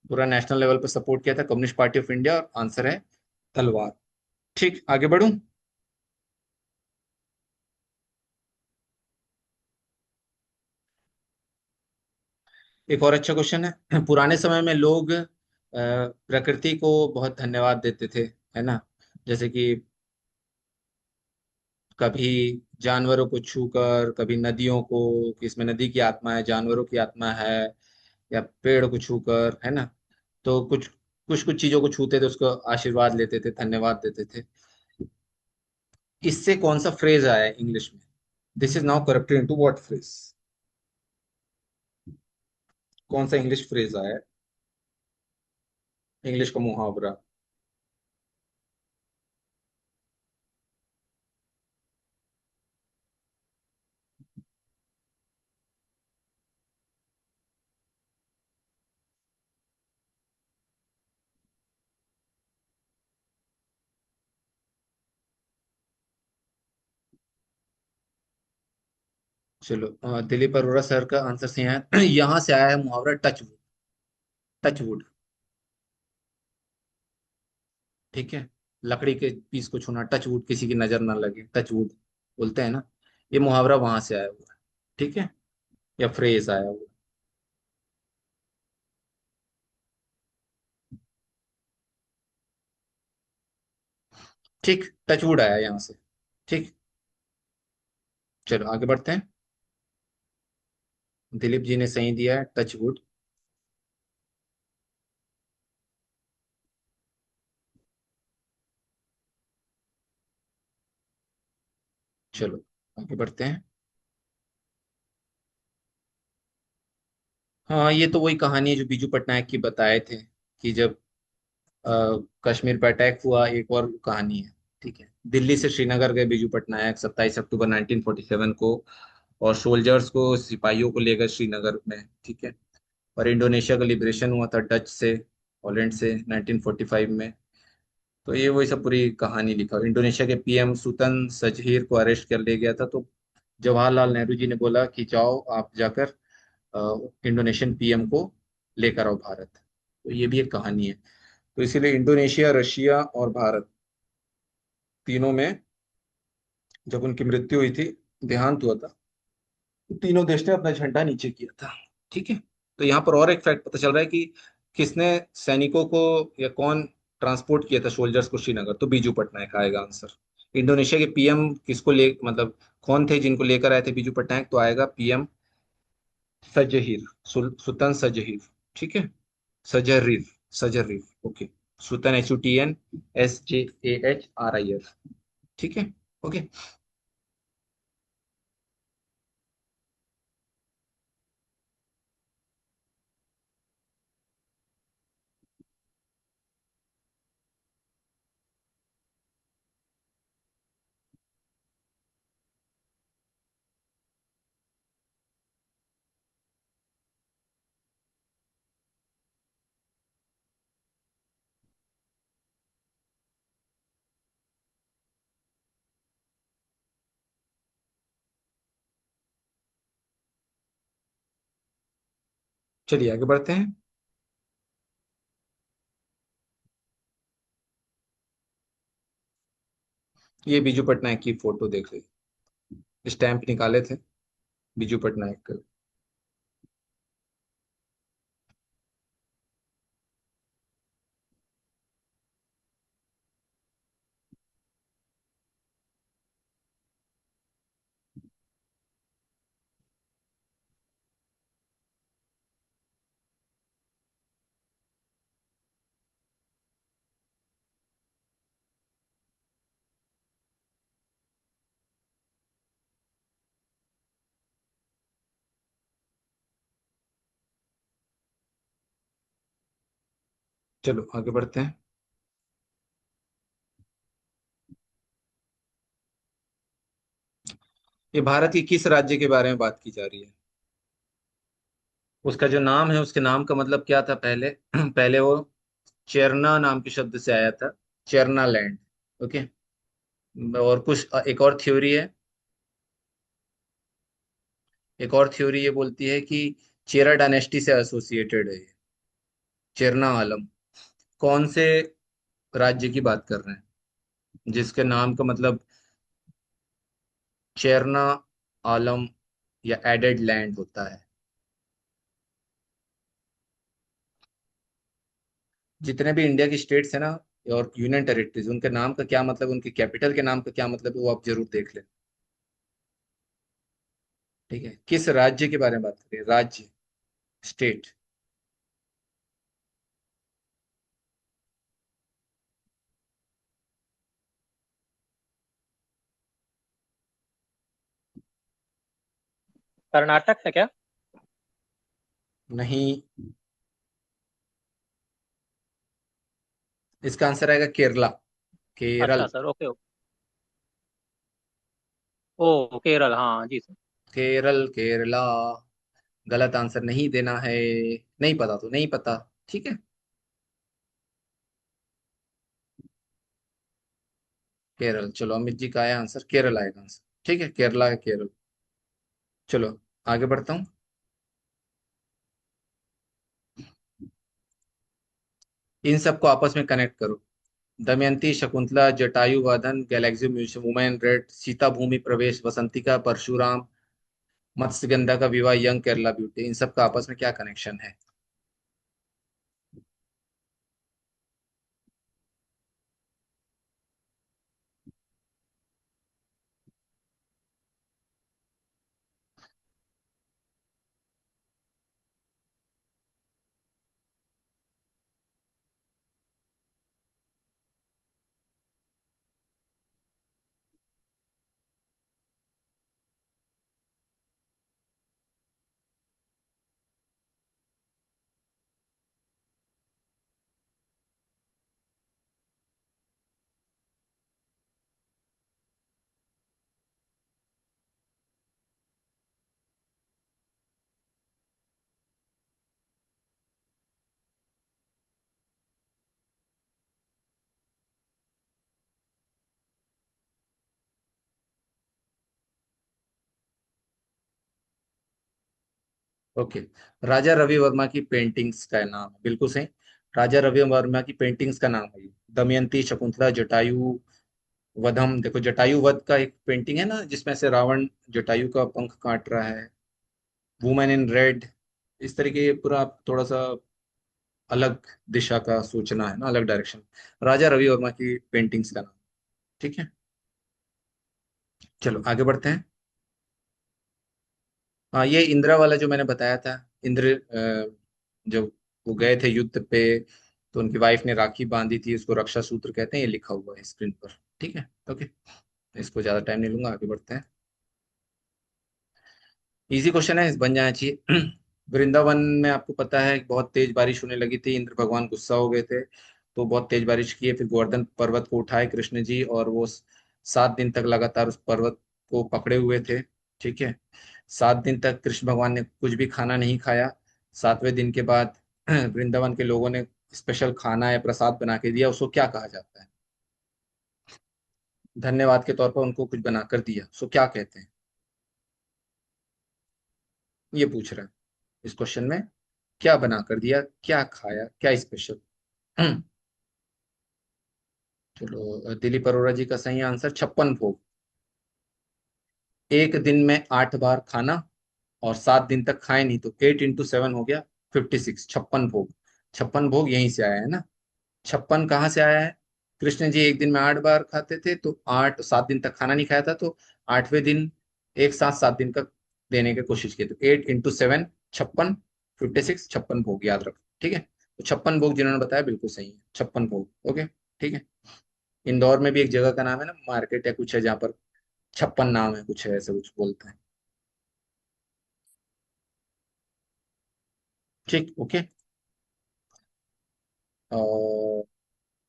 पूरा नेशनल लेवल पे सपोर्ट किया था कम्युनिस्ट पार्टी ऑफ इंडिया, और आंसर है तलवार। ठीक, आगे बढ़ूं। एक और अच्छा क्वेश्चन है। पुराने समय में लोग प्रकृति को बहुत धन्यवाद देते थे, है ना। जैसे कि कभी जानवरों को छूकर, कभी नदियों को, कि इसमें नदी की आत्मा है, जानवरों की आत्मा है, या पेड़ को छूकर, है ना। तो कुछ कुछ कुछ चीजों को छूते थे, उसको आशीर्वाद लेते थे, धन्यवाद देते थे। इससे कौन सा फ्रेज आया है इंग्लिश में। This is now corrupted into what phrase. कौन सा इंग्लिश फ्रेज आया है, इंग्लिश का मुहावरा। चलो दिलीप अरोड़ा सर का आंसर सही है। यहाँ से आया है मुहावरा टच वुड। टच वुड, ठीक है। लकड़ी के पीस को छूना, टच वुड, किसी की नजर ना लगे, टच वुड बोलते हैं ना। ये मुहावरा वहां से आया हुआ है, ठीक है, या फ्रेज आया हुआ है। ठीक, टच वुड आया यहाँ से। ठीक, चलो आगे बढ़ते हैं। दिलीप जी ने सही दिया है, टच वुड। चलो आगे बढ़ते हैं। हाँ, ये तो वही कहानी है जो बीजू पटनायक की बताए थे, कि जब कश्मीर पर अटैक हुआ, एक और कहानी है। ठीक है, दिल्ली से श्रीनगर गए बीजू पटनायक 27 अक्टूबर 1947 को, और सोल्जर्स को, सिपाहियों को लेकर श्रीनगर में। ठीक है, और इंडोनेशिया का लिबरेशन हुआ था डच से, हॉलैंड से 1945 में। तो ये वही सब पूरी कहानी लिखा। इंडोनेशिया के पीएम सुतन सजहीर को अरेस्ट कर लिया गया था, तो जवाहरलाल नेहरू जी ने बोला कि जाओ आप जाकर इंडोनेशियन पीएम को लेकर आओ भारत। तो ये भी एक कहानी है। तो इसीलिए इंडोनेशिया, रशिया और भारत, तीनों में जब उनकी मृत्यु हुई थी, देहांत हुआ था, तो तीनों देश ने अपना झंडा नीचे किया था। ठीक है। तो यहाँ पर और एक फैक्ट पता चल रहा है कि किसने सैनिकों को, या कौन ट्रांसपोर्ट किया था सोल्जर्स को श्रीनगर, तो बीजू पटनायक आएगा आंसर। इंडोनेशिया के पीएम किसको ले, मतलब कौन थे जिनको लेकर आए थे बीजू पटनायक, तो आएगा पीएम सजहीर, सुल्तान सजहीर। ठीक है, सजरीफ, सजरीफ, ओके। सुल्तान, SUTANSJAHRIF। ठीक है, ओके। चलिए आगे बढ़ते हैं। ये बीजू पटनायक की फोटो देख लीजिए, स्टैंप निकाले थे बीजू पटनायक का। चलो आगे बढ़ते हैं। ये भारत के किस राज्य के बारे में बात की जा रही है? उसका जो नाम है, उसके नाम का मतलब क्या था पहले? पहले वो चेरना नाम के शब्द से आया था, चेरना लैंड। ओके। और कुछ एक और थ्योरी है, एक और थ्योरी ये बोलती है कि चेरा डायनेस्टी से एसोसिएटेड है ये, चेरना आलम। कौन से राज्य की बात कर रहे हैं जिसके नाम का मतलब चेरना आलम या एडेड लैंड होता है? जितने भी इंडिया की स्टेट्स है ना, और यूनियन टेरिटरीज, उनके नाम का क्या मतलब, उनके कैपिटल के नाम का क्या मतलब है, वो आप जरूर देख लें। ठीक है, किस राज्य के बारे में बात करें, राज्य, स्टेट। कर्नाटक है क्या? नहीं, इसका आंसर आएगा केरला, अच्छा केरल। Sir, okay okay. ओ केरल, हाँ जी सर। केरल, केरला। गलत आंसर नहीं देना है, नहीं पता तो नहीं पता। ठीक है, केरल। चलो अमित जी का आया आंसर, केरल आएगा आंसर। ठीक है, केरला है, केरल। चलो आगे बढ़ता हूँ। इन सबको आपस में कनेक्ट करो। Damayanti, Shakuntala, Jatayu Vadhan, galaxy museum, women red, Sita Bhumi Pravesh, Vasantika, Parshuram, Matsyagandha का विवाह, यंग केरला ब्यूटी, इन सब का आपस में क्या कनेक्शन है? ओके। राजा रवि वर्मा की पेंटिंग्स का नाम है, बिल्कुल सही। राजा रवि वर्मा की पेंटिंग्स का नाम है ये। दमयंती, शकुंतला, जटायु वधम। देखो जटायु वध का एक पेंटिंग है ना, जिसमें से रावण जटायु का पंख काट रहा है। Women in red. इस तरीके ये पूरा थोड़ा सा अलग दिशा का सोचना है ना, अलग डायरेक्शन। राजा रवि वर्मा की पेंटिंग्स का नाम। ठीक है, चलो आगे बढ़ते हैं। हाँ, ये इंदिरा वाला जो मैंने बताया था। इंद्र जब वो गए थे युद्ध पे, तो उनकी वाइफ ने राखी बांधी थी, उसको रक्षा सूत्र कहते हैं, ये लिखा हुआ है स्क्रीन पर। ठीक है, ओके। इसको ज्यादा टाइम नहीं लूंगा, आगे बढ़ते हैं। इजी क्वेश्चन है, इस बन जाना चाहिए। वृंदावन में आपको पता है कि बहुत तेज बारिश होने लगी थी, इंद्र भगवान गुस्सा हो गए थे, तो बहुत तेज बारिश की है। फिर गोवर्धन पर्वत को उठाए कृष्ण जी, और वो 7 दिन तक लगातार उस पर्वत को पकड़े हुए थे। ठीक है, 7 दिन तक कृष्ण भगवान ने कुछ भी खाना नहीं खाया। 7वें दिन के बाद वृंदावन के लोगों ने स्पेशल खाना या प्रसाद बना के दिया, उसको क्या कहा जाता है? धन्यवाद के तौर पर उनको कुछ बना कर दिया, उसको क्या कहते हैं? ये पूछ रहा है इस क्वेश्चन में। क्या बना कर दिया, क्या खाया, क्या स्पेशल? चलो, दिलीप अरोड़ा जी का सही आंसर 56 भोग। एक दिन में 8 बार खाना, और 7 दिन तक खाए नहीं, तो 8 × 7 हो गया 56, 56 भोग। 56 भोग यहीं से आया है ना। 56 कहाँ से आया है? कृष्ण जी एक दिन में 8 बार खाते थे, तो 7 दिन तक खाना नहीं खाया था, तो 8वें दिन एक साथ 7 दिन तक देने की कोशिश की, तो 8 × 7 56, 56, 56 भोग याद रखो। ठीक है, तो 56 भोग जिन्होंने बताया बिल्कुल सही है, 56 भोग। ओके, ठीक है। इंदौर में भी एक जगह का नाम है ना, मार्केट या कुछ है, जहाँ पर 56 नाम है, कुछ है, ऐसा कुछ बोलते हैं। ठीक, ओके। और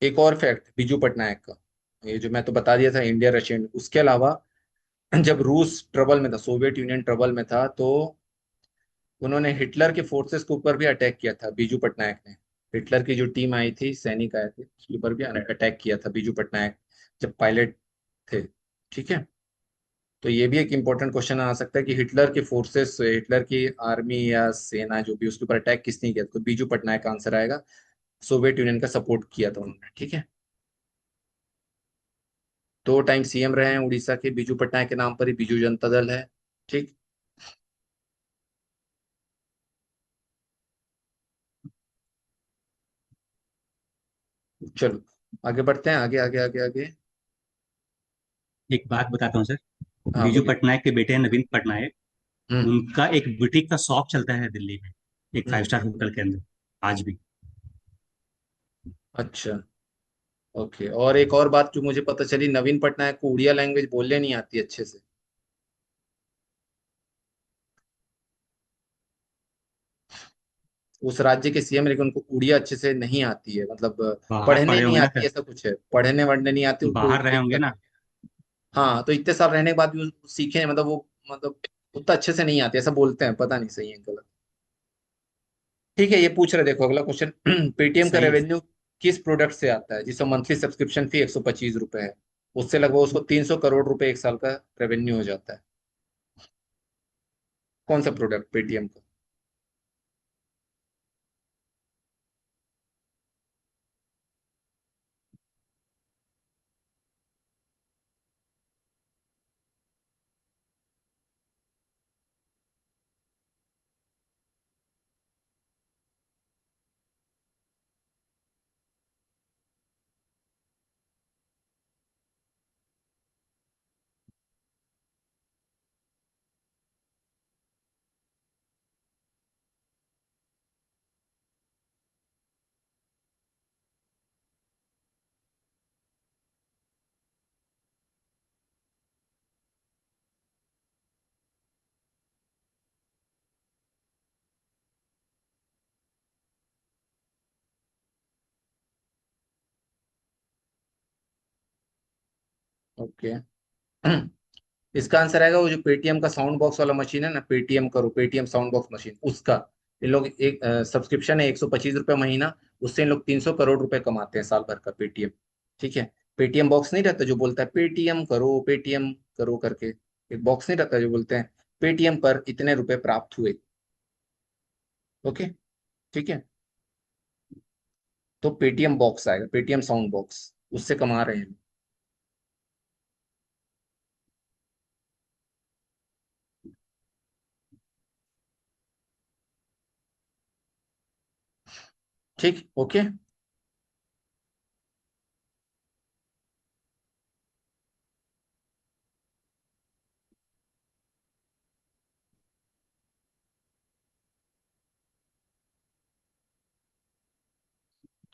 एक और फैक्ट बीजू पटनायक का, ये जो मैं तो बता दिया था इंडिया रशियन, उसके अलावा जब रूस ट्रबल में था, सोवियत यूनियन ट्रबल में था, तो उन्होंने हिटलर के फोर्सेस के ऊपर भी अटैक किया था बीजू पटनायक ने। हिटलर की जो टीम आई थी, सैनिक आए थे, उसके ऊपर भी अटैक किया था बीजू पटनायक, जब पायलट थे। ठीक है, तो ये भी एक इंपॉर्टेंट क्वेश्चन आ सकता है कि हिटलर के फोर्सेस, हिटलर की आर्मी या सेना जो भी, उसके ऊपर अटैक किसने किया, तो बीजू पटनायक का आंसर आएगा। सोवियत यूनियन का सपोर्ट किया था उन्होंने। ठीक है, 2 टाइम सीएम रहे हैं उड़ीसा के, बीजू पटनायक के नाम पर ही बीजू जनता दल है। ठीक, चलो आगे बढ़ते हैं, आगे आगे आगे आगे। एक बात बताता हूँ सर। हाँ बीजू बोलिए। पटनायक के बेटे हैं नवीन पटनायक। हम्म। उनका एक बुटीक का शॉप चलता है दिल्ली में, एक फाइव हम्म। स्टार होटल के अंदर, आज भी। अच्छा, ओके। और एक और बात जो मुझे पता चली, नवीन पटनायक को उड़िया लैंग्वेज बोलने नहीं आती अच्छे से। उस राज्य के सीएम, लेकिन उनको उड़िया अच्छे से नहीं आती है, मतलब बाहर पढ़ने पढ़े नहीं होंगे ना आती, सर, ऐसा कुछ है, पढ़ने वढ़ने नहीं आती उनको, बाहर रहे होंगे दिक्कत ना। है। हाँ, तो इतने साल रहने के बाद भी सीखे हैं, मतलब वो, मतलब उतना अच्छे से नहीं आती, ऐसा बोलते हैं, पता नहीं सही है गलत। ठीक है, ये पूछ रहे, देखो अगला क्वेश्चन। पेटीएम का सही है सर। रेवेन्यू किस प्रोडक्ट से आता है, जिसमें मंथली सब्सक्रिप्शन फी 125 रुपए है? उससे लगभग उसको 300 करोड़ रुपए एक साल का रेवेन्यू हो जाता है। कौन सा प्रोडक्ट पेटीएम का? ओके। इसका आंसर आएगा वो जो पेटीएम का साउंड बॉक्स वाला मशीन है ना, पेटीएम करो, पेटीएम साउंड बॉक्स मशीन, उसका इन लोग एक सब्सक्रिप्शन है 125 रुपये महीना, उससे इन लोग 300 करोड़ रुपए कमाते हैं साल भर का, पेटीएम। ठीक है। पेटीएम बॉक्स नहीं रहता जो बोलता है पेटीएम करो करके, एक बॉक्स नहीं रहता जो बोलते हैं पेटीएम पर इतने रुपए प्राप्त हुए। ओके। ठीक है। तो पेटीएम बॉक्स आएगा, पेटीएम साउंड बॉक्स, उससे कमा रहे हैं। ठीक। ओके।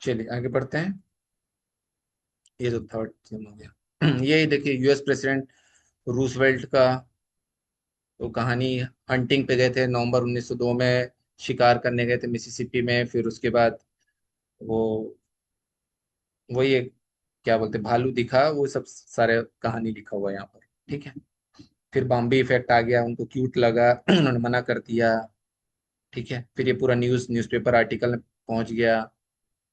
चलिए आगे बढ़ते हैं। ये तो थर्ड हो गया। ये देखिए यूएस प्रेसिडेंट रूजवेल्ट का तो कहानी, हंटिंग पे गए थे नवंबर 1902 में, शिकार करने गए थे मिसिसिपी में, फिर उसके बाद वो वही एक क्या बोलते भालू दिखा, वो सब सारे कहानी लिखा हुआ है यहाँ पर। ठीक है। फिर बॉम्बे इफेक्ट आ गया, उनको क्यूट लगा, उन्होंने मना कर दिया। ठीक है। फिर ये पूरा न्यूज़पेपर आर्टिकल में पहुंच गया,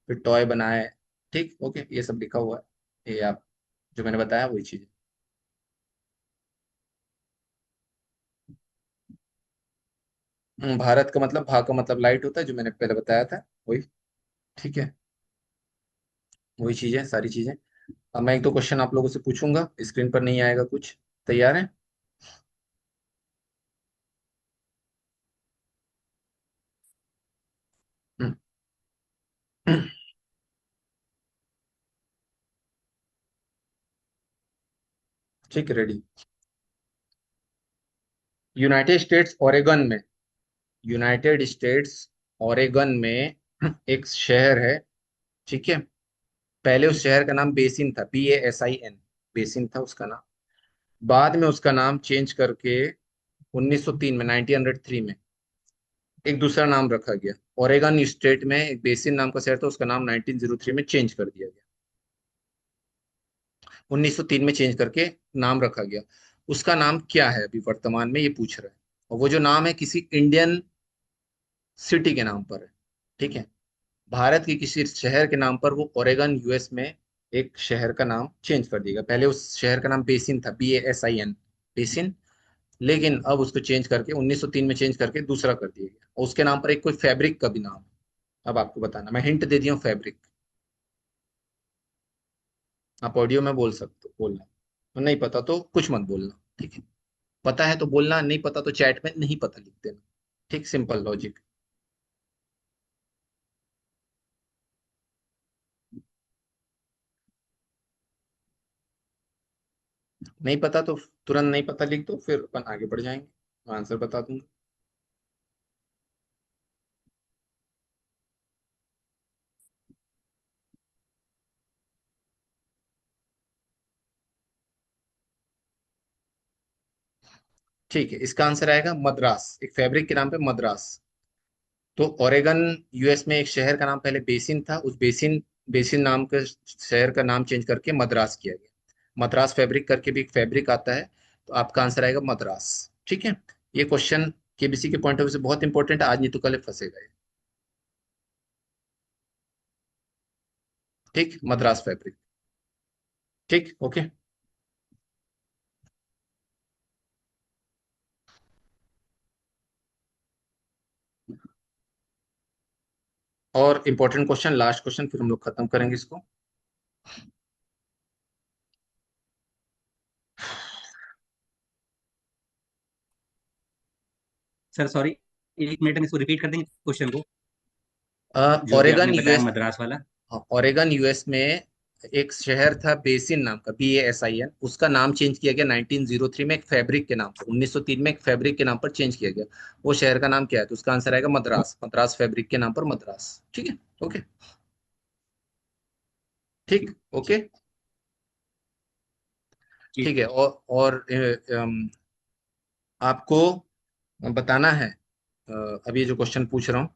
फिर टॉय बनाए। ठीक। ओके, ये सब लिखा हुआ है, ये आप जो मैंने बताया वही चीज। भारत का मतलब, भा का मतलब लाइट होता है, जो मैंने पहले बताया था वही। ठीक है। वही चीजें, सारी चीजें। अब मैं एक दो क्वेश्चन आप लोगों से पूछूंगा, स्क्रीन पर नहीं आएगा कुछ। तैयार है? हम्म, ठीक है, रेडी। यूनाइटेड स्टेट्स ओरेगन में, यूनाइटेड स्टेट्स ओरेगन में एक शहर है। ठीक है। पहले उस शहर का नाम बेसिन था, BASIN, बेसिन था उसका नाम। बाद में उसका नाम चेंज करके 1903 में, 1903 में एक दूसरा नाम रखा गया। ओरेगन स्टेट में एक बेसिन नाम का शहर था, उसका नाम 1903 में चेंज कर दिया गया। 1903 में चेंज करके नाम रखा गया। उसका नाम क्या है अभी वर्तमान में, ये पूछ रहा है। और वो जो नाम है किसी इंडियन सिटी के नाम पर है। ठीक है। भारत के किसी शहर के नाम पर वो ओरेगन यूएस में एक शहर का नाम चेंज कर दिया। पहले उस शहर का नाम बेसिन था, BASIN, बेसिन। लेकिन अब उसको चेंज करके 1903 में चेंज करके दूसरा कर दिया गया, और उसके नाम पर एक कोई फैब्रिक का भी नाम है। अब आपको बताना, मैं हिंट दे दिया हूँ, फैब्रिक। आप ऑडियो में बोल सकते हो, बोलना। तो नहीं पता तो कुछ मत बोलना। ठीक है। पता है तो बोलना, नहीं पता तो चैट में नहीं पता लिख देना। ठीक, सिंपल लॉजिक। नहीं पता तो तुरंत नहीं पता लिख दो, फिर अपन आगे बढ़ जाएंगे, मैं आंसर बता दूंगा। ठीक है, इसका आंसर आएगा मद्रास, एक फैब्रिक के नाम पे मद्रास। तो ओरेगन यूएस में एक शहर का नाम पहले बेसिन था, उस बेसिन बेसिन नाम के शहर का नाम चेंज करके मद्रास किया गया। मद्रास फैब्रिक करके भी एक फैब्रिक आता है। तो आपका आंसर आएगा मद्रास। ठीक है। ये क्वेश्चन केबीसी के पॉइंट ऑफ व्यू से बहुत इंपॉर्टेंट है, आज नहीं तो कल फंसेगा ये। ठीक, मद्रास फैब्रिक। ठीक। ओके। और इम्पोर्टेंट क्वेश्चन, लास्ट क्वेश्चन, फिर हम लोग खत्म करेंगे इसको। सर सॉरी, 1 मिनट में इसको रिपीट कर देंगे क्वेश्चन को, जो अभी आपने ओरेगन बताया यूएस, मद्रास वाला। ओरेगन यूएस में एक शहर था बेसिन नाम का, BASIN, उसका नाम चेंज किया गया 1903 में एक फैब्रिक के नाम पर, 1903 में एक फैब्रिक के नाम पर चेंज किया गया। वो शहर का नाम क्या है? तो उसका आंसर आएगा मद्रास, मद्रास फैब्रिक के नाम पर मद्रास। ठीक है, ओके, ठीक, ओके, जी। ठीक है। और आपको बताना है, अभी ये जो क्वेश्चन पूछ रहा हूँ,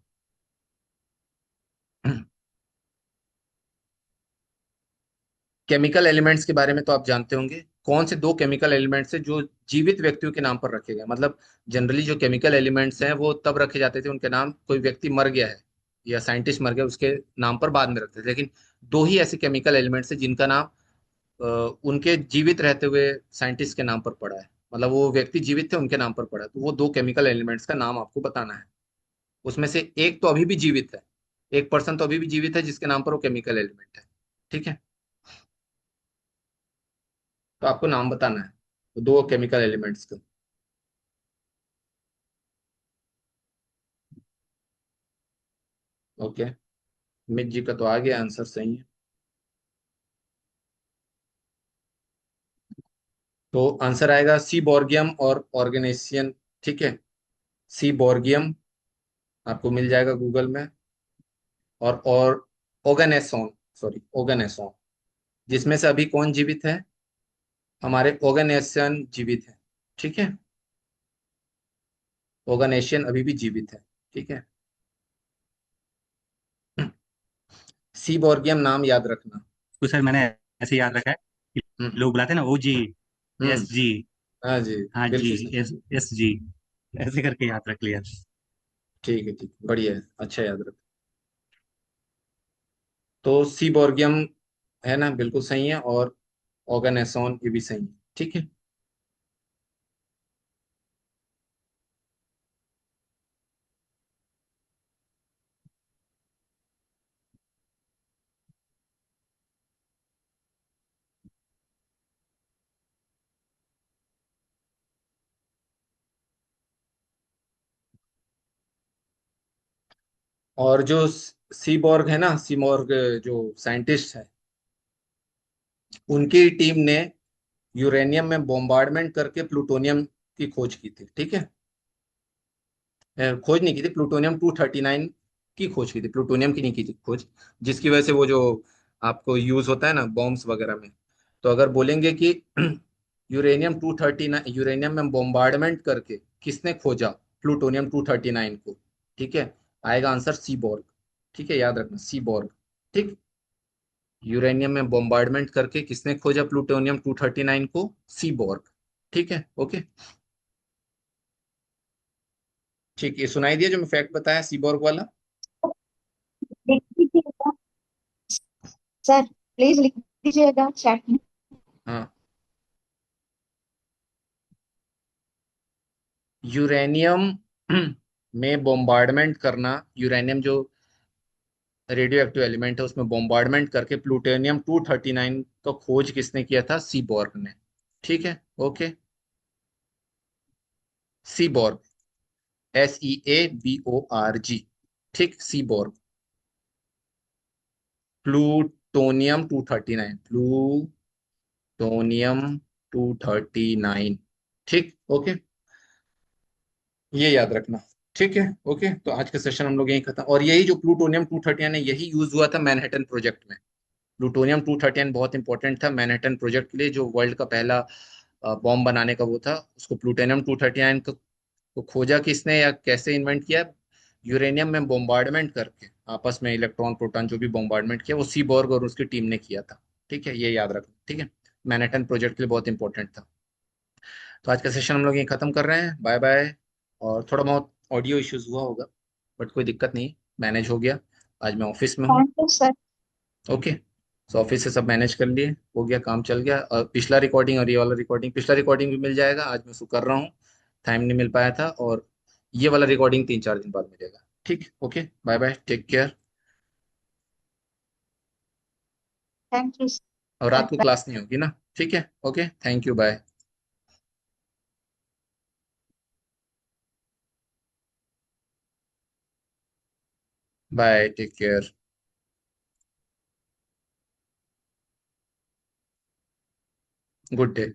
केमिकल एलिमेंट्स के बारे में तो आप जानते होंगे। कौन से दो केमिकल एलिमेंट्स हैं जो जीवित व्यक्तियों के नाम पर रखे गए? मतलब जनरली जो केमिकल एलिमेंट्स हैं वो तब रखे जाते थे, उनके नाम, कोई व्यक्ति मर गया है या साइंटिस्ट मर गया उसके नाम पर बाद में रखते थे, लेकिन दो ही ऐसे केमिकल एलिमेंट्स हैं जिनका नाम अ, उनके जीवित रहते हुए साइंटिस्ट के नाम पर पड़ा है। मतलब वो व्यक्ति जीवित थे, उनके नाम पर पड़ा है, तो वो दो केमिकल एलिमेंट्स का नाम आपको बताना है। उसमें से एक तो अभी भी जीवित है, एक पर्सन तो अभी भी जीवित है जिसके नाम पर वो केमिकल एलिमेंट है। ठीक है, तो आपको नाम बताना है वो दो केमिकल एलिमेंट्स का। ओके, मित जी का तो आ गया आंसर, सही है। तो आंसर आएगा सीबोर्गियम और ऑर्गेनेसियन। ठीक है, सीबोर्गियम आपको मिल जाएगा गूगल में, और ओगानेसोन, सॉरी ओगानेसोन, जिसमें से अभी कौन जीवित है? हमारे ओगानेशियन जीवित है। ठीक है, ओगानेशियन अभी भी जीवित है। ठीक है, सीबोर्गियम नाम याद रखना। तो सर मैंने ऐसे याद रखा है कि हम्म, लोग बुलाते हैं ना, OG, हम्म, SG। हाँ जी, हाँ जी, बिल्कुल सही। SG, ऐसे करके याद रख लिया। ठीक है, ठीक, बढ़िया है, अच्छा याद रख। तो सीबोर्गियम है ना, बिल्कुल सही है, और ऑर्गेनेसॉन ये भी सही है। ठीक है, और जो सीबोर्ग है ना, सीबोर्ग जो साइंटिस्ट है, उनकी टीम ने यूरेनियम में बॉम्बार्डमेंट करके प्लूटोनियम की खोज की थी। ठीक है, खोज नहीं की थी, प्लूटोनियम 239 की खोज की थी, प्लूटोनियम की नहीं की थी खोज, जिसकी वजह से वो जो आपको यूज होता है ना बॉम्ब्स वगैरह में। तो अगर बोलेंगे कि यूरेनियम में बॉम्बार्डमेंट करके किसने खोजा प्लूटोनियम 239 को, ठीक है, आएगा आंसर सीबोर्ग। ठीक है, याद रखना सीबोर्ग। ठीक, यूरेनियम में बॉम्बार्डमेंट करके किसने खोजा प्लूटोनियम 239 को? सीबोर्ग। ठीक है, ओके, ठीक, ये सुनाई दिया जो मैं फैक्ट बताया सीबोर्ग वाला? लिख दीजिएगा सर, प्लीज लिख दीजिएगा चैट में। हाँ, यूरेनियम में बॉम्बार्डमेंट करना, यूरेनियम जो रेडियो एक्टिव एलिमेंट है उसमें बॉम्बार्डमेंट करके प्लूटोनियम 239 का खोज किसने किया था? सीबोर्ग ने। ठीक है, ओके, सीबोर्ग, SEABORG। ठीक, सीबोर्ग, प्लूटोनियम 239, प्लूटोनियम 239। ठीक, ओके, ये याद रखना। ठीक है, ओके, तो आज का सेशन हम लोग यही खत्म। और यही जो प्लूटोनियम 239 है यही यूज हुआ था मैनहट्टन प्रोजेक्ट में। प्लूटोनियम 239 बहुत इंपॉर्टेंट था मैनहट्टन प्रोजेक्ट के लिए, जो वर्ल्ड का पहला बॉम्ब बनाने का वो था। उसको प्लूटोनियम 239 को खोजा किसने या कैसे इन्वेंट किया? यूरेनियम में बॉम्बार्डमेंट करके, आपस में इलेक्ट्रॉन प्रोटॉन जो भी बॉम्बार्डमेंट किया, वो सीबोर्ग और उसकी टीम ने किया था। ठीक है, ये याद रखना। ठीक है, मैनहट्टन प्रोजेक्ट के लिए बहुत इंपॉर्टेंट था। तो आज का सेशन हम लोग यहीं खत्म कर रहे हैं, बाय बाय। और थोड़ा बहुत ऑडियो इश्यूज हुआ होगा, बट कोई दिक्कत नहीं, मैनेज हो गया। आज मैं ऑफिस में हूँ। Thank you sir. ओके, तो ऑफिस से सब मैनेज कर लिए, हो गया, काम चल गया। और पिछला रिकॉर्डिंग और ये वाला रिकॉर्डिंग, पिछला रिकॉर्डिंग भी मिल जाएगा, आज मैं उसको कर रहा हूँ, टाइम नहीं मिल पाया था। और ये वाला रिकॉर्डिंग 3-4 दिन बाद मिलेगा। ठीक, okay, bye bye, take care. Thank you और सर। रात को क्लास नहीं होगी ना? ठीक है, okay, thank you, bye. Bye, take care. Good day.